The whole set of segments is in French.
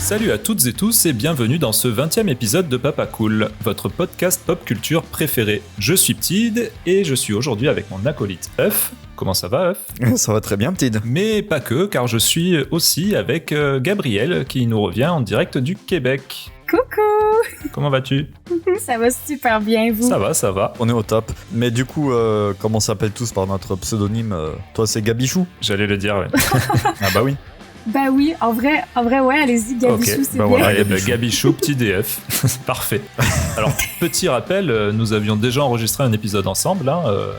Salut à toutes et tous et bienvenue dans ce 20e épisode de Papa Cool, votre podcast pop culture préféré. Je suis Ptid et je suis aujourd'hui avec mon acolyte Euf. Comment ça va, Euf ? Ça va très bien, Ptid. Mais pas que, car je suis aussi avec Gabriel qui nous revient en direct du Québec. Coucou! Comment vas-tu ? Ça va super bien, vous? Ça va. On est au top. Mais du coup, comment on s'appelle tous par notre pseudonyme toi, c'est Gabichou ? J'allais le dire, ouais. Ah bah oui. Bah oui, en vrai, ouais, allez-y, Gabichou, c'est bah bien. voilà. Allez, Gabichou, petit DF. Parfait. Alors, petit rappel, nous avions déjà enregistré un épisode ensemble.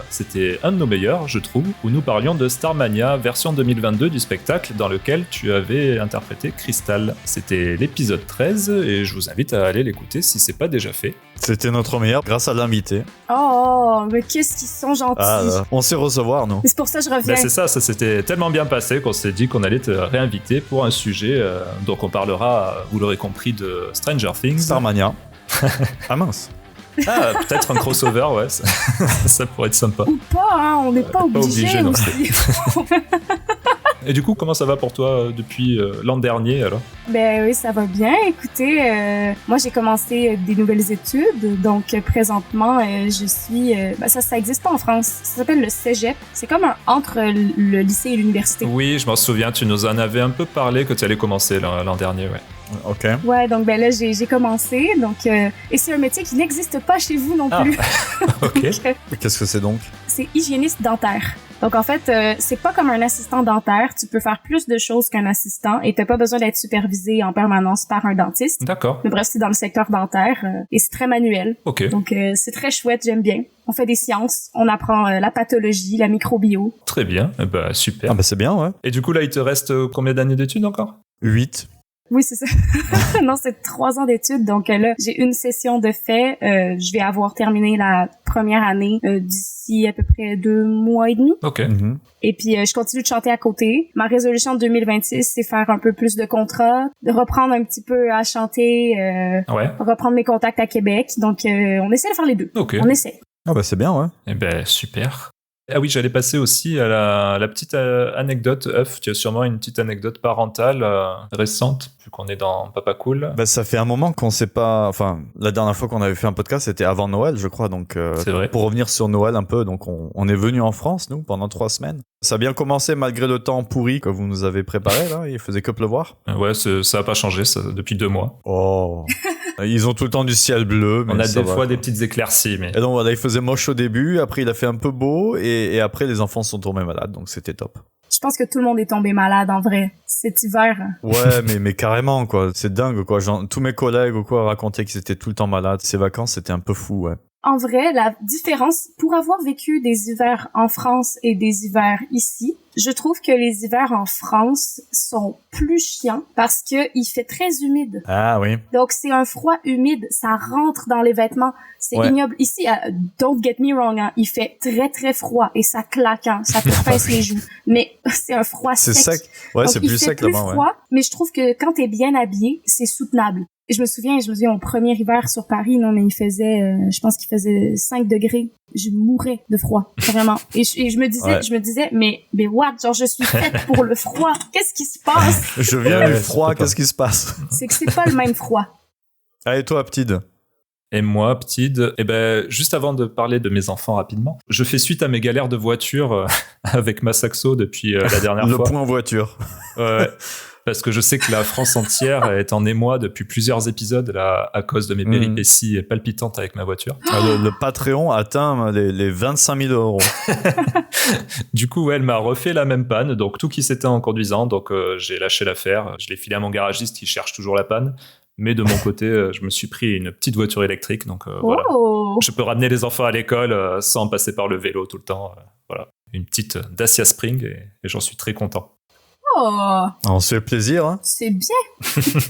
C'était un de nos meilleurs, je trouve, où nous parlions de Starmania, version 2022 du spectacle, dans lequel tu avais interprété Crystal. C'était l'épisode 13, et je vous invite à aller l'écouter si c'est pas déjà fait. C'était notre meilleur grâce à l'invité. Oh, mais qu'est-ce qu'ils sont gentils! On sait recevoir, nous. C'est pour ça que je reviens. Ben c'est ça s'était tellement bien passé qu'on s'est dit qu'on allait te réinviter pour un sujet. Donc on parlera, vous l'aurez compris, de Stranger Things. Starmania. Ah mince. Ah, peut-être un crossover, ouais, ça pourrait être sympa. Ou pas, hein, on n'est pas obligé non. aussi. Et du coup, comment ça va pour toi depuis l'an dernier, alors ? Ben oui, ça va bien. Écoutez, moi j'ai commencé des nouvelles études, donc présentement je suis... ça existe pas en France. Ça s'appelle le cégep. C'est comme entre le lycée et l'université. Oui, je m'en souviens, tu nous en avais un peu parlé que tu allais commencer l'an dernier, ouais. Ok. Ouais, donc ben là j'ai commencé, donc et c'est un métier qui n'existe pas chez vous non plus. Ok. Donc, Qu'est-ce que c'est donc ? c'est hygiéniste dentaire. Donc en fait, c'est pas comme un assistant dentaire, tu peux faire plus de choses qu'un assistant et t'as pas besoin d'être supervisé en permanence par un dentiste. D'accord. Mais bref, c'est dans le secteur dentaire et c'est très manuel. Ok. Donc c'est très chouette, j'aime bien. On fait des sciences, on apprend la pathologie, la microbio. Très bien. Bah, super. Ah bah c'est bien, ouais. Et du coup, là, il te reste combien d'années d'études encore ? 8. Oui, c'est ça. Non, c'est 3 ans d'études. Donc là, j'ai une session de fait. Je vais avoir terminé la première année d'ici à peu près 2 mois et demi. Ok. Et puis, je continue de chanter à côté. Ma résolution de 2026, c'est faire un peu plus de contrats, de reprendre un petit peu à chanter, Ouais. reprendre mes contacts à Québec. Donc, on essaie de faire les deux. Ok. On essaie. Ah bah c'est bien, ouais. Eh ben, super. Ah oui, j'allais passer aussi à la petite anecdote. Euf, tu as sûrement une petite anecdote parentale récente, vu qu'on est dans Papa Cool. Bah ça fait un moment qu'on sait pas... Enfin, la dernière fois qu'on avait fait un podcast, c'était avant Noël, je crois. Donc, C'est vrai. pour revenir sur Noël un peu, donc on est venu en France, nous, pendant 3 semaines. Ça a bien commencé malgré le temps pourri que vous nous avez préparé, là. Il faisait que pleuvoir. Ouais, ça a pas changé ça, depuis 2 mois. Oh. Ils ont tout le temps du ciel bleu. Mais On a ça des va, fois quoi. des petites éclaircies, mais... Et donc voilà, il faisait moche au début, après il a fait un peu beau, et après les enfants sont tombés malades, donc c'était top. Je pense que tout le monde est tombé malade, en vrai, cet hiver. Ouais, mais carrément, quoi. C'est dingue, quoi. Genre, tous mes collègues ou quoi racontaient qu'ils étaient tout le temps malades. Ces vacances, c'était un peu fou, ouais. En vrai, la différence, pour avoir vécu des hivers en France et des hivers ici, je trouve que les hivers en France sont plus chiants parce que il fait très humide. Ah oui. Donc c'est un froid humide, ça rentre dans les vêtements, c'est Ouais. ignoble. Ici, don't get me wrong, hein, il fait très très froid et ça claque, hein, ça te pince les joues. Mais c'est un froid C'est sec. sec. Ouais, Donc, c'est il plus fait sec plus là-bas, ouais. froid, mais je trouve que quand t'es bien habillé, c'est soutenable. Et je me souviens, mon premier hiver sur Paris, non, mais il faisait, je pense qu'il faisait 5 degrés. Je mourais de froid, vraiment. Et je me disais, mais what? Genre, je suis faite pour le froid. Qu'est-ce qui se passe? Je viens Ouais, du c'est froid, pas qu'est-ce qui se passe? C'est que c'est pas le même froid. Allez, toi, Ptid. Et moi, Ptid, juste avant de parler de mes enfants rapidement, je fais suite à mes galères de voiture avec ma saxo depuis la dernière Le fois. point voiture. Parce que je sais que la France entière est en émoi depuis plusieurs épisodes là, à cause de mes péripéties palpitantes avec ma voiture. Le Patreon atteint les 25 000 euros. Du coup, ouais, elle m'a refait la même panne, donc tout qui s'était en conduisant, donc j'ai lâché l'affaire. Je l'ai filé à mon garagiste qui cherche toujours la panne. Mais de mon côté, je me suis pris une petite voiture électrique, donc voilà. Oh! Je peux ramener les enfants à l'école sans passer par le vélo tout le temps. Voilà, une petite Dacia Spring et j'en suis très content. Oh! On se fait plaisir, hein. C'est bien!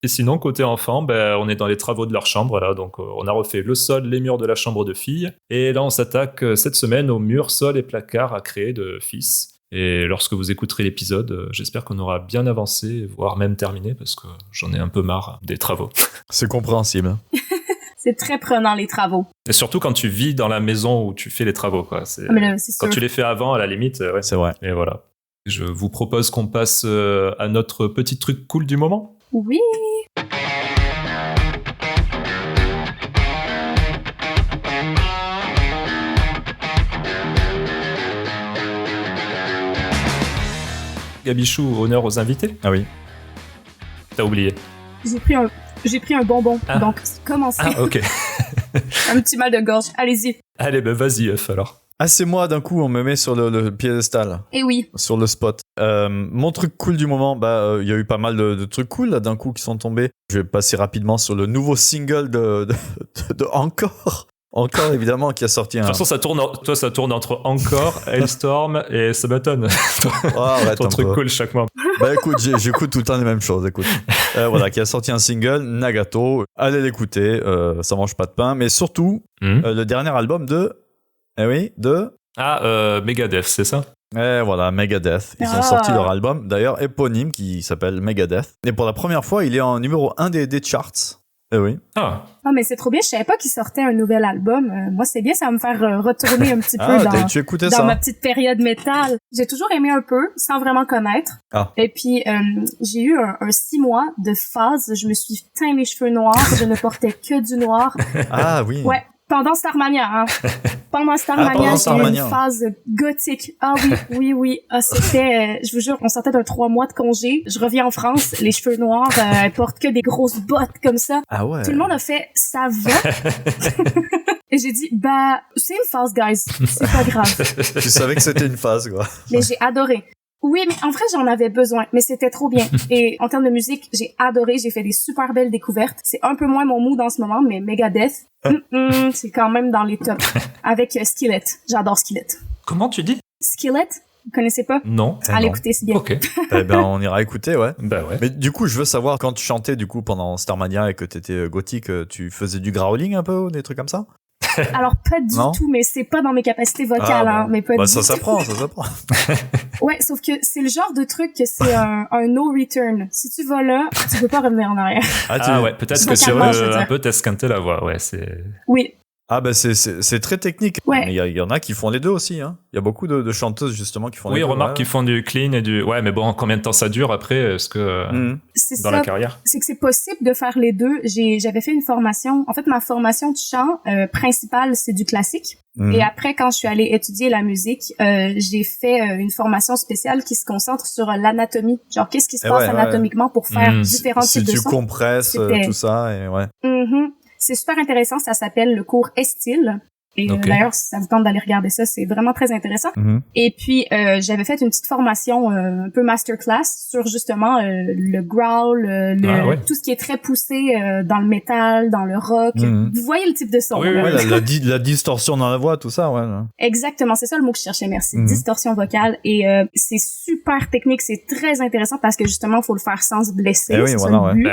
Et sinon, côté enfant, on est dans les travaux de leur chambre, là. Donc, on a refait le sol, les murs de la chambre de fille. Et là, on s'attaque cette semaine aux murs, sol et placards à créer de fils. Et lorsque vous écouterez l'épisode, j'espère qu'on aura bien avancé, voire même terminé, parce que j'en ai un peu marre des travaux. C'est compréhensible. C'est très prenant, les travaux. Et surtout quand tu vis dans la maison où tu fais les travaux, quoi. Ah, mais là, c'est Quand sûr. tu les fais avant, à la limite, ouais. C'est vrai. Et voilà. Je vous propose qu'on passe à notre petit truc cool du moment. Oui. Gabichou, honneur aux invités. Ah oui. T'as oublié. J'ai pris un bonbon, donc commencez. Ah, ok. Un petit mal de gorge, allez-y. Allez, ben vas-y, F, alors. Ah, c'est moi, d'un coup, on me met sur le piédestal. Eh oui. Sur le spot. Mon truc cool du moment, il y a eu pas mal de trucs cool, là, d'un coup, qui sont tombés. Je vais passer rapidement sur le nouveau single de Encore. Encore, évidemment, qui a sorti un... De toute façon, ça tourne entre Encore, Hailstorm et Sabaton. arrête Ton un truc peu. cool chaque mois. Bah écoute, j'écoute tout le temps les mêmes choses, écoute. Voilà, qui a sorti un single, Nagato. Allez l'écouter, ça mange pas de pain. Mais surtout, le dernier album de... Megadeth, c'est ça? Voilà, Megadeth. Ils ont sorti leur album, d'ailleurs éponyme, qui s'appelle Megadeth. Et pour la première fois, il est en numéro 1 des charts. Eh oui. Ah, mais c'est trop bien. Je savais pas qu'il sortait un nouvel album. Moi, c'est bien, ça va me faire retourner un petit peu tu écoutais dans ça? ma petite période métal. J'ai toujours aimé un peu, sans vraiment connaître. Ah. Et puis, j'ai eu un 6 mois de phase. Je me suis teint les cheveux noirs. Je ne portais que du noir. Ah oui. Ouais. Pendant Starmania, hein. Pendant Starmania, j'ai eu une phase gothique. Ah oui. Ah, c'était, je vous jure, on sortait d'un 3 mois de congé. Je reviens en France, les cheveux noirs, elle porte que des grosses bottes comme ça. Ah ouais. Tout le monde a fait, ça va. Et j'ai dit, c'est une phase, guys. C'est pas grave. Tu savais que c'était une phase, quoi. Mais j'ai adoré. Oui, mais en vrai, j'en avais besoin, mais c'était trop bien. Et en termes de musique, j'ai adoré, j'ai fait des super belles découvertes. C'est un peu moins mon mood en ce moment, mais Megadeth, c'est quand même dans les tops. Avec Skillet. J'adore Skillet. Comment tu dis? Skillet? Vous connaissez pas? Non. Allez écouter, c'est bien. Ok. On ira écouter, ouais. Bah ouais. Mais du coup, je veux savoir, quand tu chantais, du coup, pendant Starmania et que t'étais gothique, tu faisais du growling un peu, ou des trucs comme ça? Alors, pas du tout, mais c'est pas dans mes capacités vocales, hein, mais pas du ça tout. s'apprend. Ouais, sauf que c'est le genre de truc que c'est un no return. Si tu vas là, tu peux pas revenir en arrière. Ouais, peut-être que tu veux un peu t'esquinter la voix, ouais, c'est... Oui. Ah c'est très technique. Ouais. Mais il y en a qui font les deux aussi, hein. Il y a beaucoup de chanteuses justement qui font les deux. Oui, remarque qu'ils font du clean et du... Ouais, mais bon, combien de temps ça dure après? Est-ce que... C'est dans ça, la carrière? C'est que c'est possible de faire les deux. J'avais fait une formation. En fait, ma formation de chant principale, c'est du classique. Et après, quand je suis allée étudier la musique, j'ai fait une formation spéciale qui se concentre sur l'anatomie. Genre, qu'est-ce qui se passe anatomiquement pour faire différents types de sons. Si tu compresses tout ça, et ouais. C'est super intéressant, ça s'appelle le cours Estil. Et d'ailleurs, si ça vous tente d'aller regarder ça, c'est vraiment très intéressant. Et puis, j'avais fait une petite formation un peu masterclass sur justement le growl, tout ce qui est très poussé dans le métal, dans le rock. Vous voyez le type de son. Oui, la distorsion dans la voix, tout ça, ouais. Exactement, c'est ça le mot que je cherchais, merci. Distorsion vocale. Et c'est super technique, c'est très intéressant parce que justement, il faut le faire sans se blesser. Oui, voilà, but,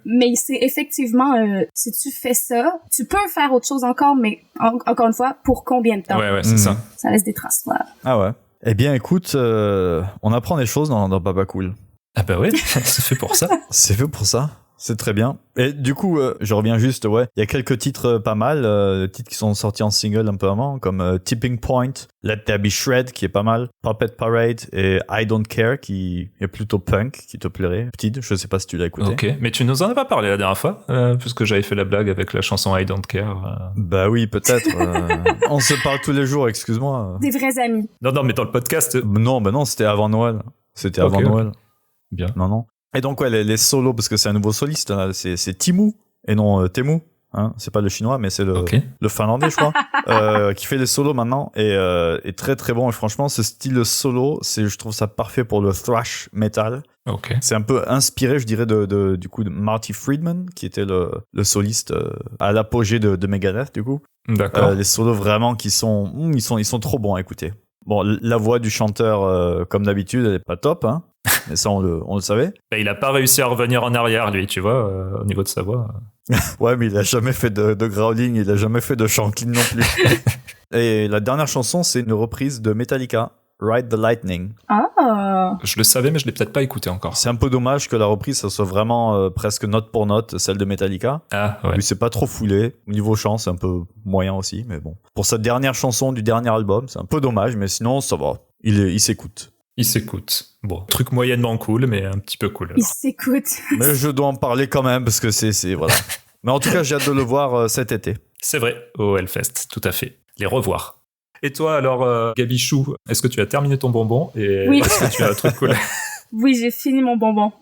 mais c'est effectivement, si tu fais ça, tu peux faire autre chose encore, mais encore une fois, pour combien de temps? Ouais, c'est ça. Ça laisse des traces, voilà. Ah ouais. Eh bien, écoute, on apprend des choses dans Baba Cool. Ah bah oui, c'est fait pour ça. C'est fait pour ça. C'est très bien. Et du coup, je reviens juste, il y a quelques titres pas mal, titres qui sont sortis en single un peu avant, comme Tipping Point, Let There Be Shred, qui est pas mal, Puppet Parade et I Don't Care, qui est plutôt punk, qui te plairait. Petite, je sais pas si tu l'as écouté. Ok, mais tu nous en as pas parlé la dernière fois, puisque j'avais fait la blague avec la chanson I Don't Care. Bah oui, peut-être. On se parle tous les jours, excuse-moi. Des vrais amis. Non, mais dans le podcast... Non, c'était avant Noël. C'était avant Noël. Bien. Non. Et donc, les solos, parce que c'est un nouveau soliste, là, c'est Timu, et non Temu. Hein, c'est pas le chinois, mais c'est le finlandais, je crois, qui fait les solos maintenant, et très très bon. Et franchement, ce style de solo, je trouve ça parfait pour le thrash metal. C'est un peu inspiré, je dirais, du coup, de Marty Friedman, qui était le soliste à l'apogée de Megadeth, du coup. D'accord. Les solos vraiment ils sont trop bons à écouter. Bon, la voix du chanteur, comme d'habitude, elle est pas top, hein. Mais ça, on le savait. Bah, il a pas réussi à revenir en arrière, lui, tu vois, au niveau de sa voix. Ouais, mais il a jamais fait de growling, il a jamais fait de chant clean non plus. Et la dernière chanson, c'est une reprise de Metallica, Ride the Lightning. Ah. Je le savais, mais je l'ai peut-être pas écouté encore. C'est un peu dommage que la reprise, ça soit vraiment presque note pour note, celle de Metallica. Ah, ouais. Lui, c'est pas trop foulé. Au niveau chant, c'est un peu moyen aussi, mais bon. Pour cette dernière chanson du dernier album, c'est un peu dommage, mais sinon, ça va. Il s'écoute. Il s'écoute. Bon, truc moyennement cool, mais un petit peu cool. Alors. Il s'écoute. Mais je dois en parler quand même parce que c'est voilà. Mais en tout cas, j'ai hâte de le voir cet été. C'est vrai, au Hellfest, tout à fait. Les revoir. Et toi, alors, Gabichou, est-ce que tu as terminé ton bonbon et Oui. est-ce que tu as un truc cool? Oui, j'ai fini mon bonbon.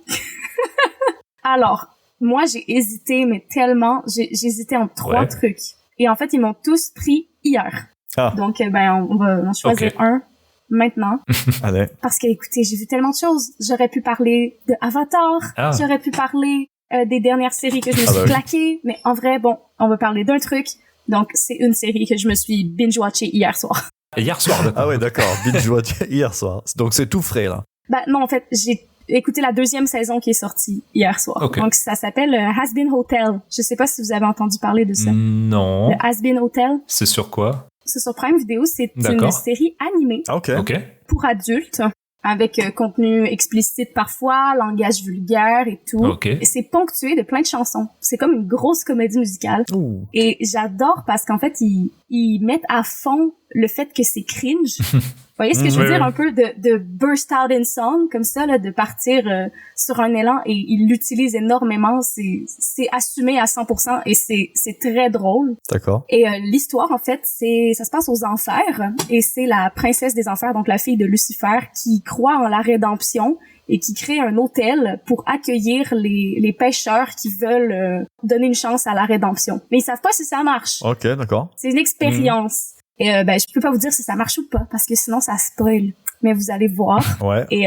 Alors, moi, j'ai hésité, mais tellement. J'ai hésité entre 3 trucs. Et en fait, ils m'ont tous pris hier. Ah. Donc, on va en choisir un maintenant. Allez. Parce que, écoutez, j'ai vu tellement de choses. J'aurais pu parler de Avatar. J'aurais pu parler des dernières séries que je me suis claquées. Mais en vrai, bon, on va parler d'un truc. Donc, c'est une série que je me suis binge-watchée hier soir. Hier soir, d'accord. Ah ouais, d'accord. Binge-watchée hier soir. Donc, c'est tout frais, là. Non, en fait, j'ai écouté la 2e saison qui est sortie hier soir. Okay. Donc, ça s'appelle Has Been Hotel. Je sais pas si vous avez entendu parler de ça. Non. Le Has Been Hotel. C'est sur quoi? C'est sur Prime Video. C'est une série animée pour adultes avec contenu explicite parfois, langage vulgaire et tout. Et c'est ponctué de plein de chansons. C'est comme une grosse comédie musicale. Ouh. Et j'adore parce qu'en fait, ils mettent à fond le fait que c'est cringe. Vous voyez ce que je veux dire? Un peu de burst out in song, comme ça, là, de partir sur un élan, et ils l'utilisent énormément. C'est assumé à 100% et c'est très drôle. D'accord. Et l'histoire, en fait, ça se passe aux enfers, et c'est la princesse des enfers, donc la fille de Lucifer, qui croit en la rédemption et qui crée un hôtel pour accueillir les pêcheurs qui veulent donner une chance à la rédemption. Mais ils savent pas si ça marche. Ok, d'accord. C'est une expérience. Et je peux pas vous dire si ça marche ou pas, parce que sinon ça spoil. Mais vous allez voir. Ouais. Et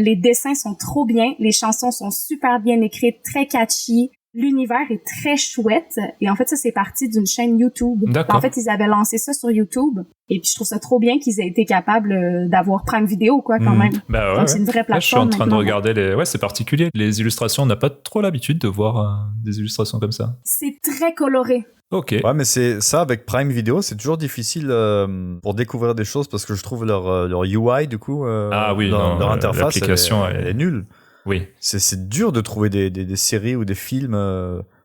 les dessins sont trop bien, les chansons sont super bien écrites, très catchy. L'univers est très chouette. Et en fait, ça, c'est parti d'une chaîne YouTube. D'accord. En fait, ils avaient lancé ça sur YouTube. Et puis, je trouve ça trop bien qu'ils aient été capables d'avoir Prime Video, quoi, quand même. Bah ouais. Donc, c'est une vraie plateforme. Là, je suis en train de regarder les... Ouais, c'est particulier. Les illustrations, on n'a pas trop l'habitude de voir des illustrations comme ça. C'est très coloré. Ok. Ouais, mais c'est ça, avec Prime Video, c'est toujours difficile pour découvrir des choses parce que je trouve leur UI, du coup, leur interface, elle est nulle. Oui. C'est dur de trouver des séries ou des films.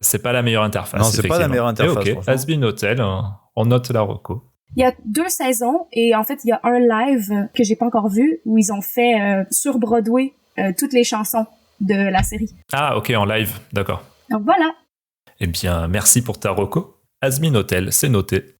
C'est pas la meilleure interface. Non, c'est pas la meilleure interface. Ok, Has Been Hotel, on note la reco. Il y a 2 saisons et en fait, il y a un live que j'ai pas encore vu où ils ont fait sur Broadway toutes les chansons de la série. Ah, ok, en live, d'accord. Donc voilà. Eh bien, merci pour ta reco. Has Been Hotel, c'est noté.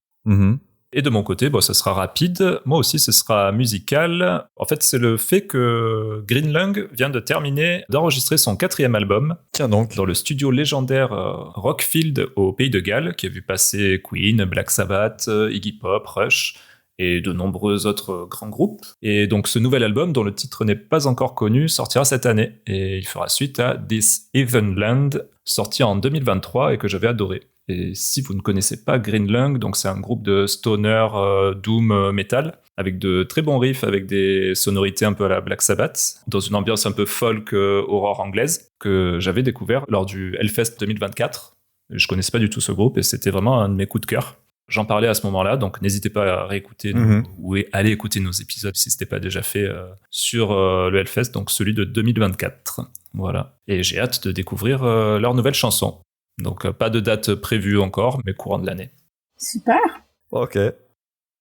Et de mon côté, ce sera rapide. Moi aussi, ce sera musical. En fait, c'est le fait que Green Lung vient de terminer d'enregistrer son 4e album. Tiens donc. Dans le studio légendaire Rockfield au Pays de Galles, qui a vu passer Queen, Black Sabbath, Iggy Pop, Rush et de nombreux autres grands groupes. Et donc, ce nouvel album, dont le titre n'est pas encore connu, sortira cette année. Et il fera suite à This Heathen Land, sorti en 2023 et que j'avais adoré. Et si vous ne connaissez pas Green Lung, donc c'est un groupe de stoner doom metal avec de très bons riffs, avec des sonorités un peu à la Black Sabbath, dans une ambiance un peu folk horror anglaise que j'avais découvert lors du Hellfest 2024. Je connaissais pas du tout ce groupe et c'était vraiment un de mes coups de cœur. J'en parlais à ce moment-là, donc n'hésitez pas à réécouter ou aller écouter nos épisodes si ce n'était pas déjà fait sur le Hellfest, donc celui de 2024. Voilà. Et j'ai hâte de découvrir leurs nouvelles chansons. Donc, pas de date prévue encore, mais courant de l'année. Super. Ok.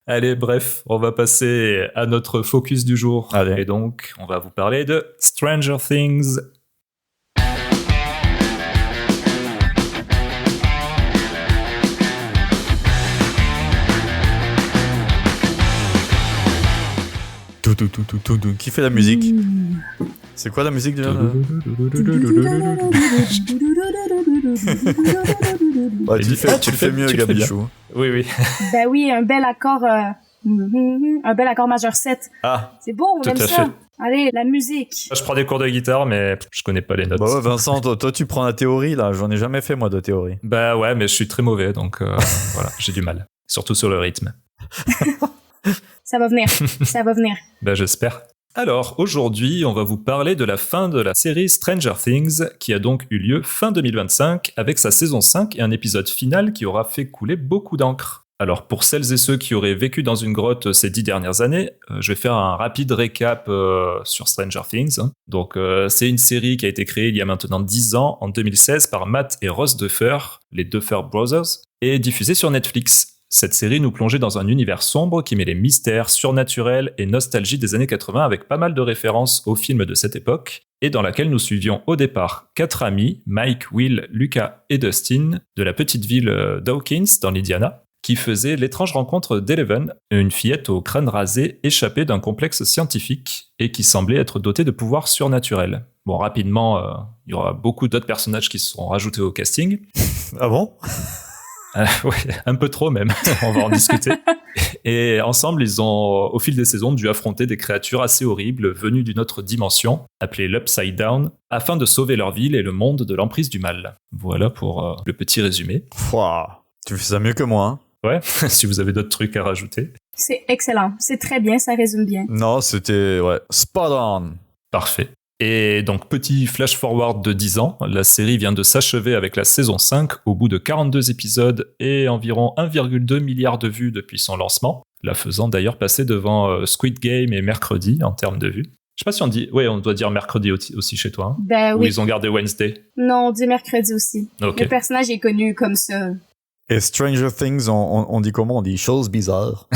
Allez, bref, on va passer à notre focus du jour. Allez. Et donc, on va vous parler de Stranger Things. Qui fait la musique? C'est quoi la musique déjà? Ouais, tu le fais mieux, Gabichou. Oui. Ben oui, un bel accord majeur 7. Ah. C'est beau, on aime ça. Allez, la musique. Je prends des cours de guitare, mais je connais pas les notes. Bah ouais, Vincent, toi tu prends la théorie, là. J'en ai jamais fait, moi, de théorie. Bah ouais, mais je suis très mauvais, donc voilà, j'ai du mal. Surtout sur le rythme. Ça va venir. Bah j'espère. Alors, aujourd'hui, on va vous parler de la fin de la série Stranger Things, qui a donc eu lieu fin 2025, avec sa saison 5 et un épisode final qui aura fait couler beaucoup d'encre. Alors, pour celles et ceux qui auraient vécu dans une grotte ces 10 dernières années, je vais faire un rapide récap sur Stranger Things. Donc, c'est une série qui a été créée il y a maintenant 10 ans, en 2016, par Matt et Ross Duffer, les Duffer Brothers, et diffusée sur Netflix. Cette série nous plongeait dans un univers sombre qui mêlait mystère, surnaturel et nostalgie des années 80 avec pas mal de références aux films de cette époque et dans laquelle nous suivions au départ 4 amis, Mike, Will, Lucas et Dustin, de la petite ville Dawkins dans l'Indiana, qui faisaient l'étrange rencontre d'Eleven, une fillette au crâne rasé échappée d'un complexe scientifique et qui semblait être dotée de pouvoirs surnaturels. Bon, rapidement, il y aura beaucoup d'autres personnages qui seront rajoutés au casting. Ah bon? Ouais, un peu trop même, on va en discuter. Et ensemble, ils ont, au fil des saisons, dû affronter des créatures assez horribles venues d'une autre dimension, appelées l'Upside Down, afin de sauver leur ville et le monde de l'emprise du mal. Voilà pour le petit résumé. Wow. Tu fais ça mieux que moi, hein? Ouais, si vous avez d'autres trucs à rajouter. C'est excellent, c'est très bien, ça résume bien. Non, c'était, ouais, spot on. Parfait. Et donc, petit flash forward de 10 ans, la série vient de s'achever avec la saison 5 au bout de 42 épisodes et environ 1,2 milliard de vues depuis son lancement, la faisant d'ailleurs passer devant Squid Game et Mercredi en termes de vues. Je sais pas si on dit... Ouais, on doit dire Mercredi aussi chez toi. Hein, ben oui. Ou ils ont gardé Wednesday. Non, on dit Mercredi aussi. Okay. Le personnage est connu comme ça. Et Stranger Things, on dit comment? On dit choses bizarres.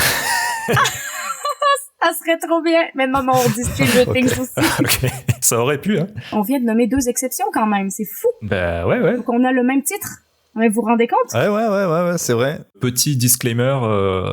Ça serait trop bien. Mais non, on dit Stranger Things aussi. Ok, ça aurait pu, hein. On vient de nommer 2 exceptions quand même, c'est fou. Ben ouais. Donc on a le même titre. Mais vous vous rendez compte? Ouais, c'est vrai. Petit disclaimer,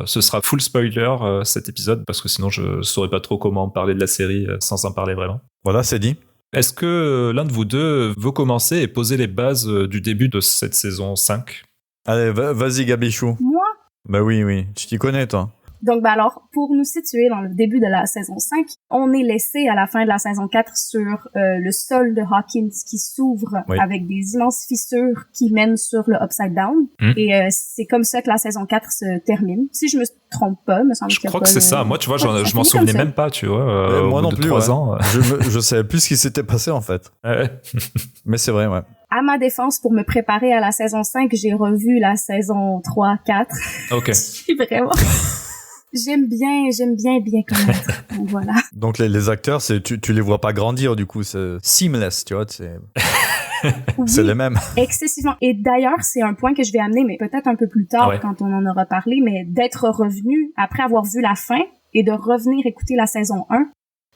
ce sera full spoiler cet épisode, parce que sinon je saurais pas trop comment parler de la série sans en parler vraiment. Voilà, c'est dit. Est-ce que l'un de vous deux veut commencer et poser les bases du début de cette saison 5? Allez, vas-y Gabichou. Moi? Bah oui, tu t'y connais toi. Donc, ben alors, pour nous situer dans le début de la saison 5, on est laissé à la fin de la saison 4 sur le sol de Hawkins qui s'ouvre avec des immenses fissures qui mènent sur le Upside Down. Et c'est comme ça que la saison 4 se termine. Si je me trompe pas, me semble. Je crois que c'est ça. Moi, tu vois, je m'en souvenais même pas, tu vois. Moi non plus. 3 ans. Je savais plus ce qui s'était passé en fait. Mais c'est vrai, ouais. À ma défense, pour me préparer à la saison 5, j'ai revu la saison 3, 4. Ok. Je suis vraiment... J'aime bien connaître. Donc voilà. Donc les acteurs, tu les vois pas grandir du coup, c'est seamless, tu vois, Oui, c'est les mêmes. Excessivement. Et d'ailleurs, c'est un point que je vais amener, mais peut-être un peu plus tard quand on en aura parlé, mais d'être revenu après avoir vu la fin et de revenir écouter la saison 1,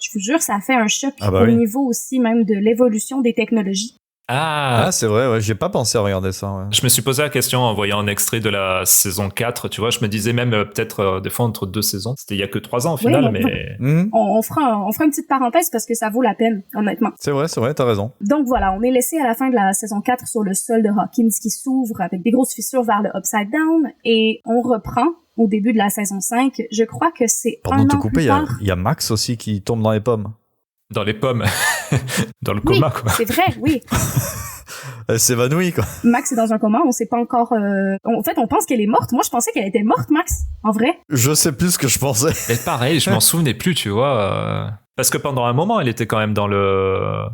je vous jure, ça fait un choc au niveau aussi même de l'évolution des technologies. Ah, c'est vrai, ouais, j'ai pas pensé à regarder ça. Ouais. Je me suis posé la question en voyant un extrait de la saison 4, tu vois, je me disais même peut-être des fois entre 2 saisons, c'était il y a que 3 ans au final, mais... On fera une petite parenthèse parce que ça vaut la peine, honnêtement. C'est vrai, t'as raison. Donc voilà, on est laissé à la fin de la saison 4 sur le sol de Hawkins qui s'ouvre avec des grosses fissures vers le Upside Down et on reprend au début de la saison 5. Je crois que c'est un an plus tard. Il y a Max aussi qui tombe dans les pommes. Dans les pommes. Dans le coma, quoi. C'est vrai, oui. Elle s'évanouit, quoi. Max est dans un coma, on sait pas encore... En fait, on pense qu'elle est morte. Moi, je pensais qu'elle était morte, Max, en vrai. Je sais plus ce que je pensais. Mais pareil, je m'en souvenais plus, tu vois. Parce que pendant un moment, elle était quand même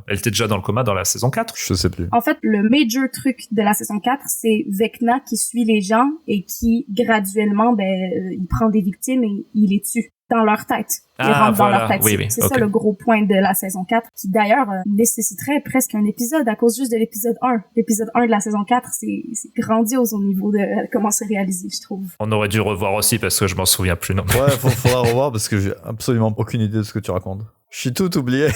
Elle était déjà dans le coma dans la saison 4. Je sais plus. En fait, le major truc de la saison 4, c'est Vecna qui suit les gens et qui, graduellement, il prend des victimes et il les tue dans leur tête. Ils rentrent dans leur tête. Oui, c'est ça le gros point de la saison 4, qui d'ailleurs nécessiterait presque un épisode à cause juste de l'épisode 1. L'épisode 1 de la saison 4, c'est grandiose au niveau de comment c'est réalisé, je trouve. On aurait dû revoir aussi parce que je m'en souviens plus non plus. Ouais, faudra revoir parce que j'ai absolument aucune idée de ce que tu racontes. Je suis tout oublié.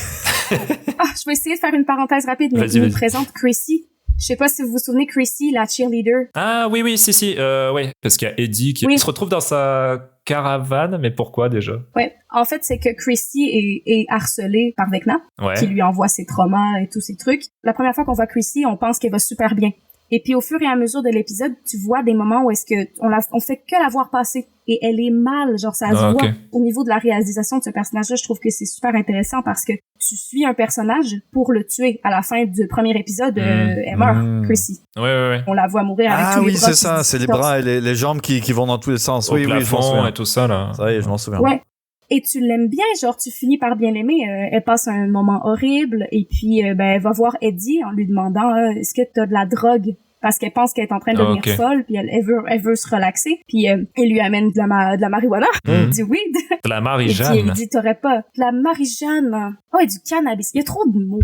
Je vais essayer de faire une parenthèse rapide, mais il me présente Chrissy. Je sais pas si vous vous souvenez, Chrissy, la cheerleader. Ah oui, si, ouais. Parce qu'il y a Eddie qui se retrouve dans sa caravane, mais pourquoi déjà? Ouais, en fait, c'est que Chrissy est harcelée par Vecna, qui lui envoie ses traumas et tous ces trucs. La première fois qu'on voit Chrissy, on pense qu'elle va super bien. Et puis au fur et à mesure de l'épisode, tu vois des moments où est-ce que on fait que la voir passer et elle est mal, genre ça se voit. Au niveau de la réalisation de ce personnage-là, je trouve que c'est super intéressant parce que tu suis un personnage pour le tuer. À la fin du premier épisode, elle meurt, Chrissy. Ouais. On la voit mourir avec tous les bras. Ah oui, c'est ça, c'est les bras et les jambes qui vont dans tous les sens. Au plafond et tout ça là. Ça y est, je m'en souviens. Ouais. Et tu l'aimes bien, genre tu finis par bien l'aimer. Elle passe un moment horrible et puis elle va voir Eddie en lui demandant est-ce que t'as de la drogue, parce qu'elle pense qu'elle est en train de devenir folle, puis elle veut se relaxer, puis elle lui amène de la marijuana, du weed. De la Marie-Jeanne. Et puis elle dit t'aurais pas de la Marie-Jeanne. Oh, et du cannabis. Il y a trop de mots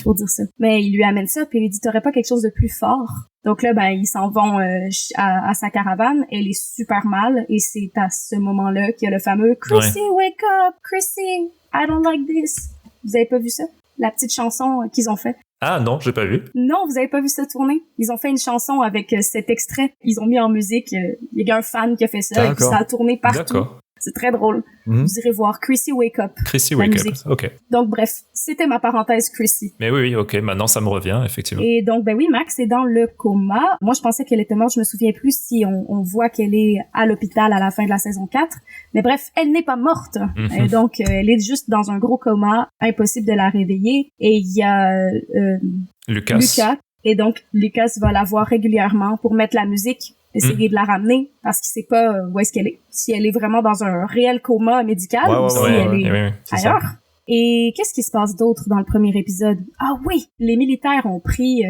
pour dire ça. Mais il lui amène ça, puis il lui dit t'aurais pas quelque chose de plus fort. Donc là, ben, ils s'en vont à sa caravane. Elle est super mal. Et c'est à ce moment-là qu'il y a le fameux « Chrissy, wake up! Chrissy, I don't like this! » Vous avez pas vu ça? La petite chanson qu'ils ont fait. Ah non, j'ai pas vu. Non, vous avez pas vu ça tourner? Ils ont fait une chanson avec cet extrait. Ils ont mis en musique. Il y a un fan qui a fait ça. Et puis ça a tourné partout. D'accord. C'est très drôle. Vous irez voir Chrissy Wake Up. Chrissy Wake Up, ok. Donc bref, c'était ma parenthèse Chrissy. Mais oui, ok, maintenant ça me revient, effectivement. Et donc, ben oui, Max est dans le coma. Moi, je pensais qu'elle était morte, je me souviens plus si on voit qu'elle est à l'hôpital à la fin de la saison 4. Mais bref, elle n'est pas morte. Et donc, elle est juste dans un gros coma, impossible de la réveiller. Et il y a Lucas. Et donc, Lucas va la voir régulièrement pour mettre la musique, essayer de la ramener, parce qu'il sait pas où est-ce qu'elle est. Si elle est vraiment dans un réel coma médical ou si elle est ailleurs. Ça. Et qu'est-ce qui se passe d'autre dans le premier épisode? Ah oui! Les militaires ont pris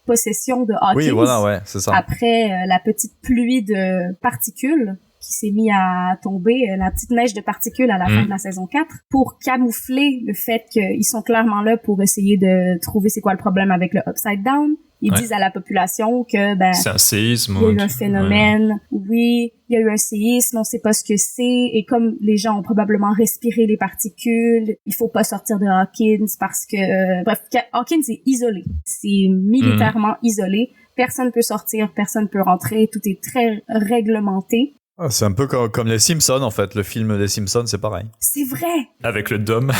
possession de Hawkins. Oui, voilà, c'est ça. Après la petite pluie de particules qui s'est mis à tomber, la petite neige de particules à la fin de la saison 4, pour camoufler le fait qu'ils sont clairement là pour essayer de trouver c'est quoi le problème avec le Upside Down. Ils disent à la population que c'est un séisme. Il y a eu un phénomène. Oui, il y a eu un séisme, on sait pas ce que c'est. Et comme les gens ont probablement respiré les particules, il faut pas sortir de Hawkins parce que bref, Hawkins est isolé. C'est militairement isolé. Personne peut sortir, personne peut rentrer. Tout est très réglementé. Ah, c'est un peu comme les Simpsons, en fait. Le film des Simpsons, c'est pareil. C'est vrai. Avec le dôme.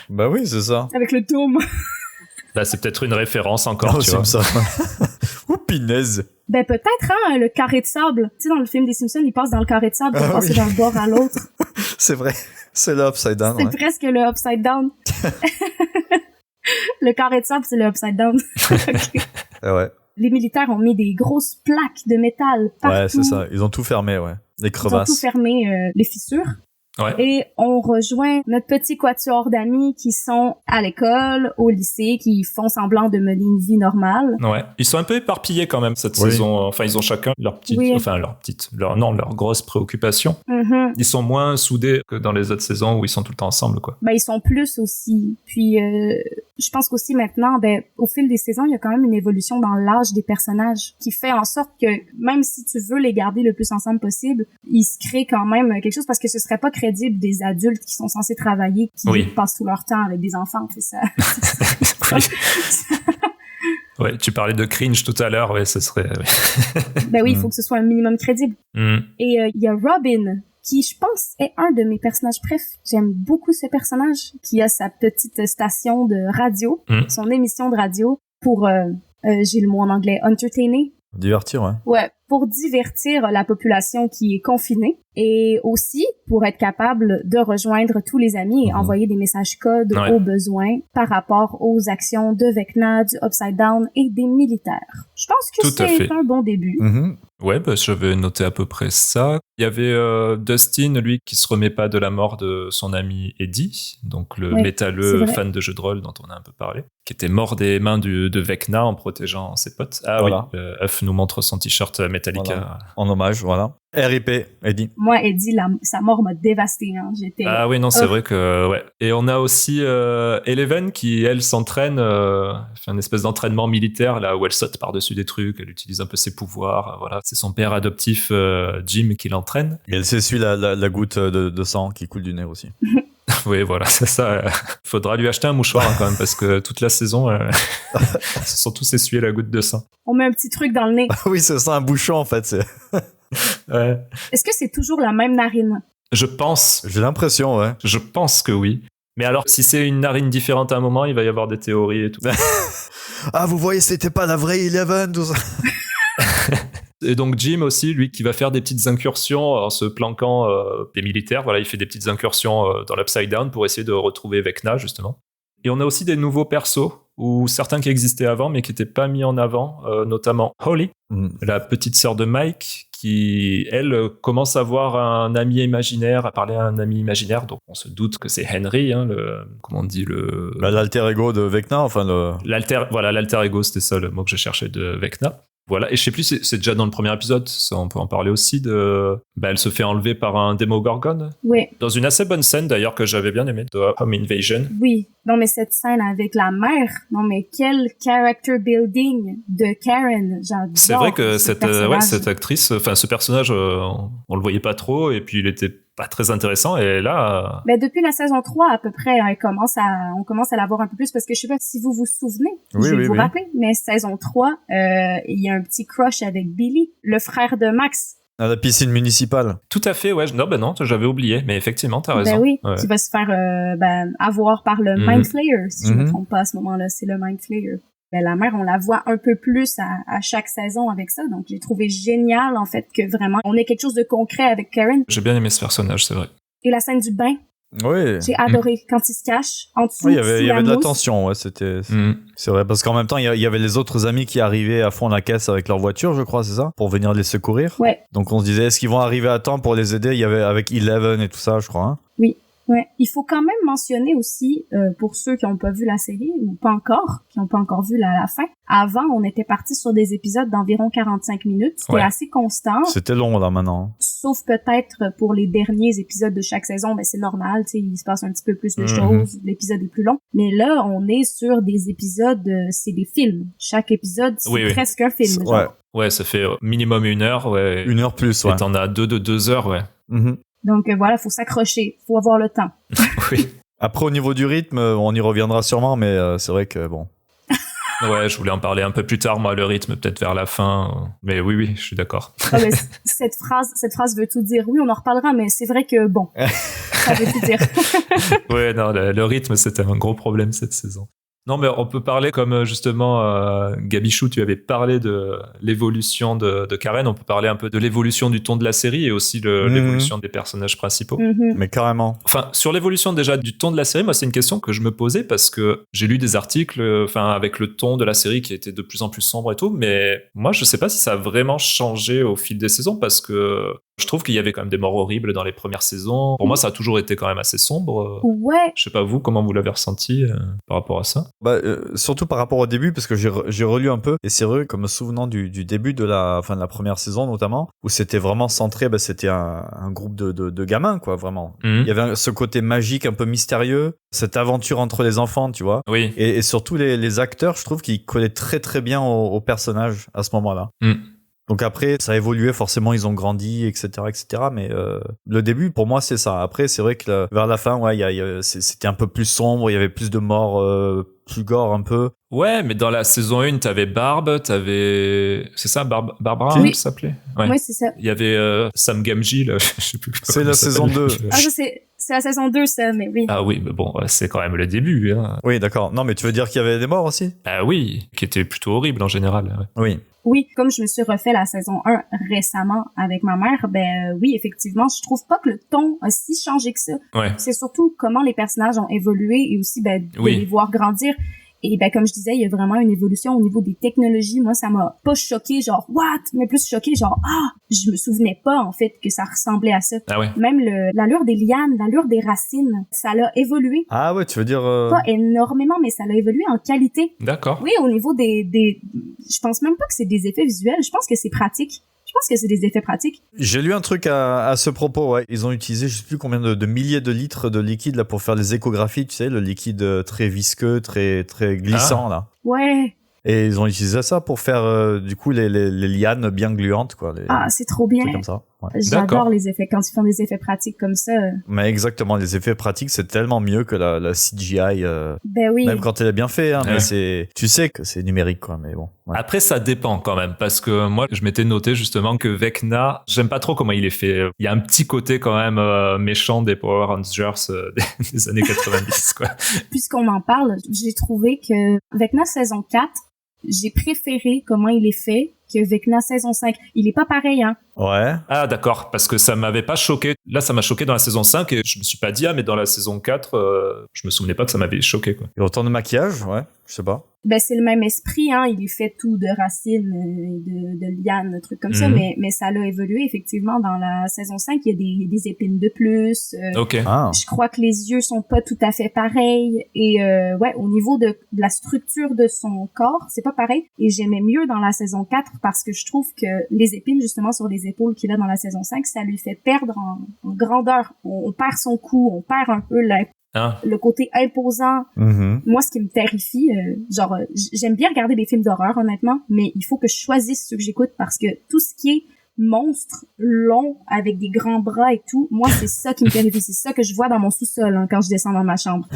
Bah oui, c'est ça. Avec le dôme. Là, c'est peut-être une référence encore, tu vois. Ouh, pinaise. Ben, peut-être, hein, le carré de sable. Tu sais, dans le film des Simpsons, ils passent dans le carré de sable pour passer d'un bord à l'autre. C'est vrai. C'est le upside down. C'est presque le upside down. Le carré de sable, c'est le upside down. Ouais. Les militaires ont mis des grosses plaques de métal partout. Ouais, c'est ça. Ils ont tout fermé, Les crevasses. Ils ont tout fermé, les fissures. Ouais. Et on rejoint notre petit quatuor d'amis qui sont à l'école, au lycée, qui font semblant de mener une vie normale. Ouais. Ils sont un peu éparpillés quand même cette saison. Enfin, ils ont chacun leur petite, leur grosse préoccupation. Ils sont moins soudés que dans les autres saisons où ils sont tout le temps ensemble, quoi. Ben, ils sont plus aussi. Puis, je pense qu'aussi maintenant, au fil des saisons, il y a quand même une évolution dans l'âge des personnages qui fait en sorte que même si tu veux les garder le plus ensemble possible, ils se créent quand même quelque chose parce que ce serait pas crédible des adultes qui sont censés travailler, qui passent tout leur temps avec des enfants, c'est ça. Ouais, tu parlais de cringe tout à l'heure, ce serait... Ben oui, il faut que ce soit un minimum crédible. Et il y a Robin, qui, je pense, est un de mes personnages préférés. J'aime beaucoup ce personnage, qui a sa petite station de radio, son émission de radio, pour, j'ai le mot en anglais, entertainer. Divertir, ouais. Ouais, pour divertir la population qui est confinée et aussi pour être capable de rejoindre tous les amis et envoyer des messages codes aux besoins par rapport aux actions de Vecna, du Upside Down et des militaires. Je pense que c'est un bon début. Ouais, je vais noter à peu près ça. Il y avait Dustin, lui, qui se remet pas de la mort de son ami Eddie, donc le métalleux fan de jeux de rôle dont on a un peu parlé, qui était mort des mains de Vecna en protégeant ses potes. Ah voilà. Oui, Huff nous montre son t-shirt Metallica. Voilà. En hommage, voilà. R.I.P. Eddie. Moi, Eddie, sa mort m'a dévasté. Hein. Ah oui, non, c'est vrai que... Ouais. Et on a aussi Eleven qui, elle, s'entraîne, fait une espèce d'entraînement militaire, là, où elle saute par-dessus des trucs, elle utilise un peu ses pouvoirs, voilà. C'est son père adoptif, Jim, qui l'entraîne. Et elle s'essuie la goutte de sang qui coule du nez aussi. Oui, voilà, c'est ça. Faudra lui acheter un mouchoir quand même, parce que toute la saison, ils se sont tous essuyés la goutte de sang. On met un petit truc dans le nez. Oui, c'est ça, un bouchon en fait. Ouais. Est-ce que c'est toujours la même narine? Je pense. J'ai l'impression, ouais. Je pense que oui. Mais alors, si c'est une narine différente à un moment, il va y avoir des théories et tout. Ah, vous voyez, c'était pas la vraie Eleven, tout ça. Et donc Jim aussi, lui, qui va faire des petites incursions en se planquant des militaires. Voilà, il fait des petites incursions dans l'Upside Down pour essayer de retrouver Vecna, justement. Et on a aussi des nouveaux persos, ou certains qui existaient avant, mais qui n'étaient pas mis en avant, notamment Holly, la petite sœur de Mike, qui, elle, commence à avoir un ami imaginaire, à parler à un ami imaginaire. Donc on se doute que c'est Henry, hein, comment on dit, l'alter ego de Vecna, enfin l'alter ego, c'était ça le mot que je cherchais de Vecna. Voilà, et je sais plus, c'est déjà dans le premier épisode, ça, on peut en parler aussi, elle se fait enlever par un Démogorgon. Oui. Dans une assez bonne scène d'ailleurs que j'avais bien aimée, de Home Invasion. Oui, non mais cette scène avec la mère, non mais quel character building de Karen, j'adore. C'est vrai que cette actrice, enfin ce personnage, on le voyait pas trop, et puis il était pas très intéressant, et là... Ben, depuis la saison 3, à peu près, on commence à la voir un peu plus, parce que je sais pas si vous vous souvenez, je vais vous rappeler, mais saison 3, il y a un petit crush avec Billy, le frère de Max. À la piscine municipale. Tout à fait, ouais. Non, j'avais oublié, mais effectivement, t'as raison. Ben oui, ouais. Qui va se faire avoir par le Mind Flayer, si je me trompe pas à ce moment-là, c'est le Mind Flayer. Ben, la mère, on la voit un peu plus à chaque saison avec ça, donc j'ai trouvé génial, en fait, que vraiment, on ait quelque chose de concret avec Karen. J'ai bien aimé ce personnage, c'est vrai. Et la scène du bain. Oui. J'ai adoré quand il se cache en dessous. Oui, il y avait de la tension, ouais, c'est vrai, parce qu'en même temps, il y avait les autres amis qui arrivaient à fond la caisse avec leur voiture, je crois, c'est ça, pour venir les secourir. Ouais. Donc on se disait, est-ce qu'ils vont arriver à temps pour les aider? Il y avait avec Eleven et tout ça, je crois. Hein. Oui. Ouais, il faut quand même mentionner aussi, pour ceux qui n'ont pas vu la série, ou pas encore, qui n'ont pas encore vu la fin, avant, on était parti sur des épisodes d'environ 45 minutes. C'était assez constant. C'était long, là, maintenant. Sauf peut-être pour les derniers épisodes de chaque saison, ben c'est normal, tu sais, il se passe un petit peu plus de choses, l'épisode est plus long. Mais là, on est sur des épisodes, c'est des films. Chaque épisode, c'est presque un film. Ouais, ça fait minimum 1 heure, ouais. 1 heure plus, ouais. Et t'en as 2 de 2 heures, ouais. Donc voilà, faut s'accrocher, faut avoir le temps. Oui. Après, au niveau du rythme, on y reviendra sûrement, mais c'est vrai que bon. Ouais, je voulais en parler un peu plus tard, moi, le rythme, peut-être vers la fin. Mais oui, je suis d'accord. Ah, mais cette phrase veut tout dire. Oui, on en reparlera, mais c'est vrai que bon, ça veut tout dire. Ouais, non, le rythme, c'était un gros problème cette saison. Non, mais on peut parler comme justement, Gabichou, tu avais parlé de l'évolution de Karen, on peut parler un peu de l'évolution du ton de la série et aussi l'évolution des personnages principaux. Mais carrément. Enfin, sur l'évolution déjà du ton de la série, moi c'est une question que je me posais parce que j'ai lu des articles avec le ton de la série qui était de plus en plus sombre et tout, mais moi je sais pas si ça a vraiment changé au fil des saisons parce que je trouve qu'il y avait quand même des morts horribles dans les premières saisons. Pour moi, ça a toujours été quand même assez sombre. Ouais. Je sais pas vous, comment vous l'avez ressenti par rapport à ça? Surtout par rapport au début, parce que j'ai relu un peu, et c'est vrai, comme me souvenant du début de la première saison notamment, où c'était vraiment centré, c'était un groupe de gamins, quoi, vraiment. Il y avait ce côté magique, un peu mystérieux, cette aventure entre les enfants, tu vois. Oui. Et surtout les acteurs, je trouve qu'ils collaient très très bien aux personnages à ce moment-là. Donc après, ça a évolué, forcément, ils ont grandi, etc., etc. Mais le début, pour moi, c'est ça. Après, c'est vrai que vers la fin, c'était un peu plus sombre, il y avait plus de morts, plus gore un peu. Ouais, mais dans la saison 1, t'avais Barb, c'est ça, Barbara, oui. ça s'appelait. Ouais, c'est ça. Il y avait Sam Gamgee, là, je sais plus. C'est la saison 2. Ah, c'est la saison 2, ça, mais oui. Ah oui, mais bon, c'est quand même le début. Hein. Oui, d'accord. Non, mais tu veux dire qu'il y avait des morts aussi? Ah oui, qui étaient plutôt horribles en général. Ouais. Oui. Oui, comme je me suis refait la saison 1 récemment avec ma mère, oui, effectivement, je trouve pas que le ton a si changé que ça. Ouais. C'est surtout comment les personnages ont évolué et aussi de les voir grandir. Et comme je disais, il y a vraiment une évolution au niveau des technologies. Moi, ça m'a pas choqué, genre what, mais plus choqué, genre je me souvenais pas en fait que ça ressemblait à ça. Ah ouais. Même l'allure des lianes, l'allure des racines, ça l'a évolué. Ah ouais, tu veux dire pas énormément, mais ça l'a évolué en qualité. D'accord. Oui, au niveau des je pense même pas que c'est des effets visuels, je pense que c'est pratique. Je pense que c'est des effets pratiques. J'ai lu un truc à ce propos, ouais. Ils ont utilisé je sais plus combien de milliers de litres de liquide là pour faire les échographies, tu sais, le liquide très visqueux, très très glissant là. Ouais. Et ils ont utilisé ça pour faire du coup les lianes bien gluantes, quoi. C'est trop bien. Comme ça. Ouais. J'adore les effets quand ils font des effets pratiques comme ça. Mais exactement, les effets pratiques c'est tellement mieux que la CGI. Oui. Même quand elle est bien fait, hein, mais tu sais que c'est numérique, quoi. Mais bon. Ouais. Après, ça dépend quand même, parce que moi, je m'étais noté justement que Vecna, j'aime pas trop comment il est fait. Il y a un petit côté quand même méchant des Power Rangers des années 90, quoi. Puisqu'on en parle, j'ai trouvé que Vecna saison 4, j'ai préféré comment il est fait que Vecna saison 5. Il est pas pareil, hein. Ouais. Ah, d'accord, parce que ça m'avait pas choqué. Là, ça m'a choqué dans la saison 5 et je me suis pas dit, mais dans la saison 4, je me souvenais pas que ça m'avait choqué, quoi. Et autant de maquillage, ouais, je sais pas. C'est le même esprit, hein. Il est fait tout de racines, de lianes, trucs comme ça, mais ça l'a évolué, effectivement. Dans la saison 5, il y a des épines de plus. Ok. Je crois que les yeux sont pas tout à fait pareils. Et, au niveau de la structure de son corps, c'est pas pareil. Et j'aimais mieux dans la saison 4 parce que je trouve que les épines, justement, sur les épaules qu'il a dans la saison 5, ça lui fait perdre en grandeur. On perd son cou, on perd un peu le côté imposant. Moi, ce qui me terrifie, j'aime bien regarder des films d'horreur, honnêtement, mais il faut que je choisisse ceux que j'écoute parce que tout ce qui est monstre long avec des grands bras et tout, moi c'est ça qui me terrifie, c'est ça que je vois dans mon sous-sol quand je descends dans ma chambre.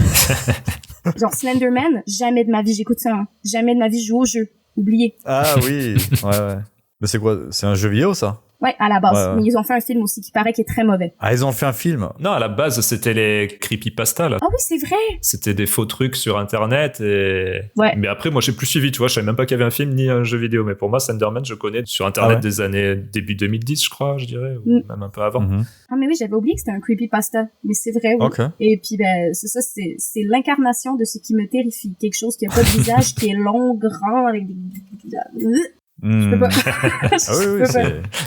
Genre Slenderman, jamais de ma vie j'écoute ça, jamais de ma vie je joue au jeu, oubliez. Ah oui, ouais. Mais c'est quoi, c'est un jeu vidéo ça? Ouais, à la base. Mais ils ont fait un film aussi qui paraît qui est très mauvais. Ah, ils ont fait un film? Non, à la base, c'était les creepypasta, là. Ah oui, c'est vrai! C'était des faux trucs sur Internet et... Ouais. Mais après, moi, j'ai plus suivi, tu vois. Je savais même pas qu'il y avait un film ni un jeu vidéo. Mais pour moi, Slenderman, je connais sur Internet des années début 2010, je crois, je dirais. Ou même un peu avant. Ah, mais oui, j'avais oublié que c'était un creepypasta. Mais c'est vrai, oui. Okay. Et puis, c'est l'incarnation de ce qui me terrifie. Quelque chose qui a pas de visage, qui est long, grand, avec des... Je peux pas.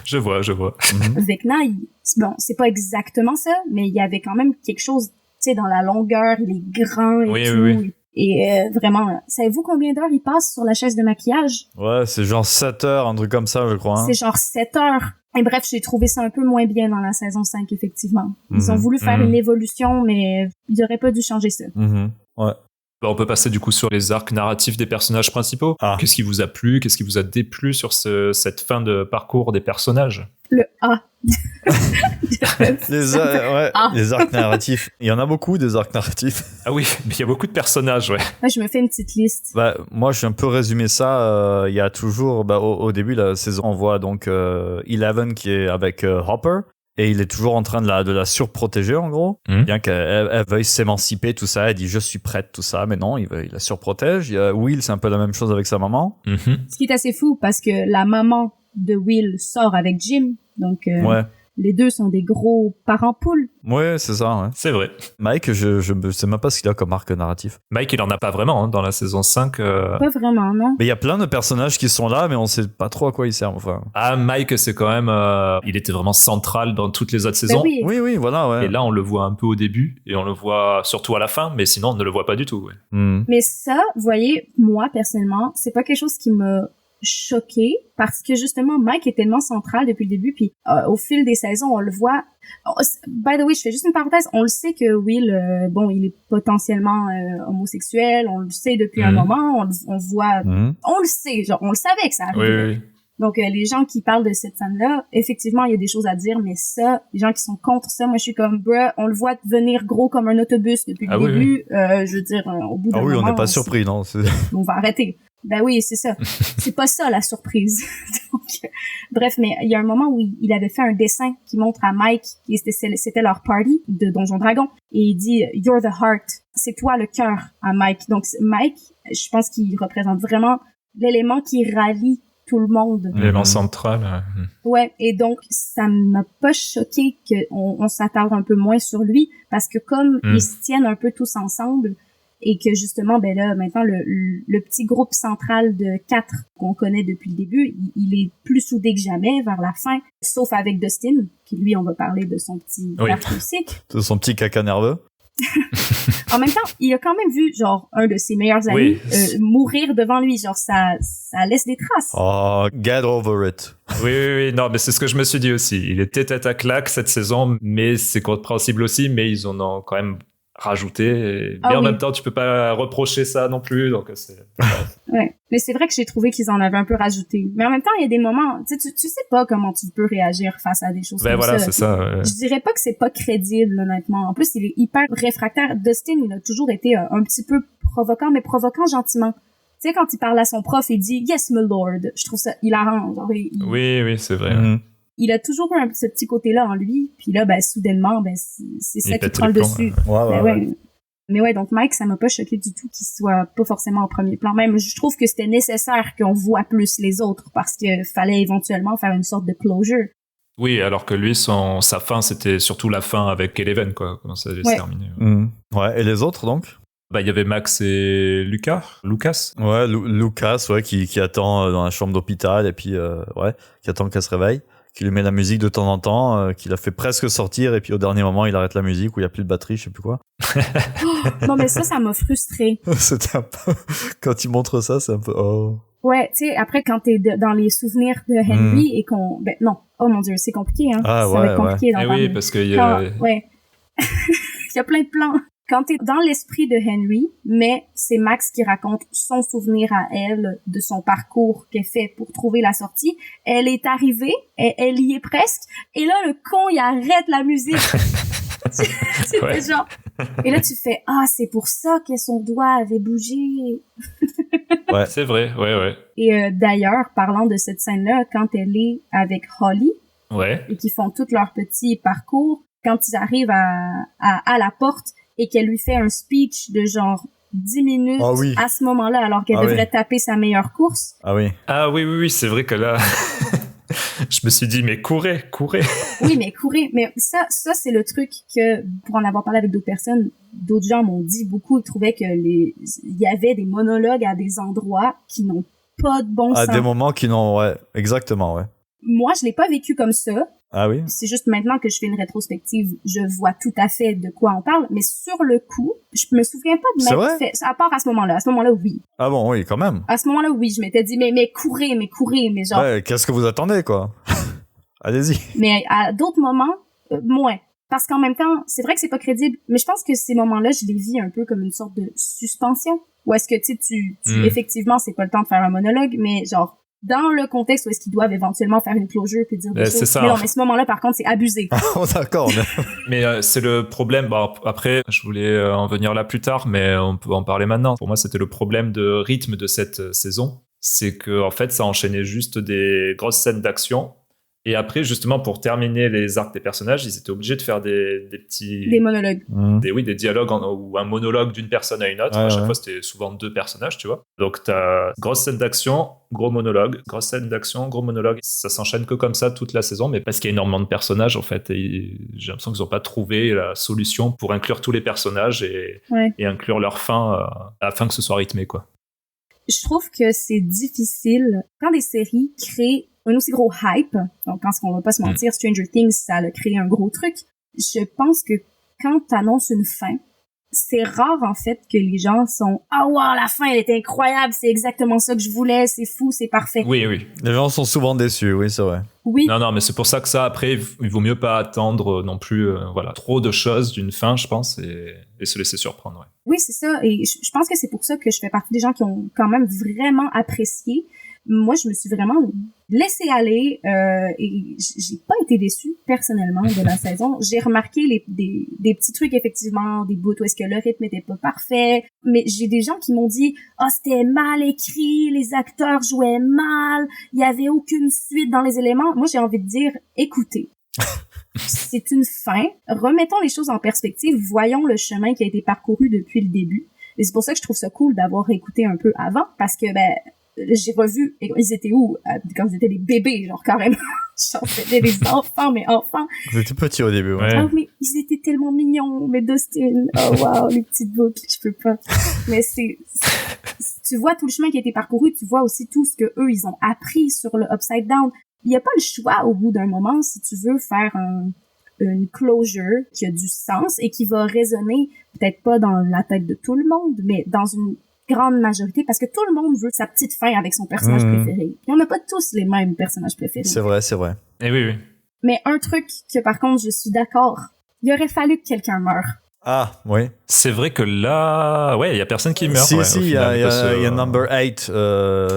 Je vois. Vecna, c'est pas exactement ça, mais il y avait quand même quelque chose, tu sais, dans la longueur, il est grand et tout. Oui. Et vraiment, savez-vous combien d'heures il passe sur la chaise de maquillage? Ouais, c'est genre 7 heures, un truc comme ça, je crois. C'est genre 7 heures. Et bref, j'ai trouvé ça un peu moins bien dans la saison 5, effectivement. Ils ont voulu faire une évolution, mais ils auraient pas dû changer ça. Ouais. On peut passer du coup sur les arcs narratifs des personnages principaux. Qu'est-ce qui vous a plu? Qu'est-ce qui vous a déplu sur cette fin de parcours des personnages? Le A. Les arcs narratifs. Il y en a beaucoup des arcs narratifs. Ah oui, mais il y a beaucoup de personnages, ouais. Je me fais une petite liste. Moi, je suis un peu résumé ça. Il y a toujours, au début de la saison, on voit donc Eleven qui est avec Hopper. Et il est toujours en train de la surprotéger, en gros. Bien qu'elle veuille s'émanciper, tout ça. Elle dit, je suis prête, tout ça. Mais non, il la surprotège. Il y a Will, c'est un peu la même chose avec sa maman. Ce qui est assez fou, parce que la maman de Will sort avec Jim. Donc, les deux sont des gros parents poules. Ouais, c'est ça, ouais. C'est vrai. Mike, je sais même pas ce qu'il a comme arc narratif. Mike, il en a pas vraiment, dans la saison 5. Pas vraiment, non. Mais il y a plein de personnages qui sont là, mais on sait pas trop à quoi ils servent, enfin. Ah, Mike, c'est quand même, il était vraiment central dans toutes les autres saisons. Oui, voilà, ouais. Et là, on le voit un peu au début, et on le voit surtout à la fin, mais sinon, on ne le voit pas du tout, ouais. Mais ça, vous voyez, moi, personnellement, c'est pas quelque chose qui me choquée parce que justement Mike est tellement central depuis le début, puis au fil des saisons on le voit. By the way, je fais juste une parenthèse, on le sait que Will il est potentiellement homosexuel, on le sait depuis un moment, on voit, on le sait, genre on le savait que ça arrivait. Oui. Donc les gens qui parlent de cette scène-là, effectivement il y a des choses à dire, mais ça, les gens qui sont contre ça, moi je suis comme bruh, on le voit devenir gros comme un autobus depuis le début. Je veux dire, au bout d'un moment, on n'est pas surpris, non. On va arrêter. Ben oui, c'est ça. C'est pas ça la surprise. Donc, bref, mais il y a un moment où il avait fait un dessin qui montre à Mike, c'était leur party de Donjon Dragon, et il dit « You're the heart ». C'est toi le cœur à Mike. Donc Mike, je pense qu'il représente vraiment l'élément qui rallie tout le monde. L'élément central. Ouais, et donc ça m'a pas choqué qu'on s'attarde un peu moins sur lui, parce que comme ils se tiennent un peu tous ensemble, et que justement, maintenant, le petit groupe central de 4 qu'on connaît depuis le début, il est plus soudé que jamais vers la fin, sauf avec Dustin, qui lui, on va parler de son petit narcissique. De son petit caca nerveux. En même temps, il a quand même vu, genre, un de ses meilleurs amis mourir devant lui. Genre, ça laisse des traces. Oh, get over it. Oui. Non, mais c'est ce que je me suis dit aussi. Il était tête à claque cette saison, mais c'est compréhensible aussi, mais ils en ont quand même rajouté. Mais en même temps, tu peux pas reprocher ça non plus, donc c'est... Ouais. Mais c'est vrai que j'ai trouvé qu'ils en avaient un peu rajouté. Mais en même temps, il y a des moments, tu sais pas comment tu peux réagir face à des choses comme voilà, ça. C'est ça. Je dirais pas que c'est pas crédible, honnêtement. En plus, il est hyper réfractaire. Dustin, il a toujours été un petit peu provoquant, mais provoquant gentiment. Tu sais, quand il parle à son prof, il dit « Yes, my lord ». Je trouve ça hilarant. Genre, Oui, c'est vrai. Il a toujours eu ce petit côté-là en lui, puis là, soudainement, c'est ça qui prend le dessus. Ouais. Mais ouais, donc Mike, ça m'a pas choqué du tout qu'il soit pas forcément au premier plan. Même, je trouve que c'était nécessaire qu'on voit plus les autres, parce qu'il fallait éventuellement faire une sorte de closure. Oui, alors que lui, sa fin, c'était surtout la fin avec Eleven, quoi, comment ça allait se terminer. Ouais, et les autres, donc? Il y avait Max et Lucas. Ouais, Lucas, qui attend dans la chambre d'hôpital, et puis, qui attend qu'elle se réveille. Qui lui met la musique de temps en temps, qui la fait presque sortir, et puis au dernier moment, il arrête la musique, où il n'y a plus de batterie, je sais plus quoi. Non, mais ça m'a frustrée. C'était un peu... Quand il montre ça, c'est un peu... Oh. Ouais, tu sais, après, quand t'es dans les souvenirs de Henry et qu'on... Ben, non. Oh mon Dieu, c'est compliqué, hein. Ah, ça va être compliqué d'en parler. Oui, parce qu'il y a... Ouais. Il y a plein de plans. Quand t'es dans l'esprit de Henry, mais c'est Max qui raconte son souvenir à elle de son parcours qu'elle fait pour trouver la sortie. Elle est arrivée, elle y est presque, et là, le con, il arrête la musique. tu fais genre... Et là, tu fais « Ah, c'est pour ça que son doigt avait bougé. » Ouais, c'est vrai, ouais. Et d'ailleurs, parlant de cette scène-là, quand elle est avec Holly, et qu'ils font tout leur petit parcours, quand ils arrivent à la porte et qu'elle lui fait un speech de genre 10 minutes à ce moment-là, alors qu'elle devrait taper sa meilleure course. Ah oui, c'est vrai que là... Je me suis dit, mais courez. Oui, mais courez. Mais ça, c'est le truc que, pour en avoir parlé avec d'autres personnes, d'autres gens m'ont dit beaucoup, ils trouvaient que il y avait des monologues à des endroits qui n'ont pas de bon sens. À des moments qui n'ont, exactement, Moi, je l'ai pas vécu comme ça. Ah oui? C'est juste maintenant que je fais une rétrospective, je vois tout à fait de quoi on parle, mais sur le coup, je me souviens pas de m'être fait, à part à ce moment-là. À ce moment-là, oui. Ah bon, oui, quand même. À ce moment-là, oui, je m'étais dit, mais courez, mais genre. Ouais, qu'est-ce que vous attendez, quoi? Allez-y. Mais à d'autres moments, moins. Parce qu'en même temps, c'est vrai que c'est pas crédible, mais je pense que ces moments-là, je les vis un peu comme une sorte de suspension. Ou est-ce que, tu effectivement, c'est pas le temps de faire un monologue, mais genre, dans le contexte où est-ce qu'ils doivent éventuellement faire une closure puis dire des choses. C'est ça. Mais non, mais ce moment-là, par contre, c'est abusé. D'accord. Mais c'est le problème. Bon, après, je voulais en venir là plus tard, mais on peut en parler maintenant. Pour moi, c'était le problème de rythme de cette saison. C'est que, en fait, ça enchaînait juste des grosses scènes d'action. Et après, justement, pour terminer les arcs des personnages, ils étaient obligés de faire des petits... Des monologues. Des dialogues ou un monologue d'une personne à une autre. À chaque fois, c'était souvent 2 personnages, tu vois. Donc, t'as grosse scène d'action, gros monologue, grosse scène d'action, gros monologue. Ça s'enchaîne que comme ça toute la saison, mais parce qu'il y a énormément de personnages, en fait. Et j'ai l'impression qu'ils n'ont pas trouvé la solution pour inclure tous les personnages et inclure leur fin afin que ce soit rythmé, quoi. Je trouve que c'est difficile quand des séries créent un aussi gros hype. Donc, quand on va pas se mentir, Stranger Things, ça a créé un gros truc. Je pense que quand t'annonces une fin, c'est rare, en fait, que les gens sont « Ah, wow, la fin, elle était incroyable, c'est exactement ça que je voulais, c'est fou, c'est parfait. » Oui. Les gens sont souvent déçus, oui, c'est vrai. Oui. Non, mais c'est pour ça que ça, après, il vaut mieux pas attendre non plus trop de choses d'une fin, je pense, et se laisser surprendre, Oui, c'est ça. Et je pense que c'est pour ça que je fais partie des gens qui ont quand même vraiment apprécié. Moi, je me suis vraiment laissée aller et j'ai pas été déçue personnellement de la saison. J'ai remarqué des petits trucs, effectivement, des bouts où est-ce que le rythme était pas parfait, mais j'ai des gens qui m'ont dit « Ah, c'était mal écrit, les acteurs jouaient mal, il y avait aucune suite dans les éléments. » Moi, j'ai envie de dire « Écoutez, c'est une fin, remettons les choses en perspective, voyons le chemin qui a été parcouru depuis le début. » Et c'est pour ça que je trouve ça cool d'avoir écouté un peu avant, parce que, j'ai revu, ils étaient où quand ils étaient des bébés, genre carrément. Genre, c'était des enfants, mais enfants. Ils étaient petits au début, ouais. Ah, mais ils étaient tellement mignons, mais Dustin. Oh, wow, les petites boucles, je peux pas. Mais tu vois tout le chemin qui a été parcouru, tu vois aussi tout ce que eux, ils ont appris sur le Upside Down. Il y a pas le choix au bout d'un moment si tu veux faire une closure qui a du sens et qui va résonner peut-être pas dans la tête de tout le monde, mais dans une grande majorité, parce que tout le monde veut sa petite fin avec son personnage préféré. Et on n'a pas tous les mêmes personnages préférés. C'est vrai. Et oui. Mais un truc que, par contre, je suis d'accord, il aurait fallu que quelqu'un meure. Ah, oui. C'est vrai que là, il y a personne qui meurt. Si, il y a Number 8.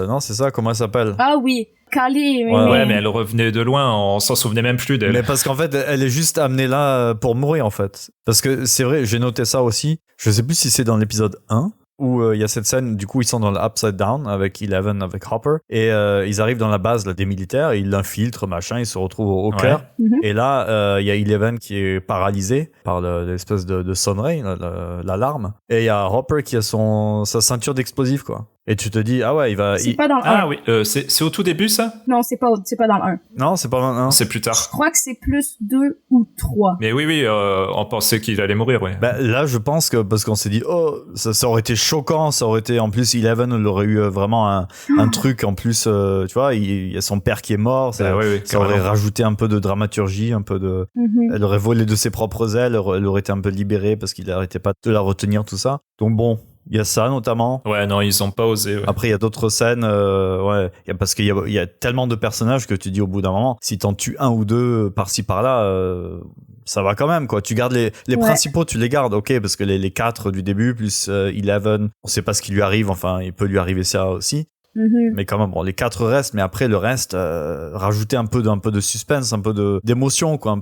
Non, c'est ça, comment elle s'appelle? Ah oui, Kali. Ouais, mais elle revenait de loin, on s'en souvenait même plus d'elle. Mais parce qu'en fait, elle est juste amenée là pour mourir, en fait. Parce que c'est vrai, j'ai noté ça aussi. Je sais plus si c'est dans l'épisode 1. Où il y a cette scène, du coup ils sont dans l'Upside Down avec Eleven, avec Hopper, et ils arrivent dans la base là, des militaires, ils l'infiltrent, machin, ils se retrouvent au cœur. Et là il y a Eleven qui est paralysée par l'espèce de sonnerie, l'alarme, et il y a Hopper qui a sa ceinture d'explosifs, quoi. Et tu te dis, ah ouais, C'est pas dans le 1. Ah oui, c'est au tout début, ça? Non, c'est pas dans le 1. Non, c'est pas dans le 1. C'est plus tard. Je crois que c'est plus 2 ou 3. Mais oui, on pensait qu'il allait mourir, ouais. Là, je pense que, parce qu'on s'est dit, oh, ça aurait été choquant, ça aurait été, en plus, Eleven, elle aurait eu vraiment un truc, en plus, tu vois, il y a son père qui est mort, ça aurait rajouté un peu de dramaturgie, un peu de... Elle aurait volé de ses propres ailes, elle aurait été un peu libérée parce qu'il arrêtait pas de la retenir, tout ça. Donc bon... Il y a ça notamment. Ouais, non, ils ont pas osé. Ouais. Après, il y a d'autres scènes, parce qu'il y a tellement de personnages que tu dis au bout d'un moment, si t'en tues un ou deux par-ci par-là, ça va quand même, quoi. Tu gardes les principaux, tu les gardes, ok, parce que les 4 du début plus Eleven, on sait pas ce qui lui arrive, enfin, il peut lui arriver ça aussi. Mais quand même, bon, les 4 restent, mais après le reste, rajouter un peu de suspense, un peu d'émotion, quoi,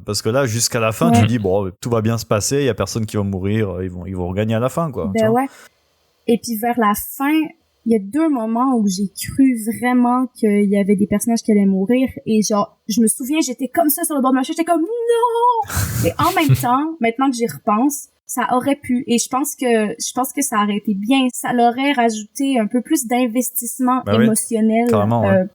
parce que là, jusqu'à la fin, tu dis bon, tout va bien se passer, il y a personne qui va mourir, ils vont regagner à la fin, quoi. Ben ouais. Et puis vers la fin, il y a 2 moments où j'ai cru vraiment qu'il y avait des personnages qui allaient mourir, et genre, je me souviens, j'étais comme ça sur le bord de ma chaise, j'étais comme non. Et en même temps, maintenant que j'y repense, ça aurait pu, et je pense que ça aurait été bien, ça l'aurait rajouté un peu plus d'investissement émotionnel.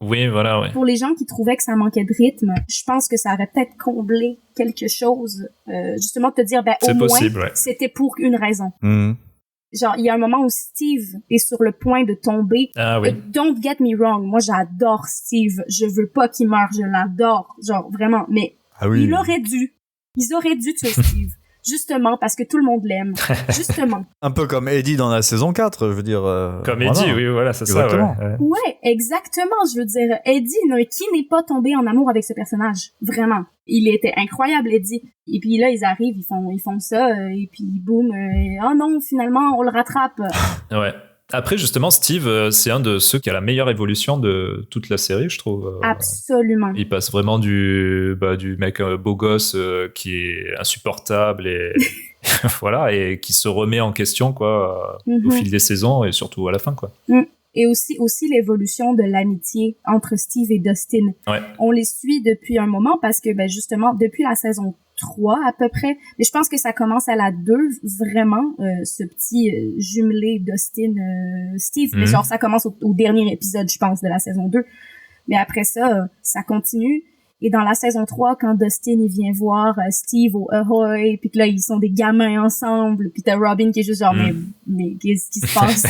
Oui, voilà, ouais. Pour les gens qui trouvaient que ça manquait de rythme, je pense que ça aurait peut-être comblé quelque chose, justement de te dire, ben au moins, c'était pour une raison. Genre, il y a un moment où Steve est sur le point de tomber. Ah oui. Don't get me wrong, moi j'adore Steve, je veux pas qu'il meure, je l'adore, genre vraiment, mais ils auraient dû tuer Steve. Justement, parce que tout le monde l'aime. Justement. Un peu comme Eddie dans la saison 4, je veux dire. Comme Eddie, oui, voilà, c'est ça. Ouais, exactement. Je veux dire, Eddie, qui n'est pas tombé en amour avec ce personnage? Vraiment. Il était incroyable, Eddie. Et puis là, ils arrivent, ils font ça, et puis boum, oh non, finalement, on le rattrape. Ouais. Après, justement, Steve, c'est un de ceux qui a la meilleure évolution de toute la série, je trouve. Absolument. Il passe vraiment du mec beau gosse qui est insupportable et voilà, et qui se remet en question, quoi, au fil des saisons et surtout à la fin, quoi. Et aussi l'évolution de l'amitié entre Steve et Dustin. Ouais. On les suit depuis un moment parce que, ben, justement, depuis la saison 3 à peu près, mais je pense que ça commence à la 2 vraiment, ce petit jumelé Dustin Steve, mais genre ça commence au dernier épisode, je pense, de la saison 2. Mais après ça, ça continue. Et dans la saison 3, quand Dustin il vient voir Steve au Ahoy, puis que là ils sont des gamins ensemble, puis t'as Robin qui est juste genre mais qu'est-ce qui se passe?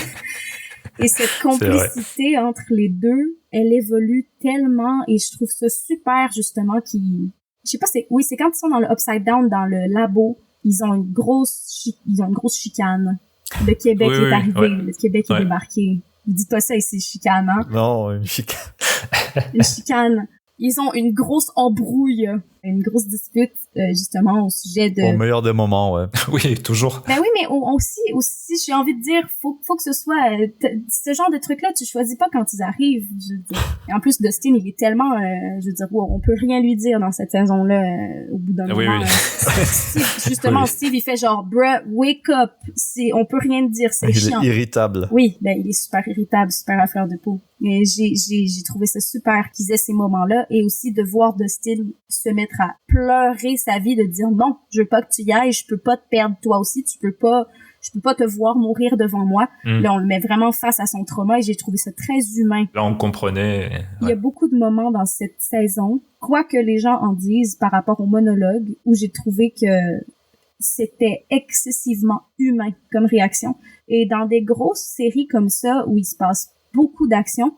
Et cette complicité entre les deux, elle évolue tellement, et je trouve ça super justement je sais pas, c'est quand ils sont dans le Upside Down, dans le labo, ils ont une grosse chicane. Le Québec est arrivé, le Québec est débarqué. Vous dites pas ça ici, chicane, hein? Non, une chicane. Une chicane. Ils ont une grosse embrouille, une grosse dispute, justement, au sujet de... Au meilleur des moments, ouais. Oui, toujours. Ben oui, mais aussi, j'ai envie de dire, faut que ce soit... ce genre de truc-là, tu choisis pas quand ils arrivent, je veux dire. Et en plus, Dustin, il est tellement... je veux dire, on peut rien lui dire dans cette saison-là, au bout d'un moment. Oui. Steve, il fait genre, bruh, wake up. On peut rien te dire, c'est chiant. Il est irritable. Oui, ben il est super irritable, super à fleur de peau. Mais j'ai trouvé ça super qu'ils aient ces moments-là, et aussi de voir Dustin se mettre à pleurer sa vie, de dire non, je veux pas que tu y ailles, je peux pas te perdre toi aussi, je peux pas te voir mourir devant moi. Là, on le met vraiment face à son trauma, et j'ai trouvé ça très humain. Là, on comprenait. Ouais. Il y a beaucoup de moments dans cette saison, quoi que les gens en disent par rapport au monologue, où j'ai trouvé que c'était excessivement humain comme réaction. Et dans des grosses séries comme ça, où il se passe beaucoup d'action,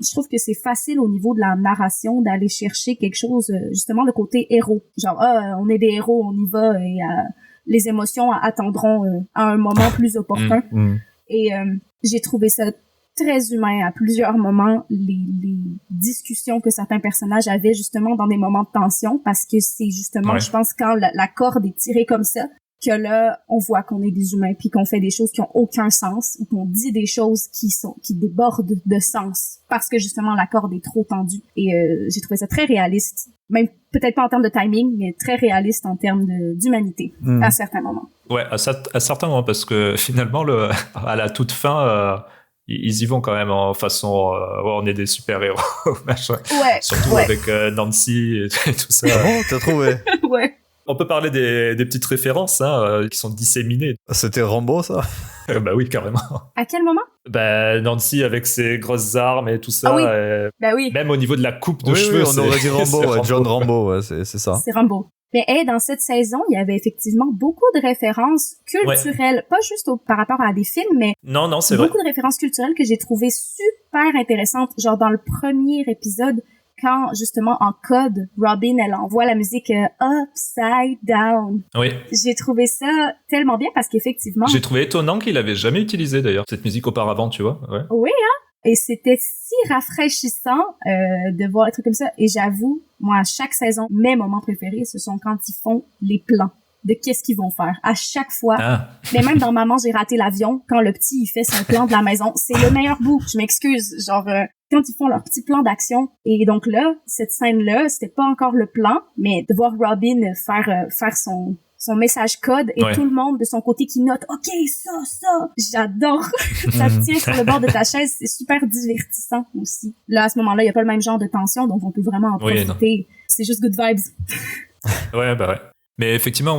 je trouve que c'est facile au niveau de la narration d'aller chercher quelque chose, justement le côté héros. Genre, on est des héros, on y va, et les émotions attendront à un moment plus opportun. Et j'ai trouvé ça très humain à plusieurs moments, les discussions que certains personnages avaient justement dans des moments de tension, parce que c'est justement, je pense, quand la corde est tirée comme ça, que là, on voit qu'on est des humains, puis qu'on fait des choses qui ont aucun sens, ou qu'on dit des choses qui débordent de sens, parce que justement la corde est trop tendue. Et j'ai trouvé ça très réaliste, même peut-être pas en termes de timing, mais très réaliste en termes d'humanité, à certains moments. Ouais, à certains moments, parce que finalement, à la toute fin, ils y vont quand même en façon on est des super-héros, machin. Ouais. Surtout avec Nancy et tout ça. Oh, t'as trouvé. Ouais. On peut parler des petites références qui sont disséminées. C'était Rambo, ça? Bah oui, carrément. À quel moment? Bah, Nancy avec ses grosses armes et tout ça. Ah oui. Bah oui. Même au niveau de la coupe de cheveux. Oui, on aurait dit Rambo, John Rambo, ouais, c'est ça. C'est Rambo. Mais dans cette saison, il y avait effectivement beaucoup de références culturelles, pas juste par rapport à des films, mais non, c'est vrai. Beaucoup de références culturelles que j'ai trouvées super intéressantes. Genre dans le premier épisode, quand, justement, en code, Robin, elle envoie la musique Upside Down. Oui. J'ai trouvé ça tellement bien parce qu'effectivement... J'ai trouvé étonnant qu'il avait jamais utilisé, d'ailleurs, cette musique auparavant, tu vois. Ouais. Oui, hein? Et c'était si rafraîchissant de voir des trucs comme ça. Et j'avoue, moi, à chaque saison, mes moments préférés, ce sont quand ils font les plans de qu'est-ce qu'ils vont faire. À chaque fois. Ah. Mais même dans Maman, j'ai raté l'avion, quand le petit, il fait son plan de la maison, c'est le meilleur bout. Je m'excuse. Genre, quand ils font leur petit plan d'action. Et donc là, cette scène-là, c'était pas encore le plan, mais de voir Robin faire son message code et tout le monde de son côté qui note « OK, ça, j'adore! » Ça te tient sur le bord de ta chaise, c'est super divertissant aussi. Là, à ce moment-là, il y a pas le même genre de tension, donc on peut vraiment en profiter. C'est juste good vibes. Ouais, bah ouais. Mais effectivement,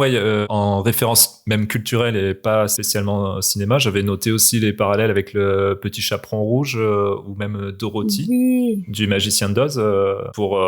en référence même culturelle et pas spécialement cinéma, j'avais noté aussi les parallèles avec le Petit Chaperon Rouge ou même Dorothy du Magicien d'Oz pour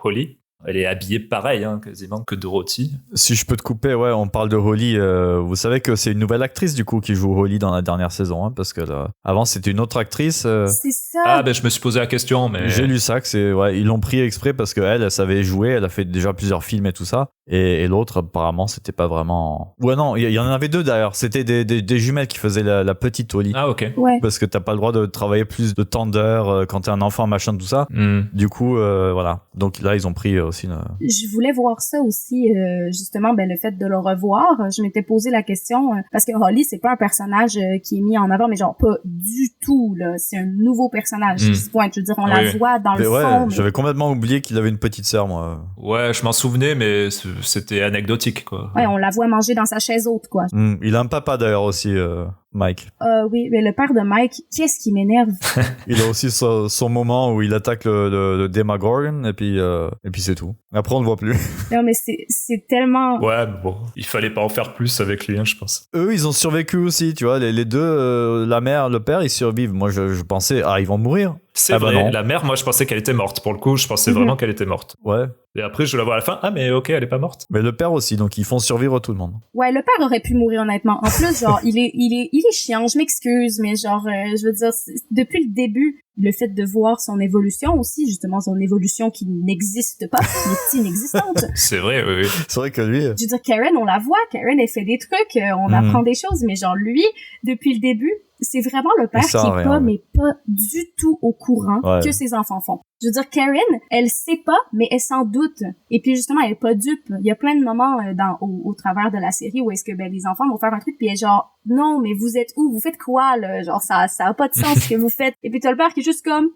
Holly. Elle est habillée pareil, hein, quasiment, que Dorothy. Si je peux te couper, on parle de Holly. Vous savez que c'est une nouvelle actrice, du coup, qui joue Holly dans la dernière saison, hein, parce que avant, c'était une autre actrice. C'est ça. Ah, je me suis posé la question, mais... J'ai lu ça, ils l'ont pris exprès parce qu'elle savait jouer, elle a fait déjà plusieurs films et tout ça. Et l'autre, apparemment, c'était pas vraiment... Ouais, non, il y en avait deux, d'ailleurs. C'était des jumelles qui faisaient la petite Holly. Ah, ok. Ouais. Parce que t'as pas le droit de travailler plus de temps d'heures quand t'es un enfant, machin, tout ça. Du coup, voilà. Donc là, ils ont pris aussi Je voulais voir ça aussi, justement, le fait de le revoir. Je m'étais posé la question, parce que Holly, c'est pas un personnage qui est mis en avant, mais genre pas du tout, là. C'est un nouveau personnage. Je veux dire, on la voit dans le fond. J'avais complètement oublié qu'il avait une petite sœur, moi. Ouais, je m'en souvenais, mais c'était anecdotique, quoi. Ouais, on la voit manger dans sa chaise haute, quoi. Il a un papa, d'ailleurs, aussi, Mike. Oui, mais le père de Mike, qu'est-ce qui m'énerve? Il a aussi son moment où il attaque le Demogorgon, et puis c'est tout. Après, on le voit plus. Non, mais c'est tellement... Ouais, bon, il fallait pas en faire plus avec lui, hein, je pense. Eux, ils ont survécu aussi, tu vois, les deux, la mère, le père, ils survivent. Moi, je pensais, ils vont mourir. C'est vrai, non. La mère, moi, je pensais qu'elle était morte. Pour le coup, je pensais vraiment qu'elle était morte. Ouais. Et après, je la vois à la fin. Ah, mais ok, elle est pas morte. Mais le père aussi, donc ils font survivre tout le monde. Ouais, le père aurait pu mourir, honnêtement. En plus, genre, il est chiant, je m'excuse, mais genre, je veux dire, depuis le début, le fait de voir son évolution aussi, justement, son évolution qui n'existe pas, qui est inexistante. C'est vrai, oui. C'est vrai que lui... Je veux dire, Karen, on la voit, Karen, elle fait des trucs, on apprend des choses, mais genre, lui, depuis le début, c'est vraiment le père qui est mais pas du tout au courant que ses enfants font. Je veux dire, Karen, elle sait pas, mais elle s'en doute. Et puis justement, elle est pas dupe. Il y a plein de moments au travers de la série où est-ce que les enfants vont faire un truc puis elle est genre non, mais vous êtes où? Vous faites quoi là? Genre ça a pas de sens ce que vous faites. Et puis t'as le père qui est juste comme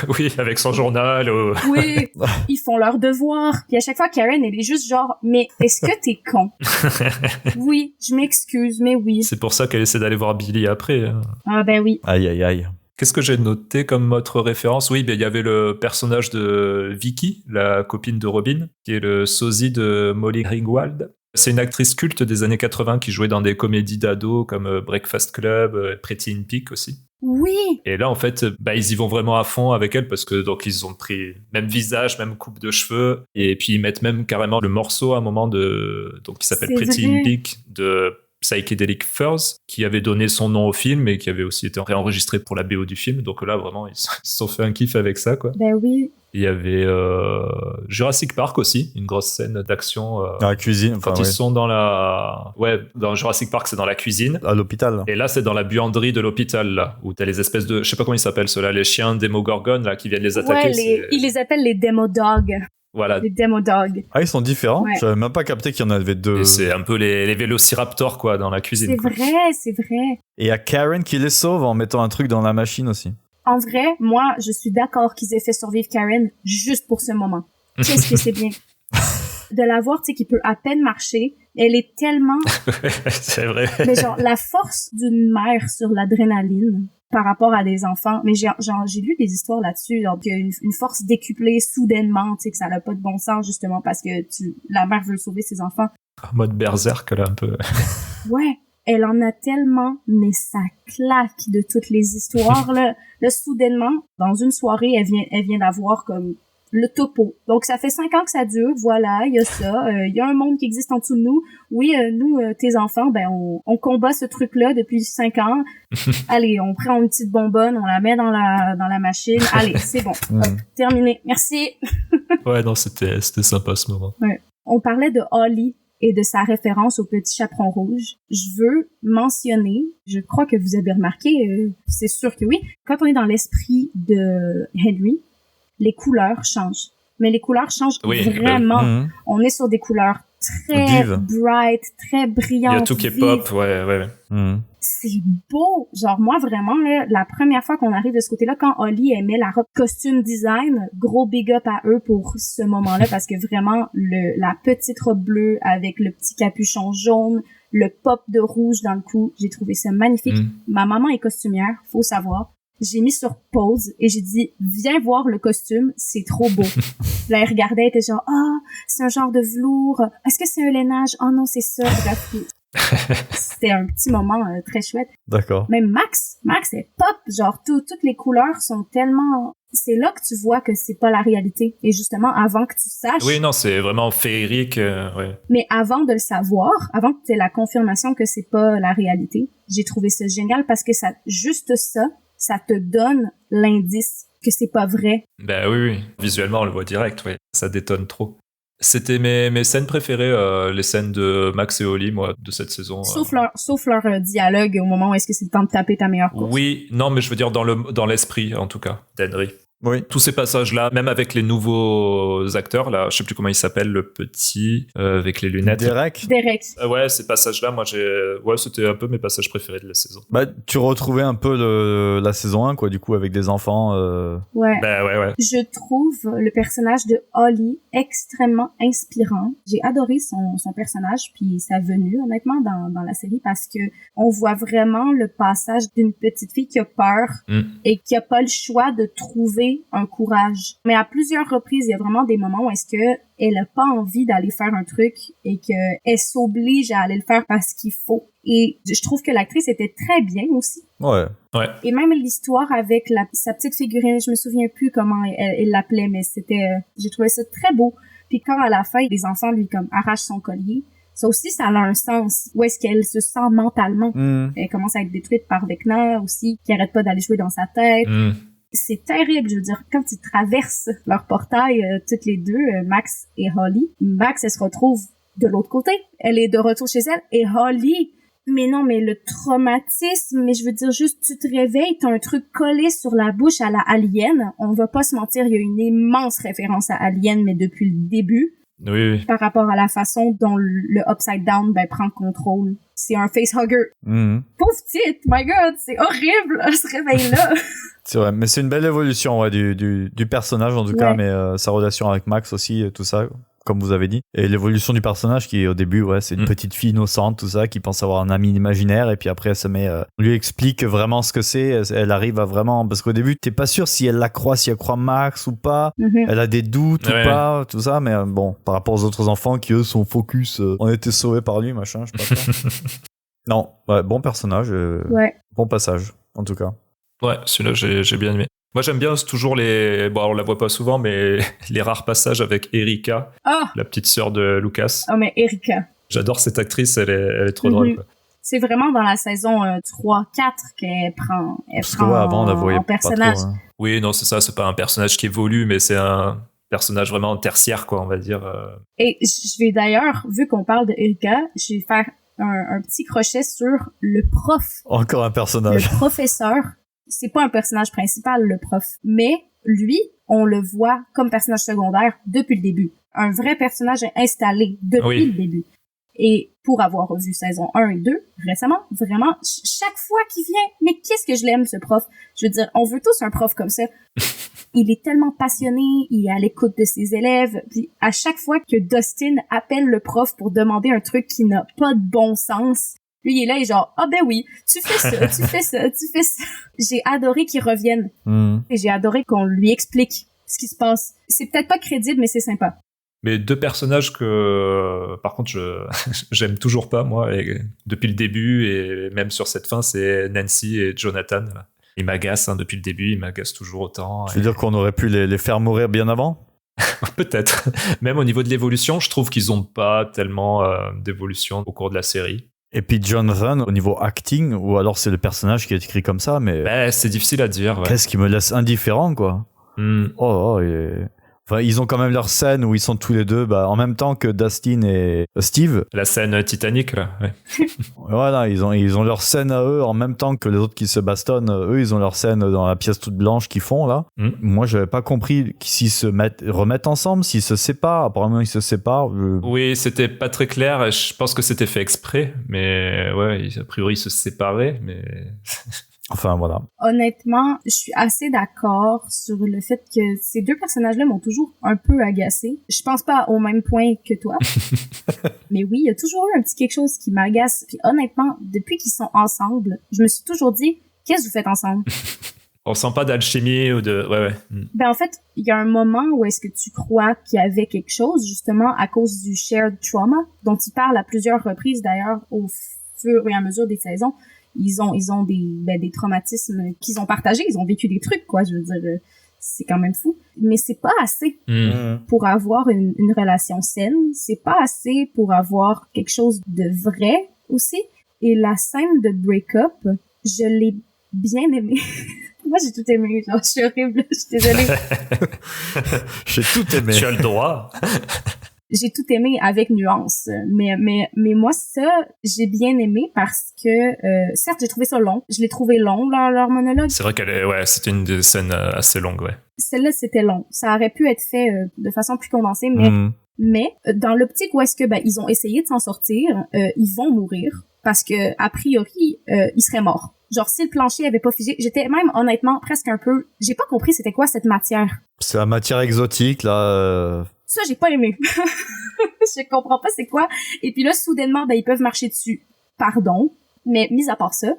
oui, avec son journal. Oui, ils font leur devoir. Puis à chaque fois, Karen, elle est juste genre mais est-ce que t'es con? Oui, je m'excuse, mais oui. C'est pour ça qu'elle essaie d'aller voir Billy après. Hein. Ah ben oui. Aïe aïe aïe. Qu'est-ce que j'ai noté comme autre référence? Oui, il y avait le personnage de Vicky, la copine de Robin, qui est le sosie de Molly Ringwald. C'est une actrice culte des années 80 qui jouait dans des comédies d'ados comme Breakfast Club, Pretty in Pink aussi. Oui. Et là, en fait, ils y vont vraiment à fond avec elle parce que donc ils ont pris même visage, même coupe de cheveux, et puis ils mettent même carrément le morceau à un moment qui s'appelle Pretty in Pink de Psychedelic Furs, qui avait donné son nom au film et qui avait aussi été réenregistré pour la BO du film. Donc là, vraiment, ils se sont fait un kiff avec ça, quoi. Ben oui. Il y avait Jurassic Park aussi, une grosse scène d'action. Dans la cuisine. Quand ils sont dans la... Ouais, dans Jurassic Park, c'est dans la cuisine. À l'hôpital. Et là, c'est dans la buanderie de l'hôpital, là, où t'as les espèces de... Je sais pas comment ils s'appellent, ceux-là, les chiens Demogorgon, là, qui viennent les attaquer. Ouais, ils les appellent les Demodogs. Voilà. Les Demodogs. Ah, ils sont différents? Ouais. J'avais même pas capté qu'il y en avait deux. Et c'est un peu les vélociraptors, quoi, dans la cuisine. C'est vrai. Et il y a Karen qui les sauve en mettant un truc dans la machine aussi. En vrai, moi, je suis d'accord qu'ils aient fait survivre Karen juste pour ce moment. Qu'est-ce que c'est bien. De la voir, tu sais, qui peut à peine marcher. Elle est tellement... C'est vrai. Mais genre, la force d'une mère sur l'adrénaline par rapport à des enfants. Mais j'ai lu des histoires là-dessus, genre qu'il y a une force décuplée soudainement, tu sais, que ça n'a pas de bon sens, justement, parce que la mère veut sauver ses enfants. En mode berserk, là, un peu. Ouais. Elle en a tellement, mais ça claque de toutes les histoires, là. Là, soudainement, dans une soirée, elle vient d'avoir comme le topo. Donc, ça fait 5 ans que ça dure. Voilà, il y a ça. Il y a un monde qui existe en dessous de nous. Oui, nous, tes enfants, ben, on combat ce truc-là depuis 5 ans. Allez, on prend une petite bonbonne, on la met dans la machine. Allez, c'est bon. Hop, terminé. Merci. Ouais, non, c'était sympa ce moment. Ouais. On parlait de Holly et de sa référence au petit chaperon rouge. Je veux mentionner, je crois que vous avez remarqué, c'est sûr que oui, quand on est dans l'esprit de Henry, les couleurs changent. Mais les couleurs changent vraiment. On est sur des couleurs très bright, très brillantes. Il y a tout qui est pop, ouais. C'est beau. Genre, moi, vraiment, là, la première fois qu'on arrive de ce côté-là, quand Holly aimait la robe costume design, gros big up à eux pour ce moment-là, parce que vraiment, la petite robe bleue avec le petit capuchon jaune, le pop de rouge dans le cou, j'ai trouvé ça magnifique. Ma maman est costumière, faut savoir. J'ai mis sur pause et j'ai dit, viens voir le costume, c'est trop beau. Là, elle regardait, elle était genre, c'est un genre de velours. Est-ce que c'est un lainage? Oh non, c'est ça. Bref, c'était un petit moment très chouette. D'accord. Même Max est pop. Genre, toutes les couleurs sont tellement... C'est là que tu vois que c'est pas la réalité. Et justement, avant que tu saches... Oui, non, c'est vraiment féerique, ouais. Mais avant de le savoir, avant que tu aies la confirmation que c'est pas la réalité, j'ai trouvé ça génial parce que ça te donne l'indice que c'est pas vrai. Ben oui. Visuellement, on le voit direct, oui. Ça détonne trop. C'était mes scènes préférées, les scènes de Max et Holly, moi, de cette saison. Sauf leur dialogue au moment où est-ce que c'est le temps de taper ta meilleure course. Oui, non, mais je veux dire dans l'esprit, en tout cas, d'Henry. Oui. Tous ces passages-là, même avec les nouveaux acteurs, là, je sais plus comment il s'appelle, le petit, avec les lunettes. Derek. Ouais, ces passages-là, moi, c'était un peu mes passages préférés de la saison. Bah, tu retrouvais un peu la saison 1, quoi, du coup, avec des enfants. Ouais. Ben ouais. Je trouve le personnage de Holly extrêmement inspirant. J'ai adoré son personnage puis sa venue, honnêtement, dans la série parce que on voit vraiment le passage d'une petite fille qui a peur et qui a pas le choix de trouver un courage. Mais à plusieurs reprises, il y a vraiment des moments où est-ce que elle a pas envie d'aller faire un truc et qu'elle s'oblige à aller le faire parce qu'il faut. Et je trouve que l'actrice était très bien aussi. Ouais. Et même l'histoire avec sa petite figurine, je me souviens plus comment elle l'appelait, mais j'ai trouvé ça très beau. Puis quand à la fin, les enfants lui comme arrachent son collier, ça aussi, ça a un sens. Où est-ce qu'elle se sent mentalement? Elle commence à être détruite par Vecna aussi, qui arrête pas d'aller jouer dans sa tête. C'est terrible, je veux dire, quand ils traversent leur portail, toutes les deux, Max et Holly, Max, elle se retrouve de l'autre côté. Elle est de retour chez elle, et Holly, mais non, mais le traumatisme, mais je veux dire juste, tu te réveilles, t'as un truc collé sur la bouche à la Alien. On va pas se mentir, il y a une immense référence à Alien, mais depuis le début. Oui. Par rapport à la façon dont le Upside Down prend contrôle. C'est un facehugger. Pauvre petite, my God, c'est horrible, ce réveil-là. C'est vrai, mais c'est une belle évolution du personnage en tout cas, mais sa relation avec Max aussi, tout ça, comme vous avez dit. Et l'évolution du personnage qui au début, c'est une petite fille innocente, tout ça, qui pense avoir un ami imaginaire, et puis après elle se met, on lui explique vraiment ce que c'est, elle arrive à vraiment, parce qu'au début t'es pas sûr si elle si elle croit Max ou pas, elle a des doutes ou pas, tout ça, mais bon, par rapport aux autres enfants qui eux sont focus, on a été sauvés par lui, machin, je sais pas quoi. Non, bon personnage, bon passage, en tout cas. Ouais, celui-là, j'ai bien aimé. Moi, j'aime bien toujours on la voit pas souvent, mais les rares passages avec Erika, la petite sœur de Lucas. Oh, mais Erika. J'adore cette actrice, elle est trop drôle, quoi. C'est vraiment dans la saison 3-4 qu'elle prend avant, on la voyait en personnage. Pas trop, hein. Oui, non, c'est ça, c'est pas un personnage qui évolue, mais c'est un personnage vraiment tertiaire, quoi, on va dire. Et je vais d'ailleurs, vu qu'on parle de Erika, je vais faire un petit crochet sur le prof. Encore un personnage. Le professeur. C'est pas un personnage principal, le prof. Mais lui, on le voit comme personnage secondaire depuis le début. Un vrai personnage installé depuis le début. Et pour avoir revu saison 1 et 2 récemment, vraiment, chaque fois qu'il vient, mais qu'est-ce que je l'aime, ce prof. Je veux dire, on veut tous un prof comme ça. Il est tellement passionné, il est à l'écoute de ses élèves. Puis à chaque fois que Dustin appelle le prof pour demander un truc qui n'a pas de bon sens, lui, il est là et genre, ben oui, tu fais ça, tu fais ça, tu fais ça. J'ai adoré qu'il revienne. Et j'ai adoré qu'on lui explique ce qui se passe. C'est peut-être pas crédible, mais c'est sympa. Mais deux personnages que, par contre, j'aime toujours pas, moi, et depuis le début, et même sur cette fin, c'est Nancy et Jonathan. Ils m'agacent depuis le début, ils m'agacent toujours autant. Tu veux dire qu'on aurait pu les faire mourir bien avant ? Peut-être. Même au niveau de l'évolution, je trouve qu'ils ont pas tellement d'évolution au cours de la série. Et puis John Run, au niveau acting, ou alors c'est le personnage qui est écrit comme ça, mais... Ben, c'est difficile à dire, ouais. Qu'est-ce qui me laisse indifférent, quoi. Enfin, ils ont quand même leur scène où ils sont tous les deux en même temps que Dustin et Steve. La scène Titanic, là, ouais. Voilà, ils ont leur scène à eux en même temps que les autres qui se bastonnent. Eux, ils ont leur scène dans la pièce toute blanche qu'ils font, là. Moi, j'avais pas compris s'ils se remettent ensemble, s'ils se séparent. Apparemment, ils se séparent. Oui, c'était pas très clair. Je pense que c'était fait exprès. Mais ouais, a priori, ils se séparaient, mais... Enfin, voilà. Honnêtement, je suis assez d'accord sur le fait que ces deux personnages-là m'ont toujours un peu agacée. Je pense pas au même point que toi. Mais oui, il y a toujours eu un petit quelque chose qui m'agace. Puis honnêtement, depuis qu'ils sont ensemble, je me suis toujours dit, qu'est-ce que vous faites ensemble? On sent pas d'alchimie ou de... Ouais. Ben en fait, il y a un moment où est-ce que tu crois qu'il y avait quelque chose, justement, à cause du shared trauma, dont il parle à plusieurs reprises, d'ailleurs, au fur et à mesure des saisons. Ils ont des traumatismes qu'ils ont partagés, ils ont vécu des trucs, quoi, je veux dire, c'est quand même fou. Mais c'est pas assez pour avoir une relation saine, c'est pas assez pour avoir quelque chose de vrai aussi. Et la scène de break-up, je l'ai bien aimée. Moi, j'ai tout aimé, genre, je suis horrible, je suis désolée. J'ai tout aimé. Tu as le droit. J'ai tout aimé avec nuance, mais moi ça j'ai bien aimé parce que certes j'ai trouvé ça long, je l'ai trouvé long leur monologue. C'est vrai c'était une des scènes assez longue, ouais. Celle-là c'était long, ça aurait pu être fait de façon plus condensée, mais dans l'optique où est-ce que ils ont essayé de s'en sortir, ils vont mourir parce que a priori ils seraient morts. Genre si le plancher avait pas figé, j'étais même honnêtement presque un peu, j'ai pas compris c'était quoi cette matière. C'est la matière exotique là. Ça, j'ai pas aimé. Je comprends pas c'est quoi. Et puis là, soudainement, ils peuvent marcher dessus. Pardon. Mais mis à part ça.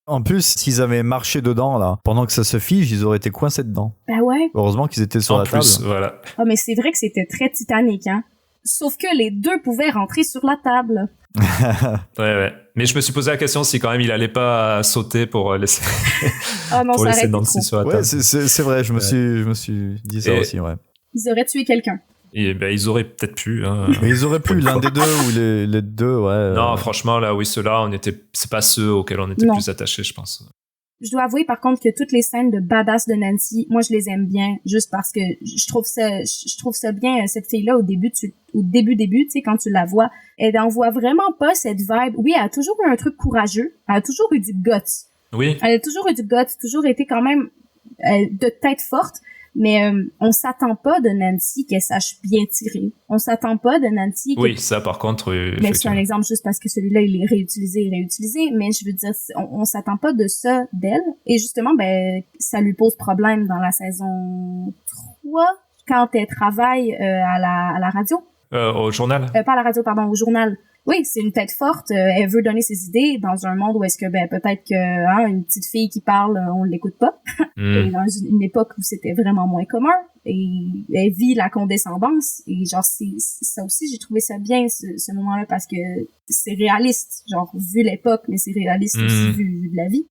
En plus, s'ils avaient marché dedans, là, pendant que ça se fige, ils auraient été coincés dedans. Ben ouais. Heureusement qu'ils étaient sur la table. Voilà. Ah, mais c'est vrai que c'était très Titanic, hein. Sauf que les deux pouvaient rentrer sur la table. Ouais. Mais je me suis posé la question si quand même il allait pas sauter pour laisser, pour laisser Nancy sur la table. Ouais, c'est vrai, je me suis dit ça aussi, ouais. Ils auraient tué quelqu'un. Et ils auraient peut-être pu. Mais ils auraient pu, l'un des deux ou les deux, ouais. Non, franchement, là, oui, ceux-là, c'est pas ceux auxquels on était plus attachés, je pense. Je dois avouer, par contre, que toutes les scènes de badass de Nancy, moi, je les aime bien, juste parce que je trouve ça bien, cette fille-là, au début, tu sais, quand tu la vois, elle envoie vraiment pas cette vibe. Oui, elle a toujours eu un truc courageux. Elle a toujours eu du guts. Oui. Elle a toujours eu du guts, toujours été quand même de tête forte. Mais on s'attend pas de Nancy qu'elle sache bien tirer. On s'attend pas de Nancy. Oui, ça par contre. Mais c'est un exemple juste parce que celui-là il est réutilisé. Mais je veux dire, on s'attend pas de ça d'elle. Et justement, ça lui pose problème dans la saison 3 quand elle travaille à la radio. Au journal. Pas à la radio, pardon, au journal. Oui, c'est une tête forte. Elle veut donner ses idées dans un monde où est-ce que peut-être que une petite fille qui parle, on l'écoute pas. Et dans une époque où c'était vraiment moins commun. Et elle vit la condescendance. Et genre ça aussi, j'ai trouvé ça bien ce moment-là parce que c'est réaliste, genre vu l'époque, mais c'est réaliste aussi vu de la vie.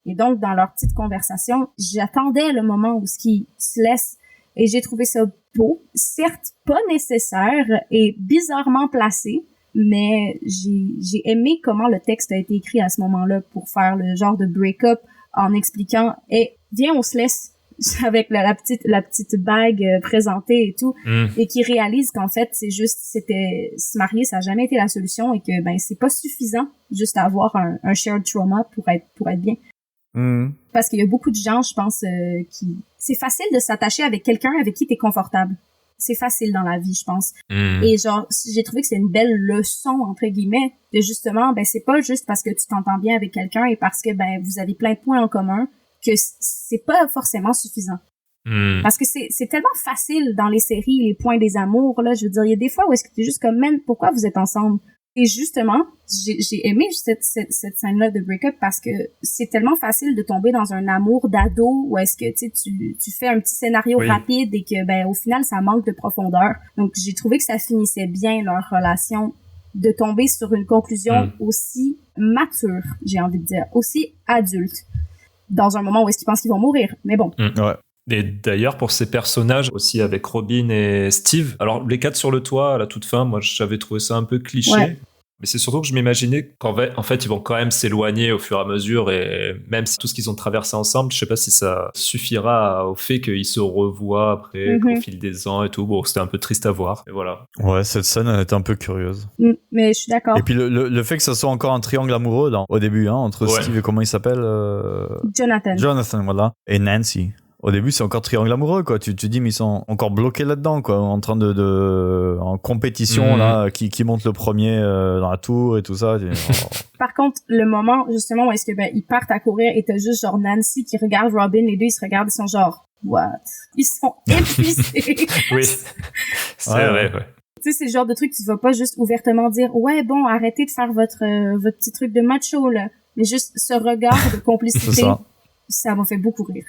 Et donc dans leur petite conversation, j'attendais le moment où ce qui se laisse. Et j'ai trouvé ça beau, certes pas nécessaire et bizarrement placé. Mais j'ai aimé comment le texte a été écrit à ce moment-là pour faire le genre de break-up en expliquant viens on se laisse avec la petite bague présentée et tout et qui réalise qu'en fait c'était se marier ça a jamais été la solution et que c'est pas suffisant juste avoir un shared trauma pour être bien. Parce qu'il y a beaucoup de gens je pense qui c'est facile de s'attacher avec quelqu'un avec qui t'es confortable. C'est facile dans la vie, je pense. Et genre, j'ai trouvé que c'est une belle leçon, entre guillemets, de justement, c'est pas juste parce que tu t'entends bien avec quelqu'un et parce que, vous avez plein de points en commun que c'est pas forcément suffisant. Parce que c'est tellement facile dans les séries, les points des amours, là, je veux dire, il y a des fois où est-ce que t'es juste comme, man, pourquoi vous êtes ensemble? Et justement, j'ai aimé cette scène-là de break-up parce que c'est tellement facile de tomber dans un amour d'ado où est-ce que tu fais un petit scénario rapide et que au final ça manque de profondeur. Donc j'ai trouvé que ça finissait bien leur relation de tomber sur une conclusion aussi mature, j'ai envie de dire, aussi adulte dans un moment où est-ce qu'ils pensent qu'ils vont mourir. Mais bon. Ouais. Et d'ailleurs, pour ces personnages aussi avec Robin et Steve, alors les 4 sur le toit à la toute fin, moi j'avais trouvé ça un peu cliché. Ouais. Mais c'est surtout que je m'imaginais qu'en fait, ils vont quand même s'éloigner au fur et à mesure, et même si tout ce qu'ils ont traversé ensemble, je sais pas si ça suffira au fait qu'ils se revoient après, au fil des ans et tout. Bon, c'était un peu triste à voir, et voilà. Ouais, cette scène, elle était un peu curieuse. Mais je suis d'accord. Et puis le fait que ça soit encore un triangle amoureux, là, au début, hein, entre Steve et comment il s'appelle Jonathan, voilà. Et Nancy. Au début, c'est encore triangle amoureux, quoi. Tu te dis, mais ils sont encore bloqués là-dedans, quoi, en train en compétition, là, qui monte le premier dans la tour et tout ça. Par contre, le moment, justement, où est-ce que, ils partent à courir et t'as juste, genre, Nancy qui regarde Robin, les deux, ils se regardent, ils sont genre, what? Ils sont épuisés. Oui. C'est vrai, ouais. Tu sais, c'est le genre de truc, tu vas pas juste ouvertement dire, ouais, bon, arrêtez de faire votre petit truc de macho, là. Mais juste ce regard de complicité, ça m'a fait beaucoup rire.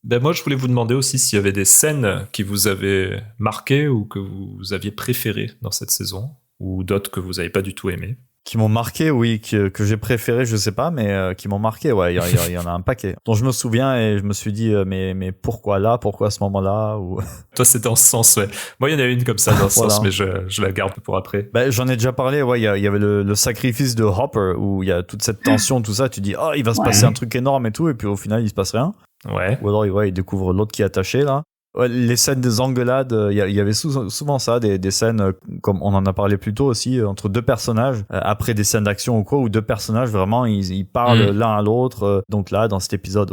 Ben moi, je voulais vous demander aussi s'il y avait des scènes qui vous avaient marqué ou que vous aviez préférées dans cette saison, ou d'autres que vous n'avez pas du tout aimées. Qui m'ont marqué, oui, que j'ai préféré, je sais pas, mais qui m'ont marqué, ouais, il y en a un paquet. Dont je me souviens et je me suis dit, mais pourquoi là, pourquoi à ce moment-là ou... Toi, c'est dans ce sens, ouais. Moi, il y en a une comme ça dans ce sens, mais je la garde pour après. Ben, j'en ai déjà parlé, ouais, il y avait le sacrifice de Hopper, où il y a toute cette tension, tout ça, tu dis, il va se passer un truc énorme et tout, et puis au final, il se passe rien. Ouais. Ou alors, il découvre l'autre qui est attaché, là. Ouais, les scènes des engueulades, il y avait souvent ça, des scènes, comme on en a parlé plus tôt aussi, entre deux personnages, après des scènes d'action ou quoi, où deux personnages, vraiment, ils parlent l'un à l'autre. Donc là, dans cet épisode,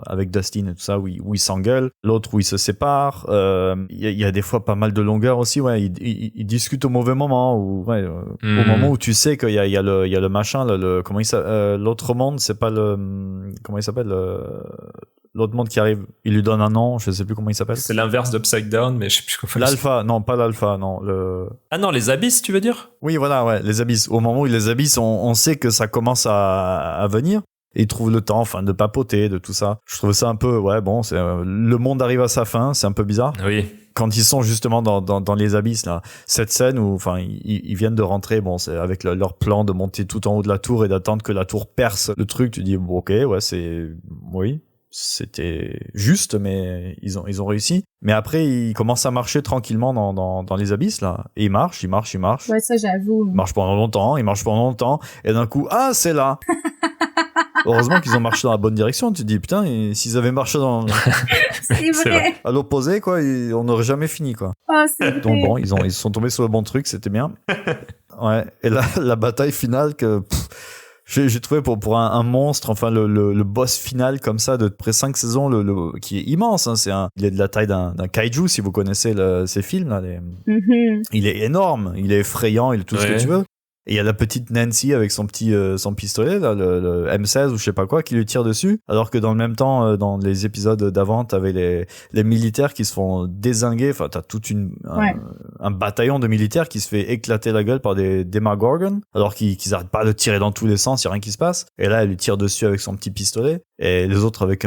avec Dustin et tout ça, où ils s'engueulent, l'autre où ils se séparent. Il y a des fois pas mal de longueur aussi, ouais, ils discutent au mauvais moment, ou au moment où tu sais qu'il y a le machin, comment l'autre monde, c'est pas comment il s'appelle, l'autre monde qui arrive, il lui donne un nom, je sais plus comment il s'appelle. C'est l'inverse d'Upside Down, mais je sais plus comment. L'alpha, non, pas l'alpha, non. Ah non, les abysses, tu veux dire? Oui, voilà, ouais, les abysses. Au moment où les abysses, on sait que ça commence à venir. Et ils trouvent le temps, de papoter, de tout ça. Je trouve ça un peu, c'est le monde arrive à sa fin, c'est un peu bizarre. Oui. Quand ils sont justement dans les abysses, là, cette scène où, ils viennent de rentrer, c'est avec leur plan de monter tout en haut de la tour et d'attendre que la tour perce le truc. Tu dis, c'était juste, mais ils ont réussi. Mais après, ils commencent à marcher tranquillement dans les abysses, là. Et ils marchent. Ouais, ça, j'avoue. Ils marchent pendant longtemps. Et d'un coup, c'est là. Heureusement qu'ils ont marché dans la bonne direction. Tu te dis, putain, et s'ils avaient marché c'est vrai. à l'opposé, quoi, on n'aurait jamais fini, quoi. Oh, c'est vrai. Donc bon, ils sont tombés sur le bon truc, c'était bien. Ouais. Et là, la bataille finale j'ai trouvé pour un monstre, le boss final comme ça de près 5 saisons, qui est immense, hein, il est de la taille d'un kaiju, si vous connaissez ces films là. Il est énorme, il est effrayant, il est tout ce que tu veux. Et il y a la petite Nancy avec son pistolet, là, le M16 ou je sais pas quoi, qui lui tire dessus. Alors que dans le même temps, dans les épisodes d'avant, t'avais les militaires qui se font dézinguer. Enfin, t'as un bataillon de militaires qui se fait éclater la gueule par des Demogorgon. Alors qu'ils arrêtent pas de tirer dans tous les sens, y a rien qui se passe. Et là, elle lui tire dessus avec son petit pistolet. Et les autres avec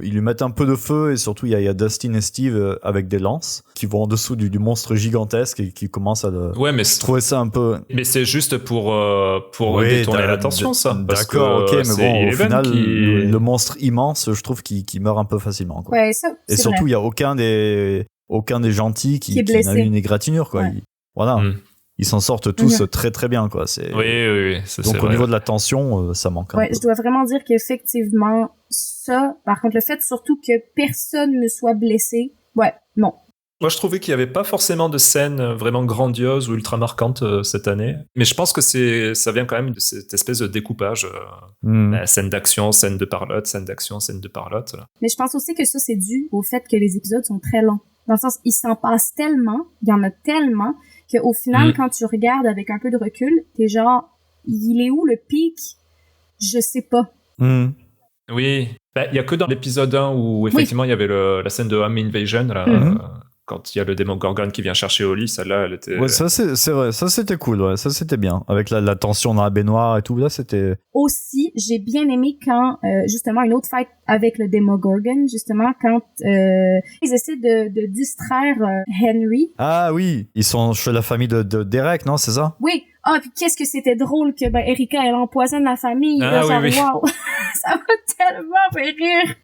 ils lui mettent un peu de feu. Et surtout, il y a Dustin et Steve avec des lances qui vont en dessous du monstre gigantesque et qui commencent à je trouvais ça un peu... Mais c'est juste pour détourner l'attention, ça. D'accord, ok, mais bon, au final, le monstre immense, je trouve qu'il meurt un peu facilement, quoi. Ouais, ça, et surtout, il y a aucun des gentils qui n'a eu une égratignure, quoi. Ouais. Voilà. Ils s'en sortent tous très très bien, quoi. Oui. Donc au niveau de la tension, ça manque un peu. Je dois vraiment dire qu'effectivement, ça, par contre, le fait surtout que personne ne soit blessé, non. Moi, je trouvais qu'il n'y avait pas forcément de scènes vraiment grandioses ou ultra marquantes cette année. Mais je pense que ça vient quand même de cette espèce de découpage. Scène d'action, scène de parlotte, scène d'action, scène de parlotte. Là. Mais je pense aussi que ça, c'est dû au fait que les épisodes sont très longs. Dans le sens, il s'en passe tellement, il y en a tellement, qu'au final, quand tu regardes avec un peu de recul, t'es genre, il est où le pic? Je sais pas. Oui. Il y a que dans l'épisode 1 où effectivement il y avait la scène de Home Invasion, là, quand il y a le Demogorgon qui vient chercher Oli, celle-là, elle était... Ouais, ça c'est vrai, ça c'était cool, ouais, ça c'était bien. Avec la tension dans la baignoire et tout, là c'était... Aussi, j'ai bien aimé quand, justement, une autre fight avec le Demogorgon, justement, quand ils essaient de distraire Henry. Ah oui, ils sont chez la famille de Derek, non, c'est ça? Oui. Ah, puis qu'est-ce que c'était drôle que, Erika, elle empoisonne la famille. Ah, là, oui. Wow. Ça m'a tellement fait rire.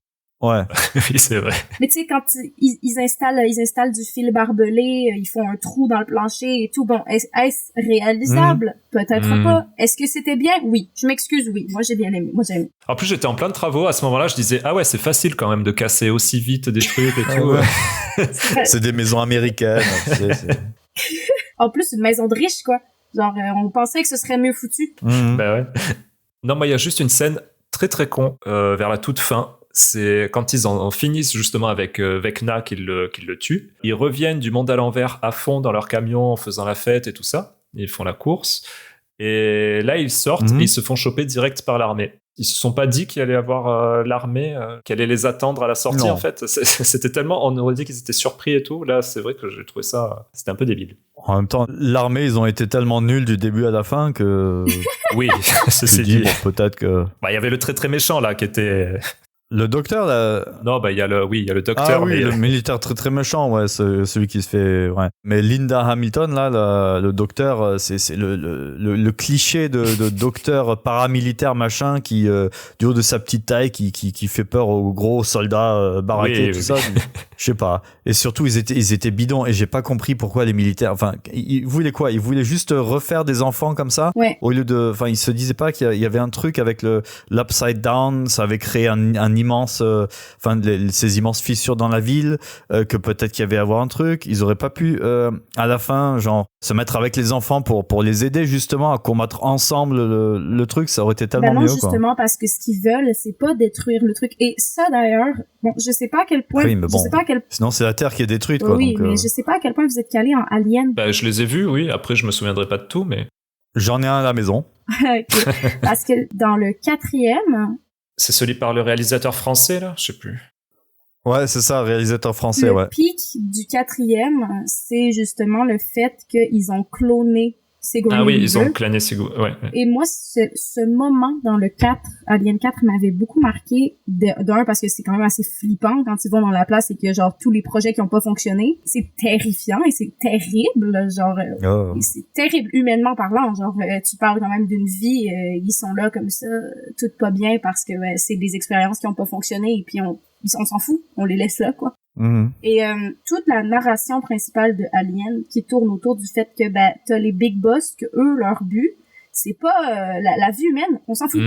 Ouais. Oui, c'est vrai. Mais tu sais, quand ils installent du fil barbelé, ils font un trou dans le plancher et tout. Bon, est-ce réalisable? Peut-être pas. Est-ce que c'était bien? Oui. Je m'excuse, oui. Moi, j'ai bien aimé. Moi, j'ai aimé. En plus, j'étais en plein de travaux. À ce moment-là, je disais, ah ouais, c'est facile quand même de casser aussi vite des trucs et tout. C'est des maisons américaines. En plus, une maison de riche, quoi. Genre, on pensait que ce serait mieux foutu. Ben ouais. Non, moi, il y a juste une scène très très con vers la toute fin. C'est quand ils en finissent justement avec Vecna qui le tue. Ils reviennent du monde à l'envers à fond dans leur camion en faisant la fête et tout ça. Ils font la course. Et là, ils sortent et ils se font choper direct par l'armée. Ils se sont pas dit qu'il allait avoir l'armée, qu'elle allait les attendre à la sortie, en fait. C'était tellement... On aurait dit qu'ils étaient surpris et tout. Là, c'est vrai que j'ai trouvé ça... C'était un peu débile. En même temps, l'armée, ils ont été tellement nuls du début à la fin que... Oui, c'est dit. Bon, peut-être que... Il y avait le très très méchant, là, qui était... Le docteur, là... Non, il y a le docteur. Ah oui, le militaire très très méchant, ouais, celui qui se fait... Ouais. Mais Linda Hamilton, là, le docteur, c'est le cliché de docteur paramilitaire, machin, qui, du haut de sa petite taille, qui fait peur aux gros soldats baraqués, tout ça. Je sais pas. Et surtout, ils étaient bidons, et j'ai pas compris pourquoi les militaires... Enfin, ils voulaient quoi? Ils voulaient juste refaire des enfants comme ça? Ouais. Au lieu de... Enfin, ils se disaient pas qu'il y avait un truc avec l'Upside Down, ça avait créé un immense, ces immenses fissures dans la ville, que peut-être qu'il y avait à avoir un truc. Ils auraient pas pu à la fin, genre, se mettre avec les enfants pour les aider justement à combattre ensemble le truc. Ça aurait été tellement mieux. Justement, parce que ce qu'ils veulent, c'est pas détruire le truc. Et ça d'ailleurs, bon, je sais pas à quel point. Oui, mais bon, sinon c'est la Terre qui est détruite, quoi. Oui, donc, mais je sais pas à quel point vous êtes calés en Alien. Je les ai vus, oui. Après, je me souviendrai pas de tout, mais j'en ai un à la maison. Okay. Parce que dans le 4e. C'est celui par le réalisateur français, là? Je sais plus. Ouais, c'est ça, réalisateur français, Le pic du 4e, c'est justement le fait qu'ils ont cloné Sigourney Ah oui, Weaver. ils ont cloné Sigourney, ouais. Et moi, ce moment dans le 4, Alien 4, m'avait beaucoup marqué, d'un, parce que c'est quand même assez flippant quand ils vont dans la place et que, genre, tous les projets qui ont pas fonctionné, c'est terrifiant et c'est terrible, genre, et c'est terrible, humainement parlant, genre, tu parles quand même d'une vie, ils sont là comme ça, tout pas bien parce que c'est des expériences qui ont pas fonctionné et puis on s'en fout, on les laisse là, quoi. Et toute la narration principale de Alien qui tourne autour du fait que t'as les big boss, que eux, leur but, c'est pas la vie humaine, on s'en fout.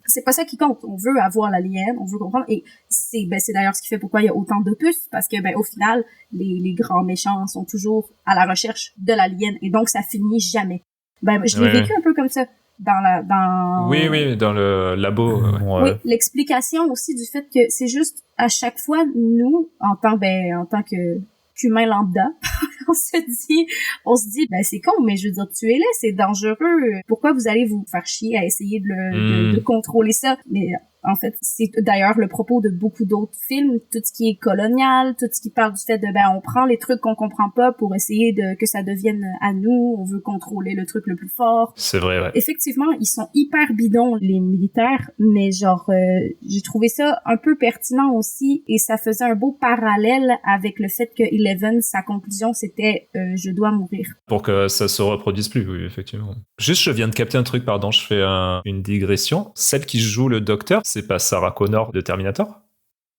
C'est pas ça qui compte. On veut avoir l'alien, on veut comprendre. Et c'est d'ailleurs ce qui fait pourquoi il y a autant d'opus, parce que au final, les grands méchants sont toujours à la recherche de l'alien, et donc ça finit jamais. Je l'ai vécu un peu comme ça. Oui, dans le labo. Oui, l'explication aussi du fait que c'est juste à chaque fois, nous, en tant qu'humain lambda, on se dit, c'est con, mais je veux dire, tuez-les, c'est dangereux. Pourquoi vous allez vous faire chier à essayer de contrôler ça? Mais en fait, c'est d'ailleurs le propos de beaucoup d'autres films, tout ce qui est colonial, tout ce qui parle du fait de, on prend les trucs qu'on comprend pas pour essayer que ça devienne à nous, on veut contrôler le truc le plus fort. C'est vrai, ouais. Effectivement, ils sont hyper bidons, les militaires, mais genre, j'ai trouvé ça un peu pertinent aussi, et ça faisait un beau parallèle avec le fait que Eleven, sa conclusion, c'était je dois mourir. Pour que ça se reproduise plus, oui, effectivement. Juste, je viens de capter un truc, pardon, je fais une digression. Celle qui joue le docteur, c'est pas Sarah Connor de Terminator?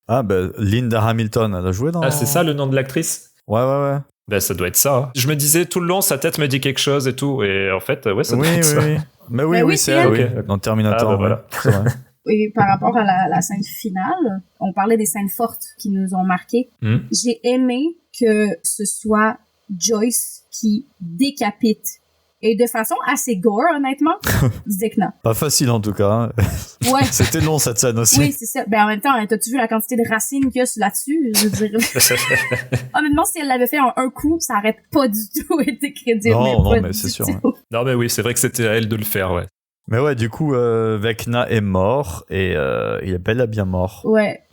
Ah, Linda Hamilton, elle a joué dans... Ah, c'est ça le nom de l'actrice? Ouais. Ça doit être ça. Je me disais tout le long, sa tête me dit quelque chose et tout, et en fait, ça doit être ça. Mais oui, c'est elle, okay. Dans Terminator. Voilà. C'est vrai. Et par rapport à la scène finale, on parlait des scènes fortes qui nous ont marqués. J'ai aimé que ce soit Joyce qui décapite, et de façon assez gore, honnêtement, Vecna. Pas facile, en tout cas. Hein. Ouais. C'était long, cette scène aussi. Oui, c'est ça. En même temps, t'as-tu vu la quantité de racines qu'il y a là-dessus? Je veux dire... Honnêtement, si elle l'avait fait en un coup, ça aurait pas du tout été crédible. Non, mais c'est sûr. Ouais. Non, mais oui, c'est vrai que c'était à elle de le faire, ouais. Mais ouais, du coup, Vecna est mort, et il est bel et bien mort. Ouais.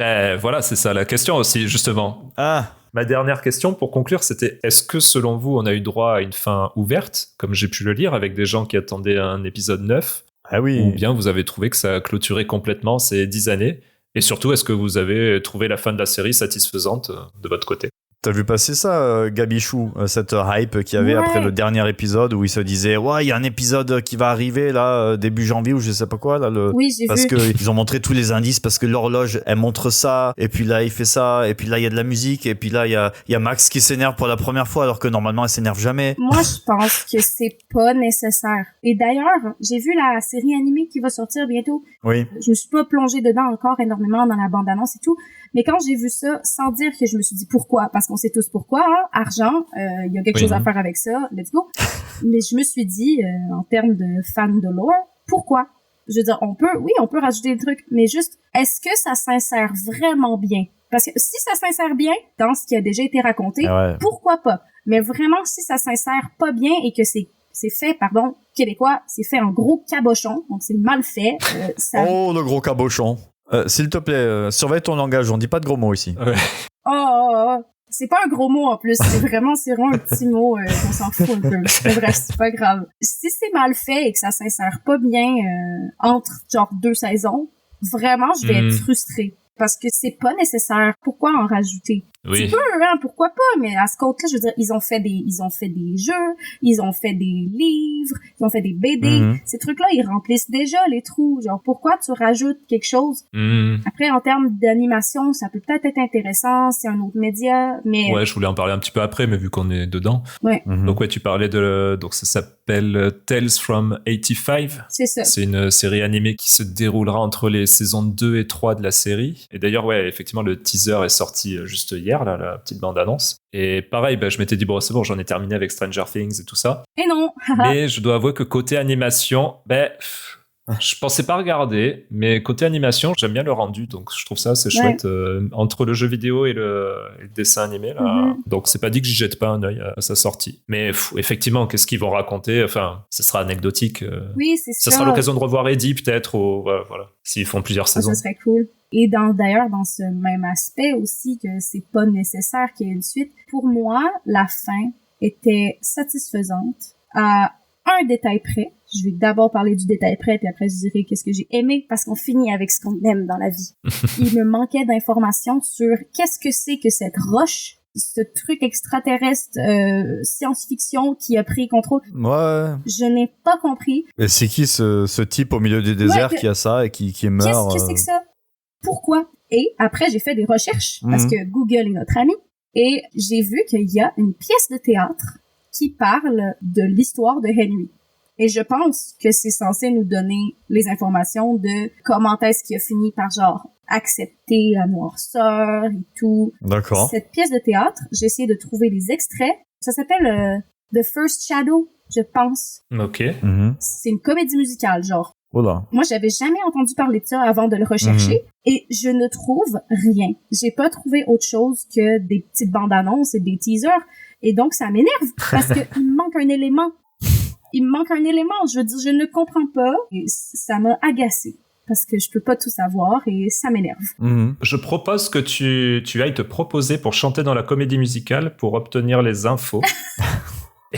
Voilà, c'est ça la question aussi, justement. Ah. Ma dernière question pour conclure, c'était est-ce que selon vous, on a eu droit à une fin ouverte, comme j'ai pu le lire, avec des gens qui attendaient un épisode 9? Ah oui. Ou bien vous avez trouvé que ça a clôturé complètement ces 10 années? Et surtout, est-ce que vous avez trouvé la fin de la série satisfaisante de votre côté? T'as vu passer ça, Gabichou, cette hype qu'il y avait après le dernier épisode où il se disait ouais, il y a un épisode qui va arriver là début janvier ou je sais pas quoi là Oui, j'ai parce vu. que ils ont montré tous les indices parce que l'horloge elle montre ça et puis là il fait ça et puis là il y a de la musique et puis là il y a Max qui s'énerve pour la première fois alors que normalement elle s'énerve jamais. Moi, je pense que c'est pas nécessaire. Et d'ailleurs, j'ai vu la série animée qui va sortir bientôt. Oui. Je me suis pas plongée dedans encore énormément dans la bande-annonce et tout, mais quand j'ai vu ça, sans dire que je me suis dit pourquoi, parce qu'on sait tous pourquoi, hein, argent, il y a quelque chose à faire avec ça, let's go. Mais je me suis dit, en termes de fan de lore, pourquoi? Je veux dire, on peut rajouter des trucs, mais juste, est-ce que ça s'insère vraiment bien? Parce que si ça s'insère bien dans ce qui a déjà été raconté, pourquoi pas? Mais vraiment, si ça s'insère pas bien et que c'est fait, québécois, c'est fait en gros cabochon, donc c'est mal fait. Oh, le gros cabochon. S'il te plaît, surveille ton langage, on dit pas de gros mots ici. Oh, c'est pas un gros mot en plus, c'est vraiment un petit mot qu'on s'en fout un peu. Mais bref, c'est pas grave. Si c'est mal fait et que ça s'insère pas bien entre genre 2 saisons, vraiment je vais être frustrée. Parce que c'est pas nécessaire. Pourquoi en rajouter? Oui. Tu peux, hein, pourquoi pas, mais à ce compte-là, je veux dire, ils ont fait des jeux, ils ont fait des livres, ils ont fait des BD. Ces trucs-là, ils remplissent déjà les trous. Genre, pourquoi tu rajoutes quelque chose? Après, en termes d'animation, ça peut peut-être être intéressant, c'est un autre média, mais... Ouais, je voulais en parler un petit peu après, mais vu qu'on est dedans. Ouais. Donc ouais, tu parlais donc ça s'appelle Tales from 85. C'est ça. C'est une série animée qui se déroulera entre les saisons 2 et 3 de la série. Et d'ailleurs, ouais, effectivement, le teaser est sorti juste hier, là, la petite bande-annonce. Et pareil, je m'étais dit, bon, c'est bon, j'en ai terminé avec Stranger Things et tout ça. Et non. Mais je dois avouer que côté animation, je pensais pas regarder, mais côté animation, j'aime bien le rendu, donc je trouve ça assez chouette entre le jeu vidéo et le dessin animé là. Donc c'est pas dit que j'y jette pas un œil à sa sortie. Mais effectivement, qu'est-ce qu'ils vont raconter? Enfin, ce sera anecdotique. Oui, c'est ça. Ça sera l'occasion de revoir Eddie peut-être, ou voilà, s'ils font plusieurs saisons. Ça serait cool. Et d'ailleurs, dans ce même aspect aussi, que c'est pas nécessaire qu'il y ait une suite, pour moi, la fin était satisfaisante à un détail près. Je vais d'abord parler du détail près, puis après je dirai qu'est-ce que j'ai aimé, parce qu'on finit avec ce qu'on aime dans la vie. Il me manquait d'informations sur qu'est-ce que c'est que cette roche, ce truc extraterrestre science-fiction qui a pris contrôle. Ouais. Je n'ai pas compris. Et c'est qui ce type au milieu du désert qui a ça et qui meurt? Qu'est-ce que c'est que ça? Pourquoi? Et après, j'ai fait des recherches, parce que Google est notre ami, et j'ai vu qu'il y a une pièce de théâtre qui parle de l'histoire de Henry. Et je pense que c'est censé nous donner les informations de comment est-ce qu'il a fini par, genre, accepter la noirceur et tout. D'accord. Cette pièce de théâtre, j'ai essayé de trouver des extraits. Ça s'appelle The First Shadow, je pense. Ok. C'est une comédie musicale, genre. Oula. Moi, j'avais jamais entendu parler de ça avant de le rechercher et je ne trouve rien. J'ai pas trouvé autre chose que des petites bandes annonces et des teasers et donc ça m'énerve parce que il me manque un élément. Il me manque un élément. Je veux dire, je ne comprends pas et ça m'a agacée parce que je peux pas tout savoir et ça m'énerve. Je propose que tu ailles te proposer pour chanter dans la comédie musicale pour obtenir les infos.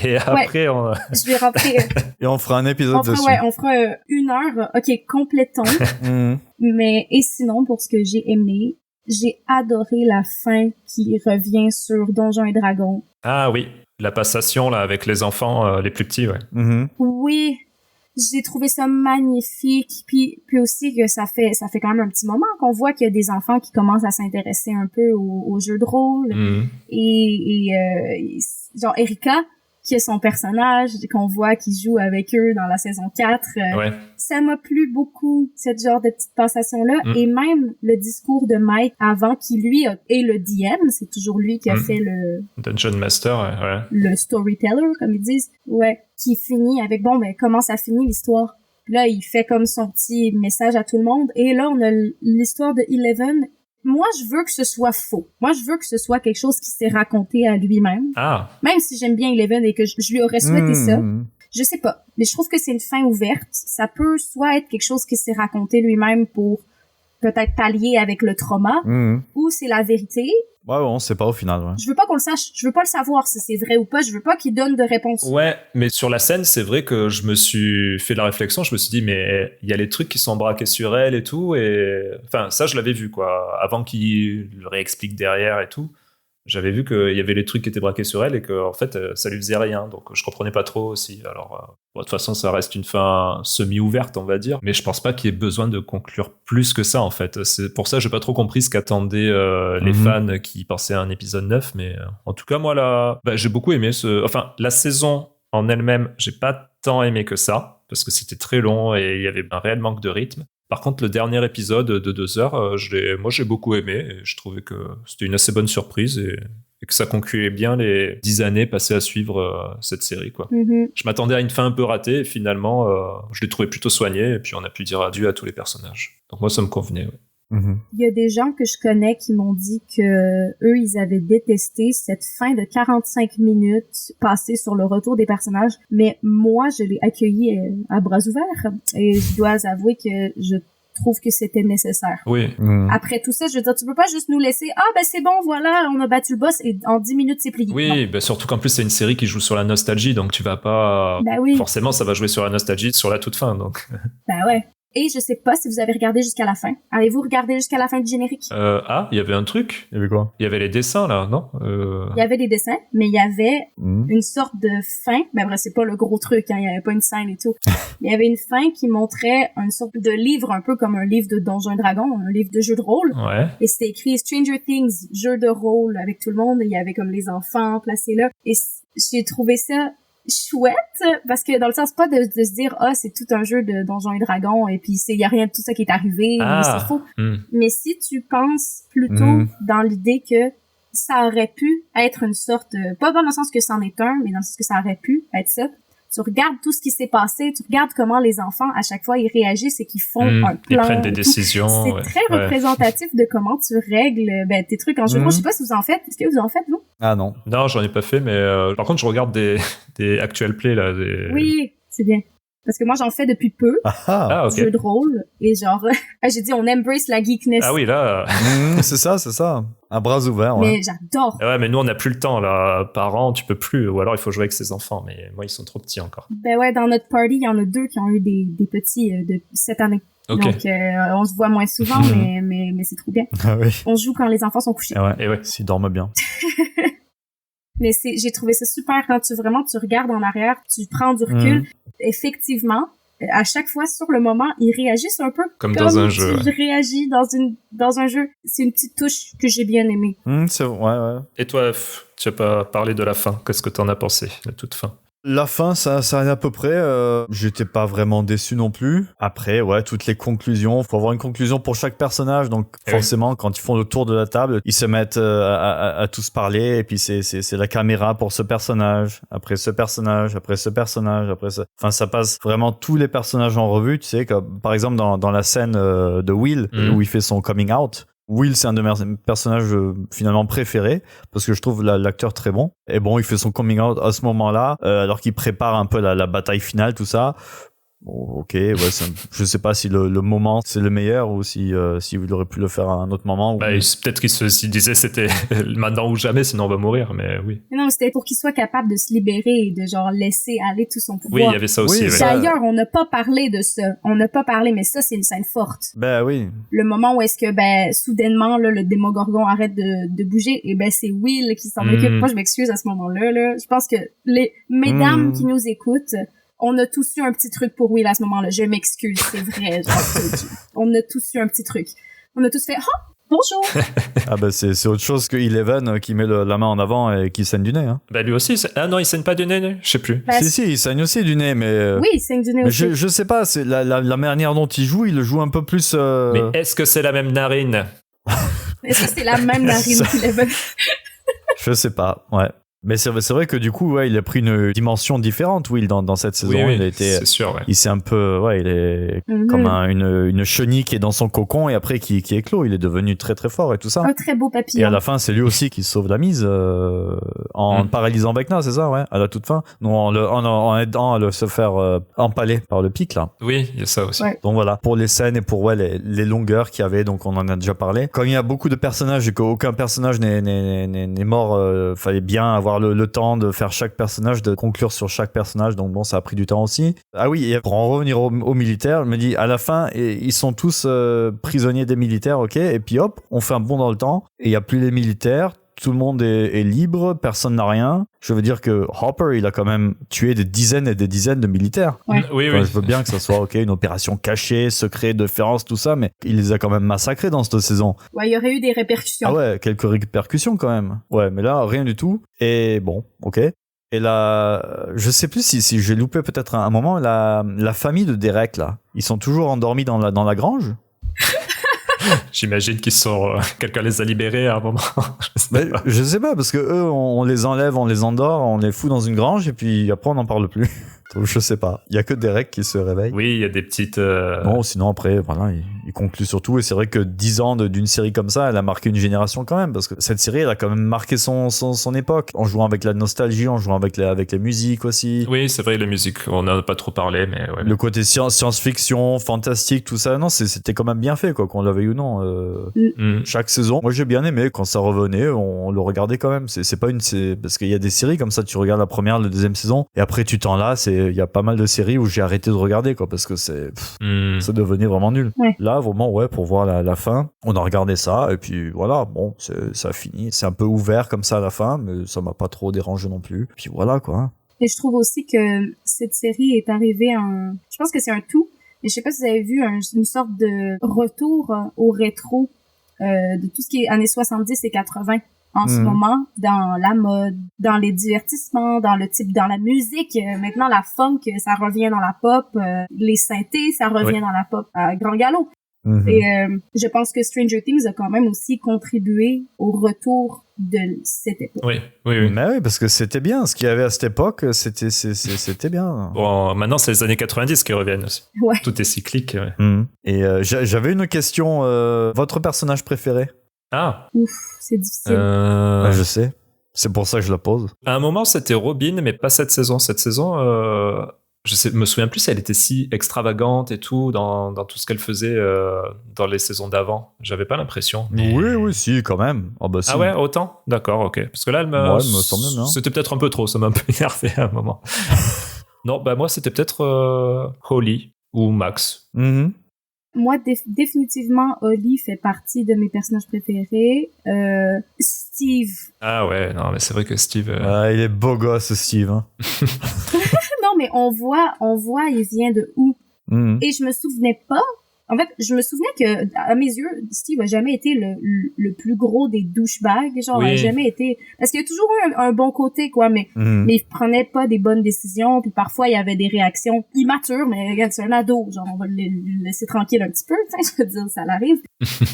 Et après, je vais rentrer. Et on fera un épisode dessus. Ouais, on fera 1 heure. Ok, complétons. Mais, et sinon, pour ce que j'ai aimé, j'ai adoré la fin qui revient sur Donjons et Dragons. Ah oui, la passation, là, avec les enfants, les plus petits, ouais. Oui. J'ai trouvé ça magnifique. Puis aussi que ça fait quand même un petit moment qu'on voit qu'il y a des enfants qui commencent à s'intéresser un peu aux jeux de rôle. Et genre, Erika, qui est son personnage, qu'on voit qui joue avec eux dans la saison 4. Ça m'a plu beaucoup, cette genre de petite passation-là. Et même le discours de Mike avant, qui lui est le DM, c'est toujours lui qui a fait le... Dungeon Master, le storyteller, comme ils disent. Qui finit avec, comment ça finit l'histoire? Là, il fait comme son petit message à tout le monde. Et là, on a l'histoire de Eleven. Moi, je veux que ce soit faux. Moi, je veux que ce soit quelque chose qui s'est raconté à lui-même. Même si j'aime bien Eleven et que je lui aurais souhaité ça. Je sais pas. Mais je trouve que c'est une fin ouverte. Ça peut soit être quelque chose qui s'est raconté lui-même pour peut-être pallier avec le trauma, ou c'est la vérité. Ouais, on sait pas au final. Je veux pas qu'on le sache. Je veux pas le savoir si c'est vrai ou pas. Je veux pas qu'il donne de réponse. Ouais, mais sur la scène, c'est vrai que je me suis fait la réflexion. Je me suis dit, mais il y a les trucs qui sont braqués sur elle et tout. Et enfin, ça, je l'avais vu, quoi. Avant qu'il le réexplique derrière et tout. j'avais vu qu'il y avait les trucs qui étaient braqués sur elle et que en fait ça lui faisait rien, donc je comprenais pas trop aussi. Alors de toute façon ça reste une fin semi-ouverte on va dire, mais je pense pas qu'il y ait besoin de conclure plus que ça en fait. C'est pour ça j'ai pas trop compris ce qu'attendaient les fans qui pensaient à un épisode 9, mais en tout cas moi là j'ai beaucoup aimé la saison en elle-même, j'ai pas tant aimé que ça parce que c'était très long et il y avait un réel manque de rythme. Par contre, le dernier épisode de 2 heures, moi j'ai beaucoup aimé et je trouvais que c'était une assez bonne surprise et que ça concluait bien les 10 années passées à suivre cette série, quoi. Je m'attendais à une fin un peu ratée et finalement, je l'ai trouvé plutôt soignée et puis on a pu dire adieu à tous les personnages. Donc moi, ça me convenait, ouais. Il y a des gens que je connais qui m'ont dit que eux, ils avaient détesté cette fin de 45 minutes passée sur le retour des personnages, mais moi, je l'ai accueilli à bras ouverts et je dois avouer que je trouve que c'était nécessaire. Oui. Après tout ça, je veux dire, tu peux pas juste nous laisser c'est bon, voilà, on a battu le boss et en 10 minutes c'est plié. Oui, surtout qu'en plus c'est une série qui joue sur la nostalgie, donc tu vas pas forcément ça va jouer sur la nostalgie sur la toute fin, donc. Ouais. Et je sais pas si vous avez regardé jusqu'à la fin. Avez-vous regardé jusqu'à la fin du générique? Il y avait un truc. Il y avait quoi? Il y avait les dessins, là, non? Il y avait des dessins, mais il y avait une sorte de fin. Mais après, c'est pas le gros truc, hein. Il y avait pas une scène et tout. Mais il y avait une fin qui montrait une sorte de livre, un peu comme un livre de Donjons et Dragons, un livre de jeu de rôle. Ouais. Et c'était écrit Stranger Things, jeu de rôle avec tout le monde. Et il y avait comme les enfants placés là. Et j'ai trouvé ça chouette, parce que dans le sens pas de se dire c'est tout un jeu de Donjons et Dragons et puis il y a rien de tout ça qui est arrivé, c'est faux. Mais si tu penses plutôt dans l'idée que ça aurait pu être une sorte, pas dans le sens que c'en est un, mais dans le sens que ça aurait pu être ça, tu regardes tout ce qui s'est passé, tu regardes comment les enfants, à chaque fois, ils réagissent et qu'ils font un plan. Ils prennent des décisions. C'est très représentatif de comment tu règles tes trucs en jeu. Moi, je sais pas si vous en faites. Est-ce que vous en faites, vous? Ah non. Non, j'en ai pas fait, mais par contre, je regarde des actual plays, là. Oui, c'est bien. Parce que moi, j'en fais depuis peu. Ok. Jeu de rôle. Et genre, j'ai dit, on embrace la geekness. Ah oui, là. C'est ça. À bras ouverts, ouais. Mais j'adore. Ouais, mais nous, on n'a plus le temps, là. Par an, tu peux plus. Ou alors, il faut jouer avec ses enfants. Mais moi, ils sont trop petits encore. Ben ouais, dans notre party, il y en a 2 qui ont eu des petits de cette année. Okay. Donc, on se voit moins souvent, mais c'est trop bien. Ah oui. On joue quand les enfants sont couchés. Et ouais. S'ils dorment bien. Mais j'ai trouvé ça super quand tu regardes en arrière, tu prends du recul. Effectivement, à chaque fois sur le moment, ils réagissent un peu comme dans un jeu. Tu réagis dans un jeu. C'est une petite touche que j'ai bien aimée. C'est ouais. Et toi, tu as pas parlé de la fin. Qu'est-ce que t'en as pensé, la toute fin? La fin, ça allait à peu près. J'étais pas vraiment déçu non plus. Après, ouais, toutes les conclusions. Faut avoir une conclusion pour chaque personnage. Donc, forcément, quand ils font le tour de la table, ils se mettent à tous parler. Et puis, c'est la caméra pour ce personnage, après ce personnage, après ce personnage, après ça. Enfin, ça passe vraiment tous les personnages en revue. Tu sais, comme, par exemple, dans la scène de Will, où il fait son coming out. Will, c'est un de mes personnages finalement préférés parce que je trouve l'acteur très bon. Et bon, il fait son coming out à ce moment-là, alors qu'il prépare un peu la bataille finale, tout ça. Bon, ok, ouais, je sais pas si le moment c'est le meilleur ou si il aurait pu le faire à un autre moment. Peut-être qu'il disait c'était maintenant ou jamais, sinon on va mourir, mais oui. Non, c'était pour qu'il soit capable de se libérer et de genre laisser aller tout son pouvoir. Oui, il y avait ça aussi. D'ailleurs, on n'a pas parlé de ça. Mais ça, c'est une scène forte. Oui. Le moment où est-ce que, soudainement, là, le Démogorgon arrête de bouger, et c'est Will qui s'en occupe. Moi, je m'excuse à ce moment-là, là. Je pense que les mesdames qui nous écoutent, on a tous eu un petit truc pour Will à ce moment-là. Je m'excuse, c'est vrai. On a tous eu un petit truc. On a tous fait « bonjour! » C'est autre chose que Eleven qui met la main en avant et qui saigne du nez. Hein. Lui aussi. Ah non, il saigne pas du nez, je sais plus. Si, il saigne aussi du ney, mais... Oui, il saigne du nez aussi. Je sais pas, c'est la manière dont il joue le joue un peu plus... Mais est-ce que c'est la même narine? Est-ce que c'est la même narine qu'Eleven? Je sais pas, ouais. Mais c'est vrai que du coup, ouais, il a pris une dimension différente, Will, dans cette saison. Oui, il a été, c'est sûr, ouais. Il s'est un peu, il est comme une chenille qui est dans son cocon et après qui éclot. Il est devenu très très fort et tout ça. Un très beau papillon. Et à la fin, c'est lui aussi qui sauve la mise en paralysant Vecna, c'est ça, ouais, à la toute fin. Non, en aidant à se faire empaler par le pic là. Oui, il y a ça aussi. Ouais. Donc voilà, pour les scènes et pour les longueurs qu'il y avait, donc on en a déjà parlé. Comme il y a beaucoup de personnages et qu'aucun personnage n'est mort, fallait bien avoir le temps de faire chaque personnage, de conclure sur chaque personnage, donc bon, ça a pris du temps aussi. Ah oui, et pour en revenir aux militaires, je me dis, à la fin, ils sont tous prisonniers des militaires, ok, et puis hop, on fait un bond dans le temps, et il n'y a plus les militaires, tout le monde est libre, personne n'a rien. Je veux dire que Hopper, il a quand même tué des dizaines et des dizaines de militaires. Ouais. Oui. Je veux bien que ça soit une opération cachée, secret, de Ference, tout ça, mais il les a quand même massacrés dans cette saison. Ouais, il y aurait eu des répercussions. Ah ouais, quelques répercussions quand même. Ouais, mais là, rien du tout. Et bon, ok. Et là, je sais plus si j'ai loupé peut-être un moment, la famille de Derek, là, ils sont toujours endormis dans la grange? J'imagine qu'ils sont... quelqu'un les a libérés à un moment. Je sais pas, parce que eux, on les enlève, on les endort, on les fout dans une grange, et puis après, on n'en parle plus. Donc, je sais pas. Il y a que Derek qui se réveille. Oui, il y a des petites... Non, sinon après, voilà, il conclut sur tout. Et c'est vrai que 10 ans d'une série comme ça, elle a marqué une génération quand même. Parce que cette série, elle a quand même marqué son époque. En jouant avec la nostalgie, en jouant avec les musiques aussi. Oui, c'est vrai, la musique, on n'en a pas trop parlé, mais... Ouais. Le côté science-fiction, fantastique, tout ça, non, c'était quand même bien fait, quoi, qu'on l'avait ou non. Chaque saison, moi j'ai bien aimé. Quand ça revenait, on le regardait quand même. C'est pas parce qu'il y a des séries comme ça, tu regardes la première, la deuxième saison, et après tu t'en lasses. Il y a pas mal de séries où j'ai arrêté de regarder, quoi, parce que ça devenait vraiment nul. Ouais. Là, vraiment, ouais, pour voir la fin, on a regardé ça, et puis voilà, bon, ça a fini. C'est un peu ouvert comme ça à la fin, mais ça m'a pas trop dérangé non plus. Puis voilà, quoi. Et je trouve aussi que cette série est arrivée je pense que c'est un tout, mais je sais pas si vous avez vu une sorte de retour au rétro de tout ce qui est années 70 et 80 en ce moment, dans la mode, dans les divertissements, dans la musique. Maintenant, la funk, ça revient dans la pop. Les synthés, ça revient dans la pop à grand galop. Et je pense que Stranger Things a quand même aussi contribué au retour de cette époque. Oui. Mais oui, parce que c'était bien. Ce qu'il y avait à cette époque, c'était bien. Bon, maintenant, c'est les années 90 qui reviennent aussi. Ouais. Tout est cyclique. Ouais. Et j'avais une question. Votre personnage préféré? Ah. Ouf, c'est difficile. Je sais. C'est pour ça que je la pose. À un moment, c'était Robin, mais pas cette saison. Cette saison, me souviens plus si elle était si extravagante et tout dans tout ce qu'elle faisait dans les saisons d'avant. J'avais pas l'impression. Mais... Oui, si, quand même. Si. Ah ouais, autant? D'accord, ok. Parce que là, elle me semble bien. C'était peut-être un peu trop. Ça m'a un peu énervé à un moment. Non, bah moi, c'était peut-être Holly ou Max. Moi, définitivement, Holly fait partie de mes personnages préférés. Steve. Ah ouais, non, mais c'est vrai que Steve... il est beau gosse, Steve. Hein. Non, mais on voit, il vient de où. Et je me souvenais pas. En fait, je me souvenais que, à mes yeux, Steve a jamais été le plus gros des douchebags. Genre, il a jamais été... Parce qu'il y a toujours eu un bon côté, quoi, mais il prenait pas des bonnes décisions, puis parfois, il y avait des réactions immatures, mais regarde, c'est un ado. Genre, on va le laisser tranquille un petit peu, je veux dire, ça l'arrive.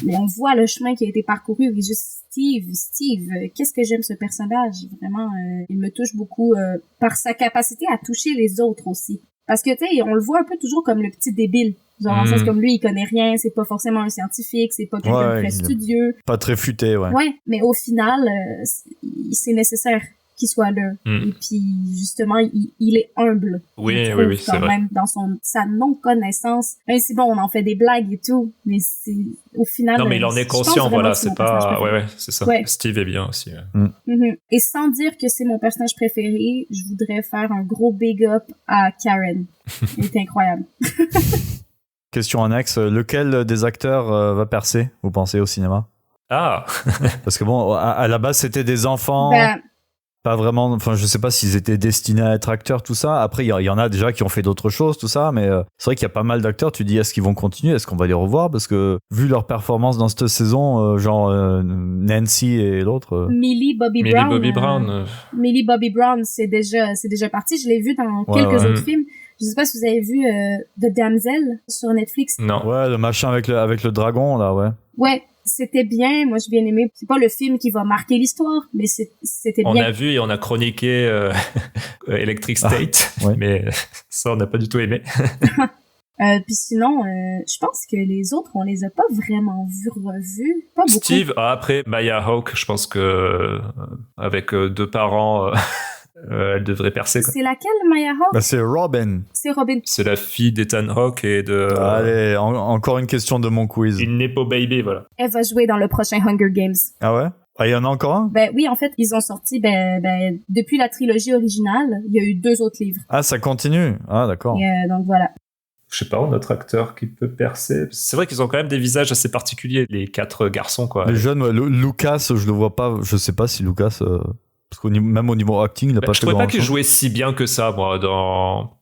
Mais on voit le chemin qui a été parcouru, et juste Steve, qu'est-ce que j'aime ce personnage. Vraiment, il me touche beaucoup par sa capacité à toucher les autres aussi. Parce que, tu sais, on le voit un peu toujours comme le petit débile. Genre, en sens comme lui, il connaît rien, c'est pas forcément un scientifique, c'est pas quelqu'un de très studieux. Pas très futé, ouais. Ouais, mais au final, c'est nécessaire qu'il soit là. Et puis, justement, il est humble. Oui, c'est quand même, dans sa non-connaissance. Même si bon, on en fait des blagues et tout, mais c'est, au final... Non, mais il en est conscient, voilà, c'est pas... Ouais, c'est ça. Ouais. Steve est bien aussi. Et sans dire que c'est mon personnage préféré, je voudrais faire un gros big up à Karen. Elle est incroyable. Question annexe, lequel des acteurs va percer, vous pensez, au cinéma? Ah. Parce que bon, à la base, c'était des enfants... Pas vraiment, enfin je sais pas s'ils étaient destinés à être acteurs, tout ça. Après il y en a déjà qui ont fait d'autres choses, tout ça, mais c'est vrai qu'il y a pas mal d'acteurs. Tu dis est-ce qu'ils vont continuer, est-ce qu'on va les revoir, parce que vu leur performance dans cette saison, Nancy et l'autre. Millie Bobby Brown, c'est déjà parti. Je l'ai vu dans quelques autres films. Je sais pas si vous avez vu The Damsel sur Netflix. Non. Ouais, le machin avec le dragon là, ouais. Ouais. C'était bien, moi j'ai bien aimé. C'est pas le film qui va marquer l'histoire, mais c'était bien. On a vu et on a chroniqué Electric State, mais ça on n'a pas du tout aimé. Puis sinon, je pense que les autres, on les a pas vraiment revus. Pas beaucoup. Steve, après Maya Hawke, je pense que avec deux parents... elle devrait percer. C'est laquelle, Maya Hawke? C'est Robin. C'est Robin. C'est la fille d'Ethan Hawke et de... Allez, encore une question de mon quiz. Une Nepo Baby, voilà. Elle va jouer dans le prochain Hunger Games. Ah ouais? Ah, il y en a encore un? Oui, en fait, ils ont sorti, depuis la trilogie originale, il y a eu 2 autres livres. Ah, ça continue? Ah, d'accord. Et donc voilà. Je sais pas, un autre acteur qui peut percer. C'est vrai qu'ils ont quand même des visages assez particuliers, les 4 garçons, quoi. Les jeunes, ouais, Lucas, je le vois pas. Je sais pas si Lucas, parce même au niveau acting, il a pas. Je trouvais pas qu'il jouait si bien que ça, moi.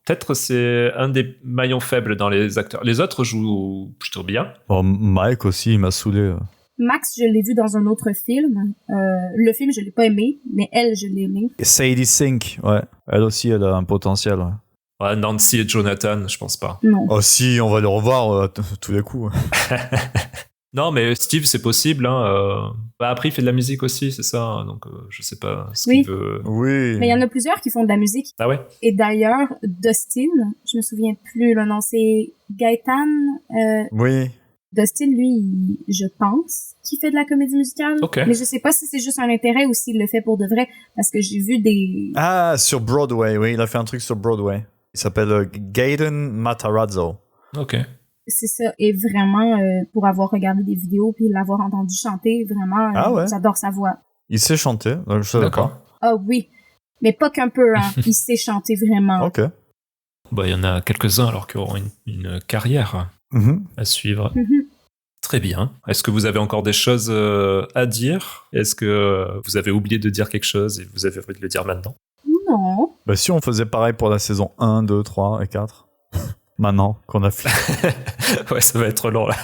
Peut-être c'est un des maillons faibles dans les acteurs. Les autres jouent plutôt bien. Bon, Mike aussi, il m'a saoulé. Max, je l'ai vu dans un autre film. Le film, je l'ai pas aimé, mais elle, je l'ai aimé. Et Sadie Sink, ouais. Elle aussi, elle a un potentiel. Ouais. Ouais, Nancy et Jonathan, je pense pas. Non. Oh si, on va les revoir tous les coups. Non, mais Steve, c'est possible. Hein. Après, il fait de la musique aussi, c'est ça. Hein, donc, je sais pas ce qu'il veut. Oui. Mais il y en a plusieurs qui font de la musique. Ah ouais? Et d'ailleurs, Dustin, je me souviens plus le nom, c'est Gaëtan. Oui. Dustin, lui, je pense qu'il fait de la comédie musicale. Okay. Mais je sais pas si c'est juste un intérêt ou s'il le fait pour de vrai. Parce que j'ai vu des... Ah, sur Broadway, oui. Il a fait un truc sur Broadway. Il s'appelle Gaten Matarazzo. Ok. C'est ça. Et vraiment, pour avoir regardé des vidéos puis l'avoir entendu chanter, vraiment, j'adore sa voix. Il sait chanter, je savais pas. Ah oui. Mais pas qu'un peu, hein. Il sait chanter vraiment. Ok. Bah, il y en a quelques-uns alors qui auront une carrière à suivre. Très bien. Est-ce que vous avez encore des choses à dire? Est-ce que vous avez oublié de dire quelque chose et vous avez envie de le dire maintenant? Non. Bah si on faisait pareil pour la saison 1, 2, 3 et 4. Maintenant qu'on a fait. Ouais, ça va être long là.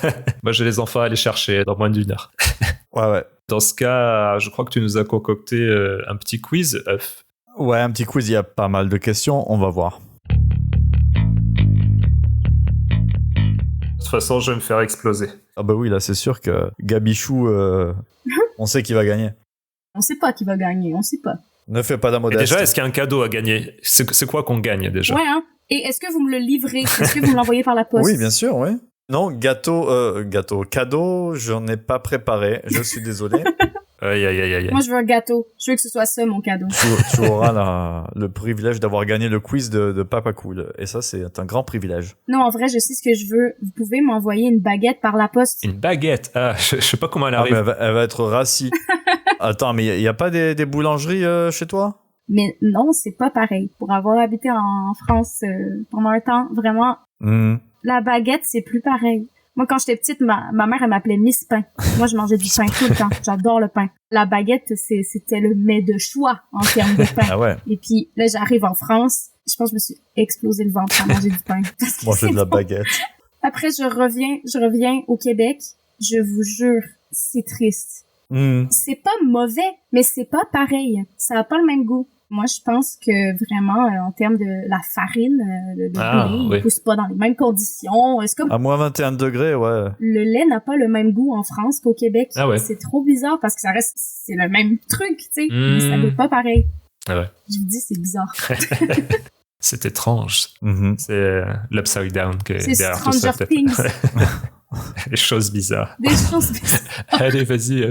Moi, j'ai les enfants à aller chercher dans moins d'1 heure. Ouais. Dans ce cas, je crois que tu nous as concocté un petit quiz, Uf. Ouais, un petit quiz, il y a pas mal de questions, on va voir. De toute façon, je vais me faire exploser. Ah bah oui, là c'est sûr que Gabichou, on sait qui va gagner. On sait pas qui va gagner, on sait pas. Ne fais pas la Et modeste. déjà, est-ce qu'il y a un cadeau à gagner? C'est quoi qu'on gagne déjà? Ouais, hein. Et est-ce que vous me le livrez? Est-ce que vous me l'envoyez par la poste? Oui, bien sûr, oui. Non, cadeau, j'en ai pas préparé, je suis désolé. Aïe. Moi, je veux un gâteau. Je veux que ce soit ça, mon cadeau. Tu auras le privilège d'avoir gagné le quiz de Papa Cool. Et ça, c'est un grand privilège. Non, en vrai, je sais ce que je veux. Vous pouvez m'envoyer une baguette par la poste. Une baguette? Ah, je sais pas comment elle arrive. Mais elle va être rassie. Attends, mais il y a pas des boulangeries chez toi? Mais non, c'est pas pareil. Pour avoir habité en France pendant un temps, vraiment, la baguette, c'est plus pareil. Moi, quand j'étais petite, ma mère, elle m'appelait Miss Pain. Moi, je mangeais du pain tout le temps. J'adore le pain. La baguette, c'était le mets de choix en termes de pain. Ah ouais. Et puis, là, j'arrive en France. Je pense que je me suis explosé le ventre à manger du pain. Manger de la baguette. Après, je reviens au Québec. Je vous jure, c'est triste. C'est pas mauvais, mais c'est pas pareil. Ça a pas le même goût. Moi, je pense que vraiment, en termes de la farine, le blé, il pousse pas dans les mêmes conditions. C'est comme... À moins 21 degrés, ouais. Le lait n'a pas le même goût en France qu'au Québec. Ah ouais. C'est trop bizarre parce que c'est le même truc, tu sais. Mais ça goûte pas pareil. Ah ouais. Je vous dis, c'est bizarre. C'est étrange. C'est l'upside down que c'est derrière tout ça. Stranger Things. Des choses bizarres. Des choses bizarres. Allez, vas-y,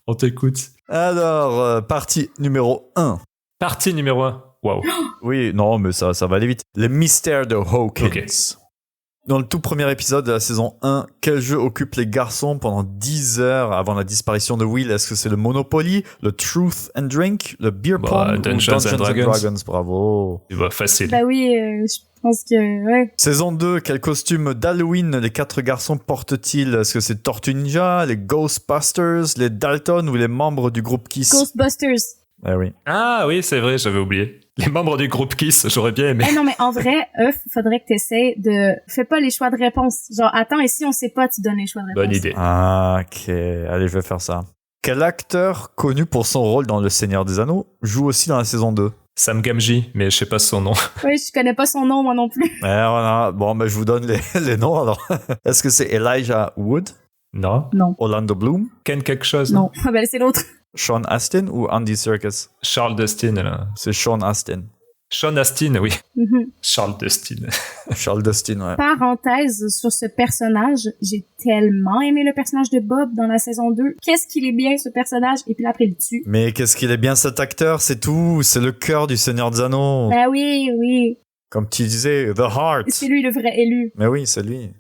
on t'écoute. Alors, partie numéro 1. Partie numéro 1. Waouh. Oui, non, mais ça va aller vite. Les mystères de Hawkins. Okay. Dans le tout premier épisode de la saison 1, quel jeu occupe les garçons pendant 10 heures avant la disparition de Will? Est-ce que c'est le Monopoly, le Truth and Drink, le Beer Pong ou Dungeons and Dragons? Bravo. Facile. Bah oui, je pense que, ouais. Saison 2, quel costume d'Halloween les 4 garçons portent-ils? Est-ce que c'est Tortue Ninja, les Ghostbusters, les Dalton ou les membres du groupe Kiss? Ghostbusters. Ah oui. Ah oui, c'est vrai, j'avais oublié. Les membres du groupe Kiss, j'aurais bien aimé. Non, mais en vrai, faudrait que t'essaies de... Fais pas les choix de réponse. Genre, attends, et si on sait pas, tu donnes les choix de réponse. Bonne idée. Ah, ok. Allez, je vais faire ça. Quel acteur, connu pour son rôle dans Le Seigneur des Anneaux, joue aussi dans la saison 2? Sam Gamgee, mais je sais pas son nom. Oui, je connais pas son nom, moi non plus. Voilà. Bon, je vous donne les noms, alors. Est-ce que c'est Elijah Wood? Non. Orlando Bloom? Ken quelque chose? Non. Ben, c'est l'autre. Sean Astin ou Andy Serkis? Charles Dustin, là. C'est Sean Astin. Sean Astin, oui. Charles Dustin. Charles Dustin, ouais. Parenthèse sur ce personnage, j'ai tellement aimé le personnage de Bob dans la saison 2. Qu'est-ce qu'il est bien, ce personnage? Et puis là, après, il tue. Mais qu'est-ce qu'il est bien, cet acteur, c'est tout. C'est le cœur du Seigneur des Anneaux. Ah oui. Comme tu disais, The Heart. C'est lui le vrai élu. Mais oui, c'est lui.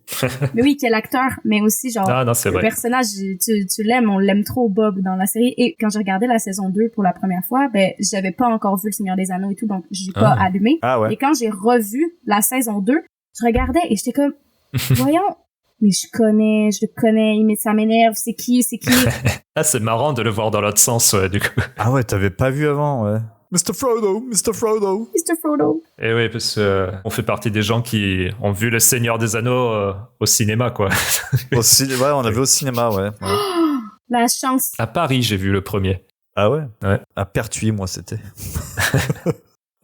Mais oui, quel acteur. Mais aussi, genre, c'est le vrai. personnage, tu l'aimes, on l'aime trop, Bob, dans la série. Et quand j'ai regardé la saison 2 pour la première fois, ben, j'avais pas encore vu Le Seigneur des Anneaux et tout, donc j'ai pas allumé. Ah ouais. Et quand j'ai revu la saison 2, je regardais et j'étais comme, Voyons. Mais je le connais, mais ça m'énerve. C'est qui? Ah, c'est marrant de le voir dans l'autre sens, ouais, du coup. Ah ouais, t'avais pas vu avant, ouais. Mr. Frodo, Mr. Frodo. Mr. Frodo. Et oui, parce qu'on fait partie des gens qui ont vu Le Seigneur des Anneaux au cinéma, quoi. Ouais, on a vu au cinéma, ouais. Oh, la chance. À Paris, j'ai vu le premier. Ah ouais? Ouais. À Pertuis, moi, c'était.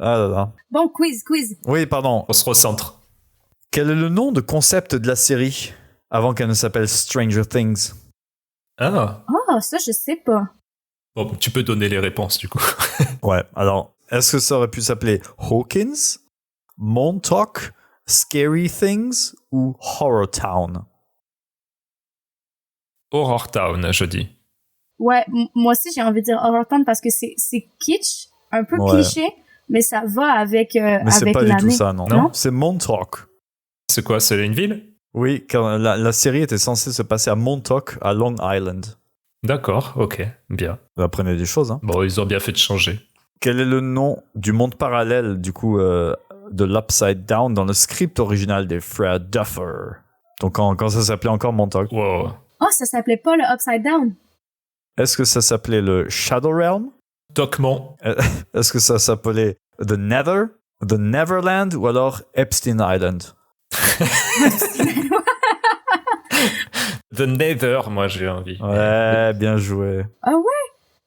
Ah là là. Bon, quiz. Oui, pardon. On se recentre. Quel est le nom de concept de la série avant qu'elle ne s'appelle Stranger Things? Ah. Oh, ça, je sais pas. Bon, tu peux donner les réponses, du coup. Ouais, alors, est-ce que ça aurait pu s'appeler Hawkins, Montauk, Scary Things ou Horror Town? Horror Town, je dis. Ouais, moi aussi, j'ai envie de dire Horror Town parce que c'est kitsch, un peu cliché, mais ça va avec l'année. Mais c'est pas du tout ça, non? C'est Montauk. C'est quoi? C'est une ville? Oui, quand la série était censée se passer à Montauk, à Long Island. D'accord, ok, bien. Vous apprenez des choses, hein. Bon, ils ont bien fait de changer. Quel est le nom du monde parallèle, du coup, de l'Upside Down dans le script original des frères Duffer? Donc, quand ça s'appelait encore Montauk. Wow. Oh, ça s'appelait pas le Upside Down. Est-ce que ça s'appelait le Shadow Realm? Docmont. Est-ce que ça s'appelait The Nether, The Neverland ou alors Epstein Island? The Nether, moi j'ai envie. Ouais, bien joué. Ah ouais?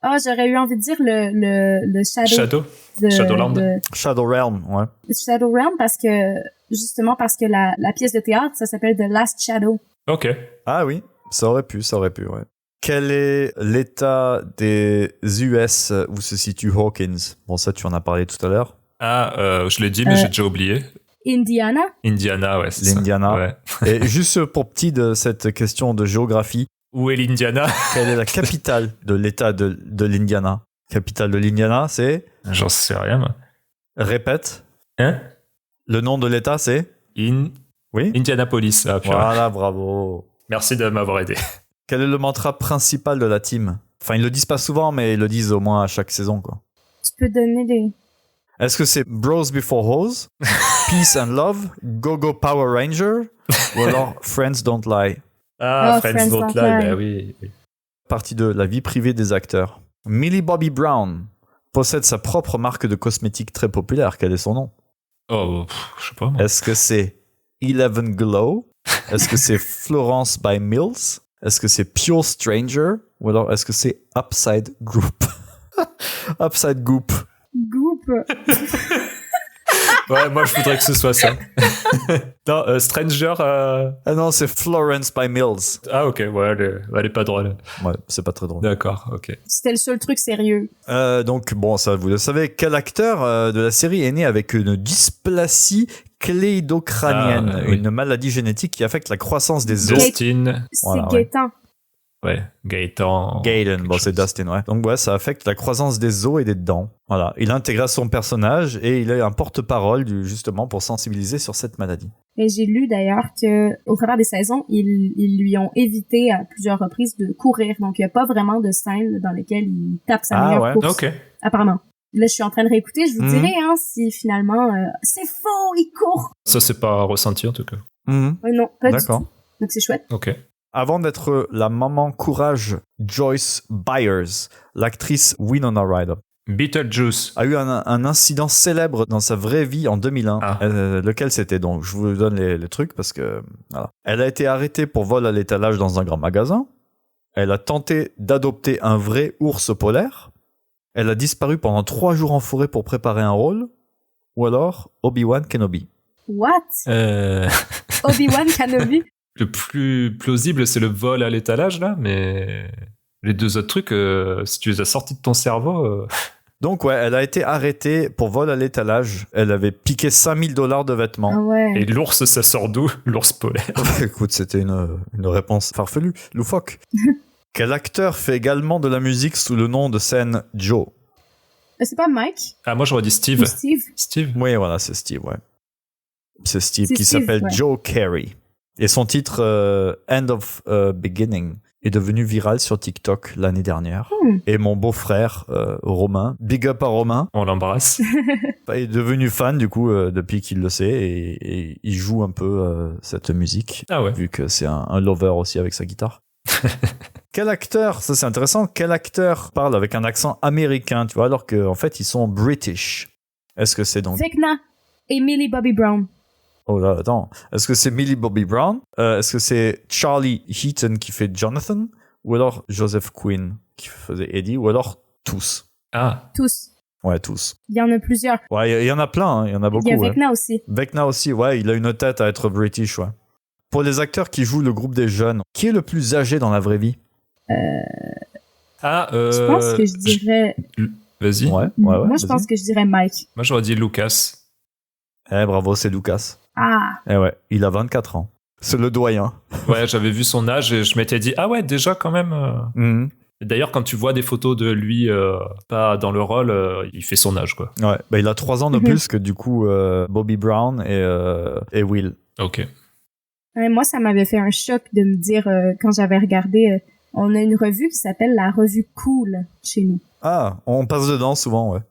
Ah, j'aurais eu envie de dire le Shadow. Shadowland. Shadow Realm, ouais. Shadow Realm parce que la pièce de théâtre, ça s'appelle The Last Shadow. Ok. Ah oui, ça aurait pu, ouais. Quel est l'état des US où se situe Hawkins? Bon, ça, tu en as parlé tout à l'heure. Ah, je l'ai dit, mais j'ai déjà oublié. Indiana? Indiana, ouais, c'est ça. L'Indiana. Ouais. Et juste pour petit de cette question de géographie. Où est l'Indiana? Quelle est la capitale de l'état de l'Indiana? Capitale de l'Indiana, c'est? J'en sais rien, moi. Répète. Hein? Le nom de l'état, c'est? Oui? Indianapolis. Ah, voilà, bravo. Merci de m'avoir aidé. Quel est le mantra principal de la team? Enfin, ils le disent pas souvent, mais ils le disent au moins à chaque saison, quoi. Tu peux donner des... Est-ce que c'est Bros Before Hoes, Peace and Love, Go Go Power Ranger, ou alors Friends Don't Lie? Ah, Friends Don't Lie, bah oui. Partie 2, la vie privée des acteurs. Millie Bobby Brown possède sa propre marque de cosmétiques très populaire. Quel est son nom? Oh, je sais pas. Moi. Est-ce que c'est Eleven Glow? Est-ce que c'est Florence by Mills? Est-ce que c'est Pure Stranger? Ou alors est-ce que c'est Upside Group? Upside Goop. Goop. Ouais, moi je voudrais que ce soit ça. Non, Stranger. Ah non, c'est Florence by Mills. Ah ok, ouais, elle est pas drôle. Ouais, c'est pas très drôle. D'accord, ok. C'était le seul truc sérieux. Donc bon, ça vous le savez, quel acteur de la série est né avec une dysplasie cléidocrânienne, oui. une maladie génétique qui affecte la croissance des os? Dustin. C'est Voilà, Gaëtan. Ouais, Gaëtan. Gaiden, bon c'est Dustin, ouais. Donc ouais, ça affecte la croissance des os et des dents. Voilà, il intègre son personnage et il est un porte-parole justement pour sensibiliser sur cette maladie. Et j'ai lu d'ailleurs que au travers des saisons, ils lui ont évité à plusieurs reprises de courir. Donc il n'y a pas vraiment de scène dans lesquelles il tape sa meilleure course. Ok. Apparemment. Là, je suis en train de réécouter, je vous dirai si finalement c'est faux, il court. Ça c'est pas ressenti en tout cas. Non, pas du D'accord. tout. Donc c'est chouette. Ok. Avant d'être la maman courage Joyce Byers, l'actrice Winona Ryder Beetlejuice a eu un incident célèbre dans sa vraie vie en 2001. Lequel c'était donc? Je vous donne les trucs parce que voilà. Elle a été arrêtée pour vol à l'étalage dans un grand magasin. Elle a tenté d'adopter un vrai ours polaire. Elle a disparu pendant 3 jours en forêt pour préparer un rôle. Ou alors Obi-Wan Kenobi. What? Obi-Wan Kenobi? Le plus plausible, c'est le vol à l'étalage, là, mais les deux autres trucs, si tu les as sortis de ton cerveau... Donc ouais, elle a été arrêtée pour vol à l'étalage. Elle avait piqué $5,000 de vêtements. Ah ouais. Et l'ours, ça sort d'où? L'ours polaire. Écoute, c'était une réponse farfelue, loufoque. Quel acteur fait également de la musique sous le nom de scène Joe? C'est pas Mike? Ah, moi j'aurais dit Steve. Ou Steve? Steve? Oui, voilà, c'est Steve, ouais. C'est Steve C'est qui Steve, s'appelle ouais. Joe Carey. Et son titre End of Beginning est devenu viral sur TikTok l'année dernière. Et mon beau-frère, Romain, big up à Romain. On l'embrasse. Est devenu fan, du coup, depuis qu'il le sait. Et il joue un peu cette musique. Ah ouais. Vu que c'est un lover aussi avec sa guitare. Quel acteur, ça c'est intéressant, quel acteur parle avec un accent américain, tu vois, alors qu'en fait, ils sont British. Est-ce que c'est donc... Vecna et Millie Bobby Brown. Oh là, attends. Est-ce que c'est Millie Bobby Brown? Est-ce que c'est Charlie Heaton qui fait Jonathan? Ou alors Joseph Quinn qui faisait Eddie? Ou alors tous? Ah. Tous. Ouais, tous. Il y en a plusieurs. Ouais, il y en a plein, hein. Il y en a beaucoup. Il y a Vecna aussi. Vecna aussi, ouais, il a une tête à être British, ouais. Pour les acteurs qui jouent le groupe des jeunes, qui est le plus âgé dans la vraie vie? Je pense que je dirais... Vas-y. Ouais, Moi, je pense que je dirais Mike. Moi, j'aurais dit Lucas. Bravo, c'est Lucas. Ah. Ouais, il a 24 ans. C'est le doyen. Ouais, j'avais vu son âge et je m'étais dit, ah ouais, déjà quand même. D'ailleurs, quand tu vois des photos de lui pas dans le rôle, il fait son âge, quoi. Ouais, bah, il a 3 ans de plus que du coup Bobby Brown et Will. Ok. Moi, ça m'avait fait un choc de me dire, quand j'avais regardé, on a une revue qui s'appelle la revue Cool chez nous. Ah, on passe dedans souvent, ouais.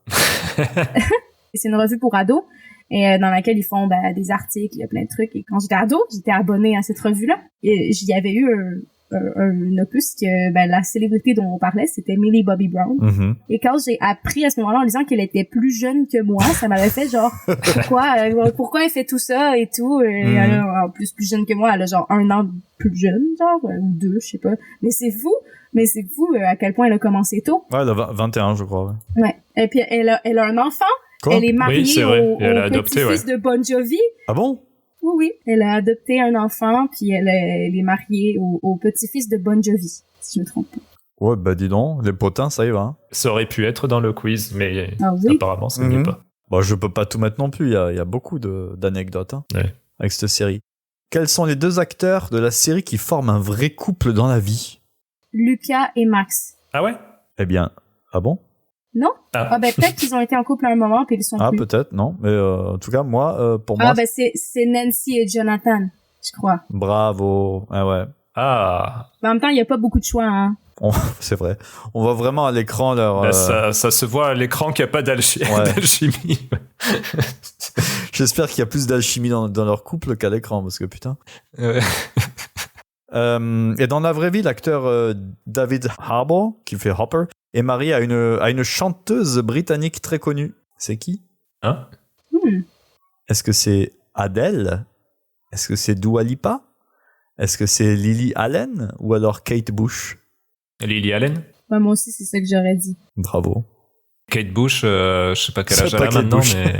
C'est une revue pour ados, et dans laquelle ils font des articles, il y a plein de trucs. Et quand j'étais ado, j'étais abonnée à cette revue-là. Et j'y avais eu un opus que la célébrité dont on parlait, c'était Millie Bobby Brown. Et quand j'ai appris à ce moment-là en disant qu'elle était plus jeune que moi, ça m'avait fait genre pourquoi elle fait tout ça et tout. Et elle a, en plus jeune que moi, elle a genre 1 an plus jeune, genre ou 2, je sais pas. Mais c'est fou à quel point elle a commencé tôt. Ouais, elle a 21, je crois. Ouais. Et puis elle a un enfant. Quoi? Elle est mariée au petit-fils de Bon Jovi. Ah bon? Oui. Elle a adopté un enfant, puis elle est mariée au petit-fils de Bon Jovi, si je me trompe pas. Ouais, bah dis donc, les potins, ça y va. Hein. Ça aurait pu être dans le quiz, mais oui? Apparemment, ça n'est pas. Bon, je peux pas tout mettre non plus, il y a beaucoup d'anecdotes avec cette série. Quels sont les 2 acteurs de la série qui forment un vrai couple dans la vie? Lucas et Max. Ah ouais? Eh bien, ah bon? Non? Peut-être qu'ils ont été en couple à un moment, puis ils sont plus. Peut-être, non. Mais en tout cas, moi, pour moi... c'est Nancy et Jonathan, je crois. Bravo. Ah ouais. Ah. Mais en même temps, il n'y a pas beaucoup de choix, hein. C'est vrai. On voit vraiment à l'écran leur... ça se voit à l'écran qu'il n'y a pas d'alchimie. J'espère qu'il y a plus d'alchimie dans leur couple qu'à l'écran, parce que putain... et dans la vraie vie, l'acteur David Harbour, qui fait Hopper, est marié à une chanteuse britannique très connue. C'est qui? Hein? Est-ce que c'est Adele? Est-ce que c'est Dua Lipa? Est-ce que c'est Lily Allen? Ou alors Kate Bush? Lily Allen? Ouais, moi aussi, c'est ça que j'aurais dit. Bravo. Kate Bush, je sais pas quel âge elle a maintenant, mais...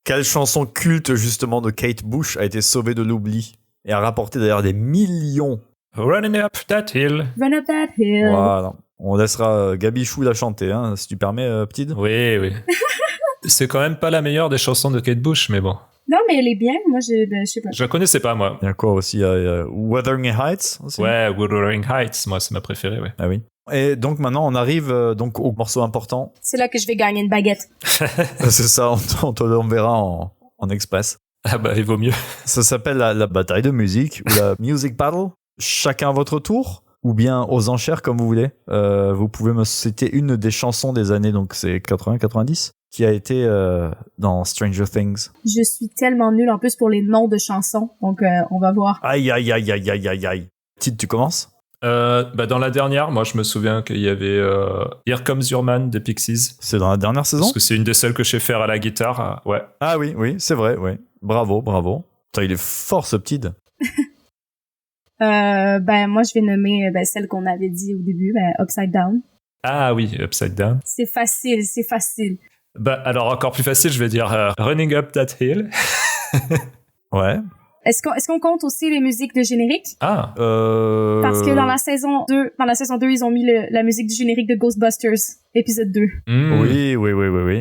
Quelle chanson culte, justement, de Kate Bush a été sauvée de l'oubli et a rapporté d'ailleurs des millions? Running up that hill. Run up that hill. Voilà. On laissera Gabichou la chanter, hein, si tu permets, petite. Oui. C'est quand même pas la meilleure des chansons de Kate Bush, mais bon. Non, mais elle est bien. Moi, je sais pas. Je la connaissais pas, moi. Il y a quoi aussi? Il y a Wuthering Heights aussi. Ouais, Wuthering Heights, moi, c'est ma préférée, ouais. Ah oui. Et donc maintenant, on arrive donc au morceau important. C'est là que je vais gagner une baguette. C'est ça, on te l'enverra en express. Ah bah, il vaut mieux. Ça s'appelle la bataille de musique, ou la music battle. Chacun à votre tour, ou bien aux enchères, comme vous voulez. Vous pouvez me citer une des chansons des années, donc c'est 80-90, qui a été dans Stranger Things. Je suis tellement nulle en plus pour les noms de chansons, donc on va voir. Aïe. Tite, tu commences? Dans la dernière, moi je me souviens qu'il y avait Here Comes Your Man des Pixies. C'est dans la dernière saison? Parce que c'est une des seules que je sais faire à la guitare, ouais. Ah oui, c'est vrai, oui. Bravo. Putain, il est fort ce petit. Moi je vais nommer celle qu'on avait dit au début, Upside Down. Ah oui, Upside Down. C'est facile. Alors encore plus facile, je vais dire Running Up That Hill. Ouais. Est-ce qu'on compte aussi les musiques de générique? Ah. Parce que dans la saison 2, ils ont mis la musique du générique de Ghostbusters, épisode 2.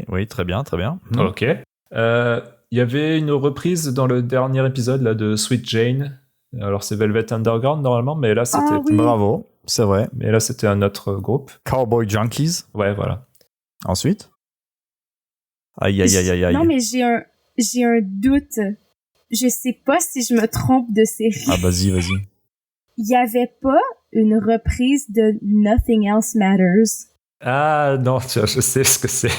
Oui, très bien. Ok. Il y avait une reprise dans le dernier épisode là de Sweet Jane. Alors c'est Velvet Underground normalement, mais là c'était... Ah, oui. Bravo, c'est vrai. Mais là c'était un autre groupe. Cowboy Junkies. Ouais, voilà. Ensuite? Aïe. Non, mais j'ai un doute. Je sais pas si je me trompe de série. Ah, vas-y. il y avait pas une reprise de Nothing Else Matters. Ah non, je sais ce que c'est.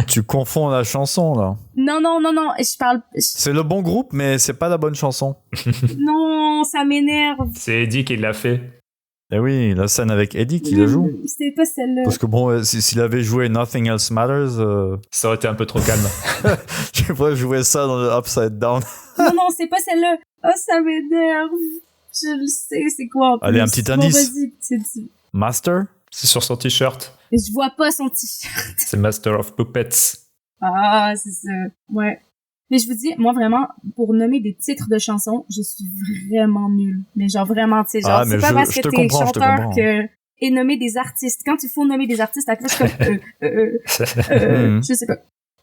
Tu confonds la chanson, là. Non, je parle... C'est le bon groupe, mais c'est pas la bonne chanson. Non, ça m'énerve. C'est Eddie qui l'a fait. Eh oui, la scène avec Eddie qui la joue. C'était pas celle-là. Parce que bon, s'il avait joué Nothing Else Matters... Ça aurait été un peu trop calme. Je pourrais jouer ça dans le Upside Down. Non, c'est pas celle-là. Oh, ça m'énerve. Je le sais, c'est quoi en plus? Allez, un petit indice. Vas-y, petit. Master? C'est sur son t-shirt. Je vois pas son t-shirt. C'est Master of Puppets. Ah, c'est ça. Ouais. Mais je vous dis, moi vraiment, pour nommer des titres de chansons, je suis vraiment nulle. Mais genre vraiment, tu sais, genre, c'est pas parce que t'es chanteur que... Et nommer des artistes. Quand il faut nommer des artistes, à quoi je suis comme... je sais pas.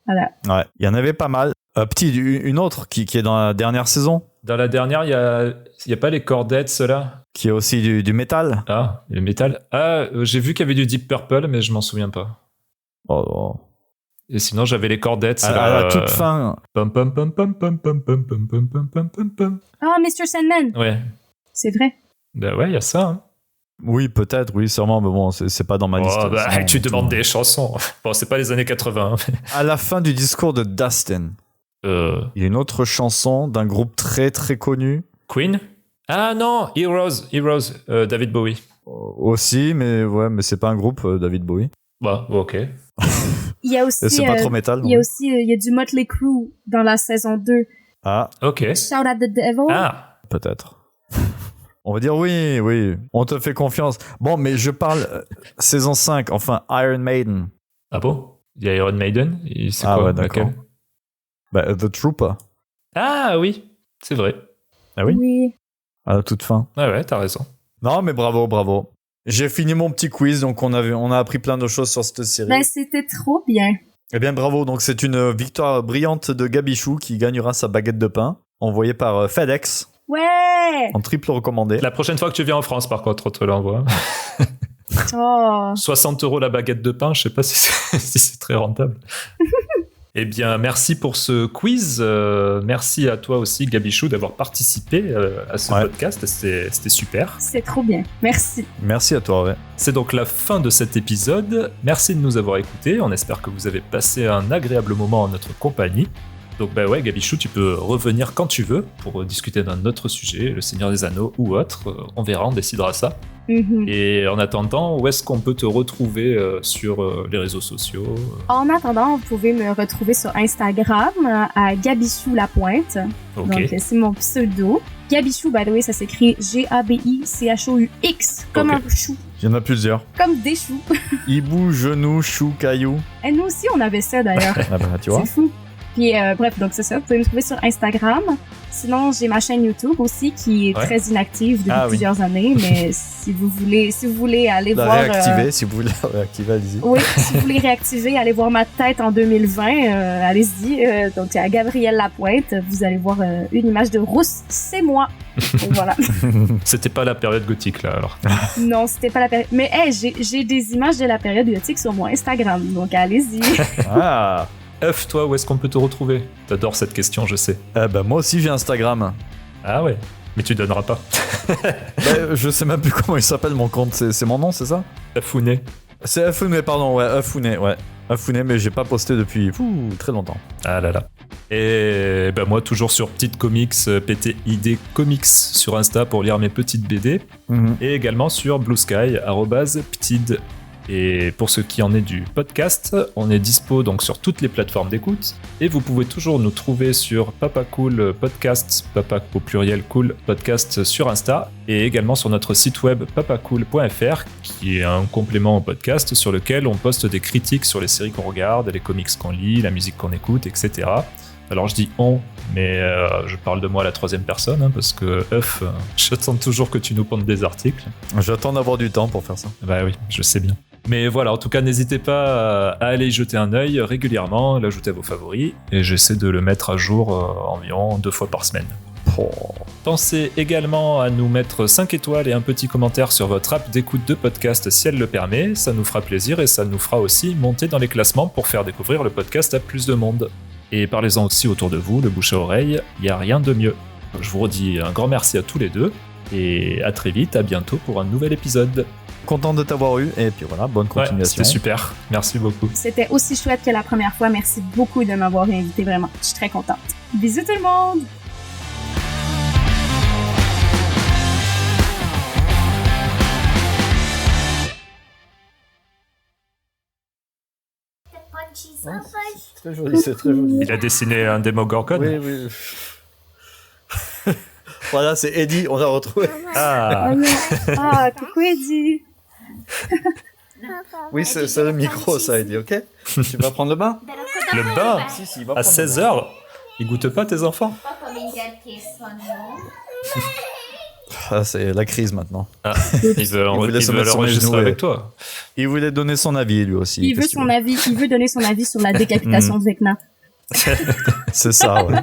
Voilà. Ouais, il y en avait pas mal. Une autre qui est dans la dernière saison. Dans la dernière, il y a pas les Chordettes, ceux-là? Qui est aussi du métal. Ah, le métal. Ah, j'ai vu qu'il y avait du Deep Purple, mais je m'en souviens pas. Oh. Et sinon, j'avais les Chordettes. À la toute fin. Pum pum pum pum pum pum pum pum pum pum pum pum pum. Ah, Mr. Sandman. Ouais. C'est vrai. Ben ouais, il y a ça. Hein. Oui, peut-être, oui, sûrement, mais bon, c'est pas dans ma liste. Bah, tu demandes des chansons. Bon, c'est pas les années 80. Mais... À la fin du discours de Dustin, il y a une autre chanson d'un groupe très très connu. Queen? Ah non, Heroes, David Bowie. Aussi, mais c'est pas un groupe, David Bowie. Bah, ok. Il y a aussi... c'est pas trop métal. Il y a aussi il y a du Motley Crue dans la saison 2. Ah. Ok. Shout at the Devil. Ah. Peut-être. On va dire oui, on te fait confiance. Bon, mais je parle saison 5, enfin Iron Maiden. Ah bon? Il y a Iron Maiden? C'est quoi, ouais, d'accord. The Trooper. Ah oui, c'est vrai. Ah oui? Oui. À la toute fin. Ouais, t'as raison. Non, mais bravo. J'ai fini mon petit quiz, donc on a appris plein de choses sur cette série. Ben, c'était trop bien. Eh bien, bravo. Donc, c'est une victoire brillante de Gabichou qui gagnera sa baguette de pain, envoyée par FedEx. Ouais! En triple recommandé. La prochaine fois que tu viens en France, par contre, on te l'envoie. Oh. 60 € la baguette de pain, je sais pas si c'est très rentable. Eh bien, merci pour ce quiz. Merci à toi aussi, Gabichou, d'avoir participé à ce podcast. C'était super. C'est trop bien. Merci. Merci à toi, ouais. C'est donc la fin de cet épisode. Merci de nous avoir écoutés. On espère que vous avez passé un agréable moment en notre compagnie. Donc bah ouais, Gabichou, tu peux revenir quand tu veux pour discuter d'un autre sujet, le Seigneur des Anneaux ou autre. On verra, on décidera ça. Mm-hmm. Et en attendant, où est-ce qu'on peut te retrouver sur les réseaux sociaux? En attendant, vous pouvez me retrouver sur Instagram à Gabichou Lapointe. Okay. Donc c'est mon pseudo. Gabichou, by the way, ça s'écrit Gabichoux, comme un chou. Il y en a plusieurs. Comme des choux. Hibou, genou, chou, caillou. Et nous aussi, on avait ça d'ailleurs. Ah bah, tu vois. C'est fou. Puis bref, donc c'est ça. Vous pouvez me trouver sur Instagram. Sinon, j'ai ma chaîne YouTube aussi qui est très inactive depuis plusieurs années. Mais si vous voulez aller voir... réactiver, si vous voulez réactiver, allez-y. Oui, si vous voulez réactiver, allez voir ma tête en 2020. Allez-y. Donc, à Gabrielle Lapointe, vous allez voir une image de rousse. C'est moi. Donc, voilà. C'était pas la période gothique, là, alors. Non, c'était pas la période... Mais hey, j'ai des images de la période gothique sur mon Instagram. Donc, allez-y. Ah. Uf, toi, où est-ce qu'on peut te retrouver? T'adores cette question, je sais. Moi aussi, j'ai Instagram. Ah ouais, mais tu donneras pas. Je sais même plus comment il s'appelle mon compte. C'est mon nom, c'est ça? Afouné. C'est Afouné, pardon, ouais, Afouné, ouais. Afouné, mais j'ai pas posté depuis très longtemps. Ah là là. Et moi, toujours sur Petite Comics, PTID Comics sur Insta pour lire mes petites BD. Mm-hmm. Et également sur Blue Sky, @ptid. Et pour ce qui en est du podcast, on est dispo donc sur toutes les plateformes d'écoute. Et vous pouvez toujours nous trouver sur Papa Cool Podcast, Papa au pluriel Cool Podcast sur Insta. Et également sur notre site web papacool.fr, qui est un complément au podcast sur lequel on poste des critiques sur les séries qu'on regarde, les comics qu'on lit, la musique qu'on écoute, etc. Alors je dis on, mais je parle de moi à la troisième personne, hein, parce que j'attends toujours que tu nous pondes des articles. J'attends d'avoir du temps pour faire ça. Bah oui, je sais bien. Mais voilà, en tout cas, n'hésitez pas à aller y jeter un œil régulièrement, l'ajouter à vos favoris, et j'essaie de le mettre à jour environ 2 fois par semaine. Pensez également à nous mettre 5 étoiles et un petit commentaire sur votre app d'écoute de podcast si elle le permet, ça nous fera plaisir et ça nous fera aussi monter dans les classements pour faire découvrir le podcast à plus de monde. Et parlez-en aussi autour de vous, le bouche à oreille, il n'y a rien de mieux. Je vous redis un grand merci à tous les deux, Et à très vite, à bientôt pour un nouvel épisode. Content de t'avoir eu, et puis voilà, bonne continuation. C'était super, merci beaucoup. C'était aussi chouette que la première fois, merci beaucoup de m'avoir invité, vraiment. Je suis très contente. Bisous tout le monde! C'est très joli, c'est très joli. Il a dessiné un Demogorgon. Oui. Voilà, c'est Eddie, on l'a retrouvé. Coucou Eddie. Oui, c'est le micro, ça, Eddie, ok? Tu vas prendre le bain? Le bain? Si, il va à 16h? Ils goûtent pas, tes enfants? C'est la crise maintenant. Il veut enregistrer avec toi. Il voulait donner son avis, lui aussi. Il veut donner son avis sur la décapitation de Vecna. C'est ça, ouais.